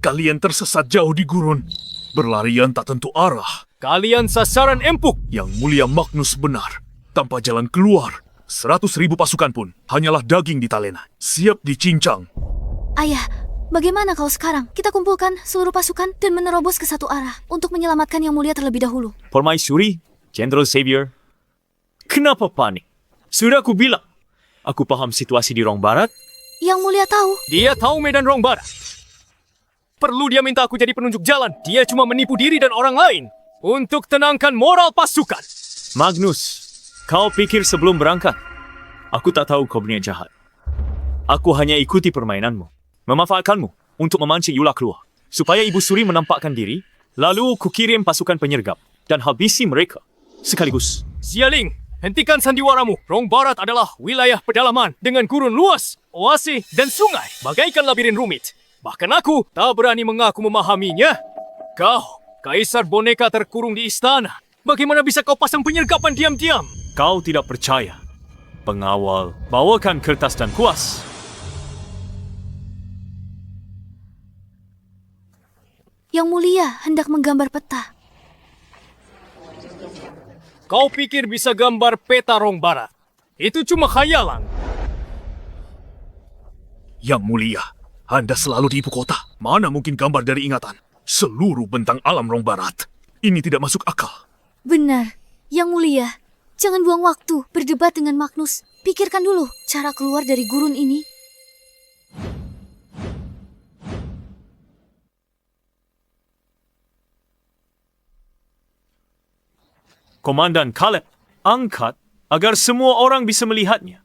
Kalian tersesat jauh di gurun. Berlarian tak tentu arah. Kalian sasaran empuk. Yang Mulia Magnus benar. Tanpa jalan keluar, 100.000 pasukan pun hanyalah daging di talena. Siap dicincang. Ayah, bagaimana kalau sekarang kita kumpulkan seluruh pasukan dan menerobos ke satu arah untuk menyelamatkan Yang Mulia terlebih dahulu? Permaisuri, Jenderal Xavier, kenapa panik? Sudah aku bilang, aku paham situasi di Rong Barat. Yang Mulia tahu. Dia tahu medan Rong Barat. Perlu dia minta aku jadi penunjuk jalan. Dia cuma menipu diri dan orang lain untuk tenangkan moral pasukan. Magnus, kau pikir sebelum berangkat, aku tak tahu kau berniat jahat. Aku hanya ikuti permainanmu, memanfaatkanmu untuk memancing Yula keluar, supaya Ibu Suri menampakkan diri, lalu ku kirim pasukan penyergap dan habisi mereka sekaligus. Xialing, hentikan sandiwaramu. Rong Barat adalah wilayah pedalaman dengan gurun luas, oase dan sungai, bagaikan labirin rumit. Bahkan aku tak berani mengaku memahaminya. Kau, kaisar boneka terkurung di istana. Bagaimana bisa kau pasang penyergapan diam-diam? Kau tidak percaya. Pengawal, bawakan kertas dan kuas. Yang Mulia hendak menggambar peta. Kau pikir bisa gambar peta Rong Barat? Itu cuma khayalan. Yang Mulia, Anda selalu di ibu kota. Mana mungkin gambar dari ingatan? Seluruh bentang alam Rong Barat. Ini tidak masuk akal. Benar. Yang Mulia, jangan buang waktu berdebat dengan Magnus. Pikirkan dulu cara keluar dari gurun ini. Komandan Caleb, angkat agar semua orang bisa melihatnya.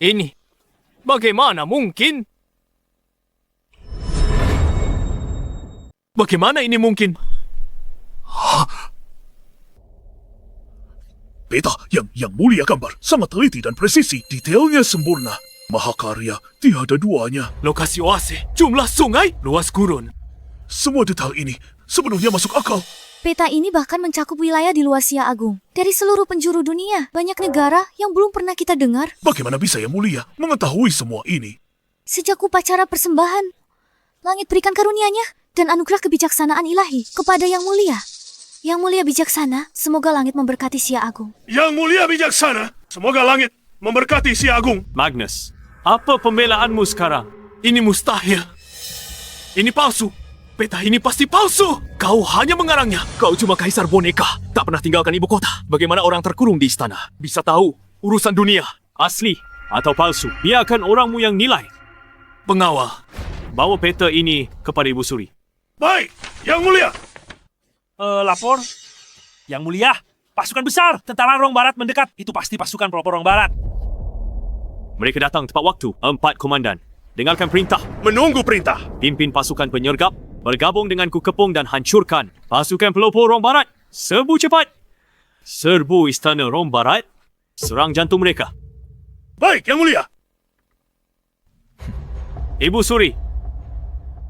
Ini, bagaimana mungkin? Bagaimana ini mungkin? Peta yang Mulia gambar sangat teliti dan presisi. Detailnya sempurna. Mahakarya, tiada duanya. Lokasi oase, jumlah sungai, luas gurun. Semua detail ini sepenuhnya masuk akal. Peta ini bahkan mencakup wilayah di luar Sia Agung. Dari seluruh penjuru dunia, banyak negara yang belum pernah kita dengar. Bagaimana bisa Yang Mulia mengetahui semua ini? Sejak upacara persembahan, langit berikan karunia-Nya dan anugerah kebijaksanaan ilahi kepada Yang Mulia. Yang Mulia bijaksana, semoga langit memberkati Sia Agung. Yang Mulia bijaksana, semoga langit memberkati Si Agung. Magnus, apa pembelaanmu sekarang? Ini mustahil. Ini palsu. Peta ini pasti palsu. Kau hanya mengarangnya. Kau cuma kaisar boneka. Tak pernah tinggalkan ibu kota. Bagaimana orang terkurung di istana bisa tahu urusan dunia? Asli atau palsu? Biarkan orangmu yang nilai. Pengawal, bawa peta ini kepada Ibu Suri. Baik, Yang Mulia. Lapor. Yang Mulia, pasukan besar tentara Rong Barat mendekat. Itu pasti pasukan pelopor Rong Barat. Mereka datang tepat waktu. 4 komandan. Dengarkan perintah. Menunggu perintah. Pimpin pasukan penyergap. Bergabung dengan Ku Kepung dan hancurkan pasukan pelopor Rong Barat. Serbu cepat. Serbu istana Rom Barat, serang jantung mereka. Baik, Yang Mulia. Ibu Suri,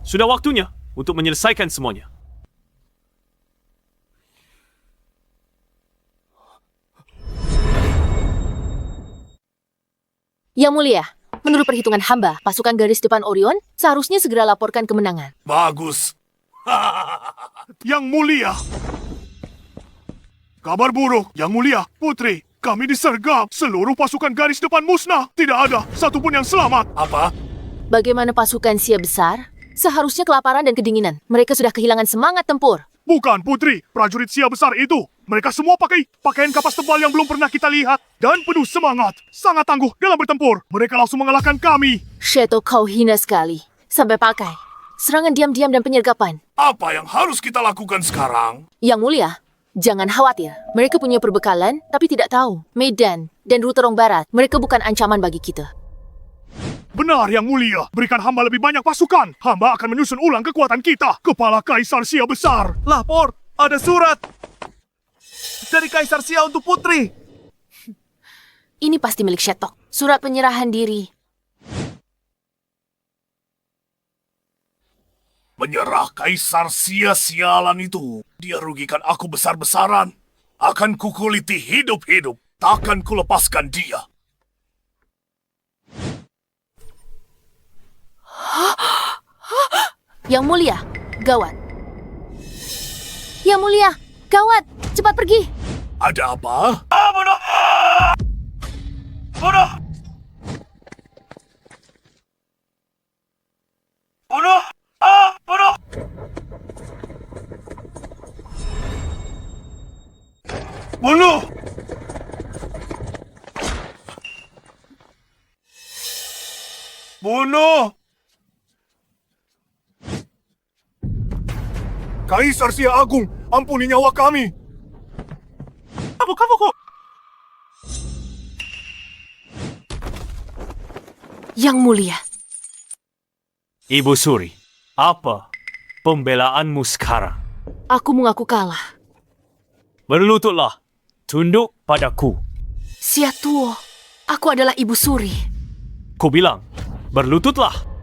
sudah waktunya untuk menyelesaikan semuanya. Yang Mulia, menurut perhitungan hamba, pasukan garis depan Orion seharusnya segera laporkan kemenangan. Bagus. Yang Mulia. Kabar buruk, Yang Mulia. Putri, kami disergap. Seluruh pasukan garis depan musnah. Tidak ada satupun yang selamat. Apa? Bagaimana pasukan Sia besar? Seharusnya kelaparan dan kedinginan. Mereka sudah kehilangan semangat tempur. Bukan, Putri. Prajurit Sia besar itu. Mereka semua pakai pakaian kapas tebal yang belum pernah kita lihat. Dan penuh semangat. Sangat tangguh dalam bertempur. Mereka langsung mengalahkan kami. Sheto, kau hina sekali. Sampai pakai serangan diam-diam dan penyergapan. Apa yang harus kita lakukan sekarang? Yang Mulia, jangan khawatir. Mereka punya perbekalan, tapi tidak tahu medan dan rute Rong Barat. Mereka bukan ancaman bagi kita. Benar, Yang Mulia. Berikan hamba lebih banyak pasukan. Hamba akan menyusun ulang kekuatan kita. Kepala Kaisar Sia besar. Lapor, ada surat dari Kaisar Sia untuk Putri. Ini pasti milik Shetok. Surat penyerahan diri. Menyerah Kaisar Sia sialan itu. Dia rugikan aku besar-besaran. Akan kukuliti hidup-hidup. Takkan kulepaskan dia. Yang Mulia, gawat. Yang Mulia, gawat. Cepat pergi. Ada apa? Bunuh! Bunuh! Bunuh! Bunuh! Bunuh! Bunuh! Kaisar Sia Agung, ampuni nyawa kami. Kamu. Yang Mulia. Ibu Suri, apa pembelaanmu sekarang? Aku mengaku kalah. Berlututlah, tunduk padaku. Sia Tuo, aku adalah Ibu Suri. Ku bilang, berlututlah.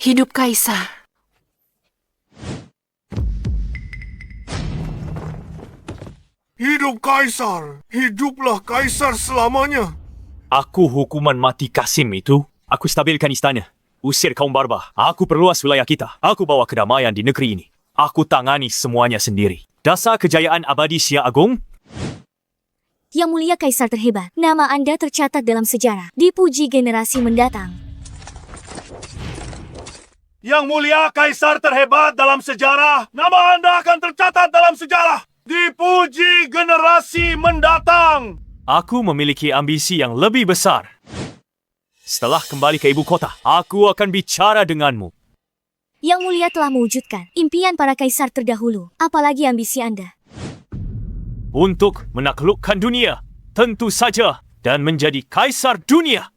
Hidup Kaisar. Hidup Kaisar! Hiduplah Kaisar selamanya! Aku hukuman mati Kasim itu. Aku stabilkan istana. Usir kaum barbar. Aku perluas wilayah kita. Aku bawa kedamaian di negeri ini. Aku tangani semuanya sendiri. Dasar kejayaan abadi Sia Agung. Yang Mulia Kaisar terhebat, nama Anda tercatat dalam sejarah. Dipuji generasi mendatang. Yang Mulia Kaisar terhebat dalam sejarah. Nama Anda akan tercatat dalam sejarah. Dipuji generasi mendatang. Aku memiliki ambisi yang lebih besar. Setelah kembali ke ibu kota, aku akan bicara denganmu. Yang Mulia telah mewujudkan impian para kaisar terdahulu. Apalagi ambisi Anda? Untuk menaklukkan dunia, tentu saja, dan menjadi kaisar dunia.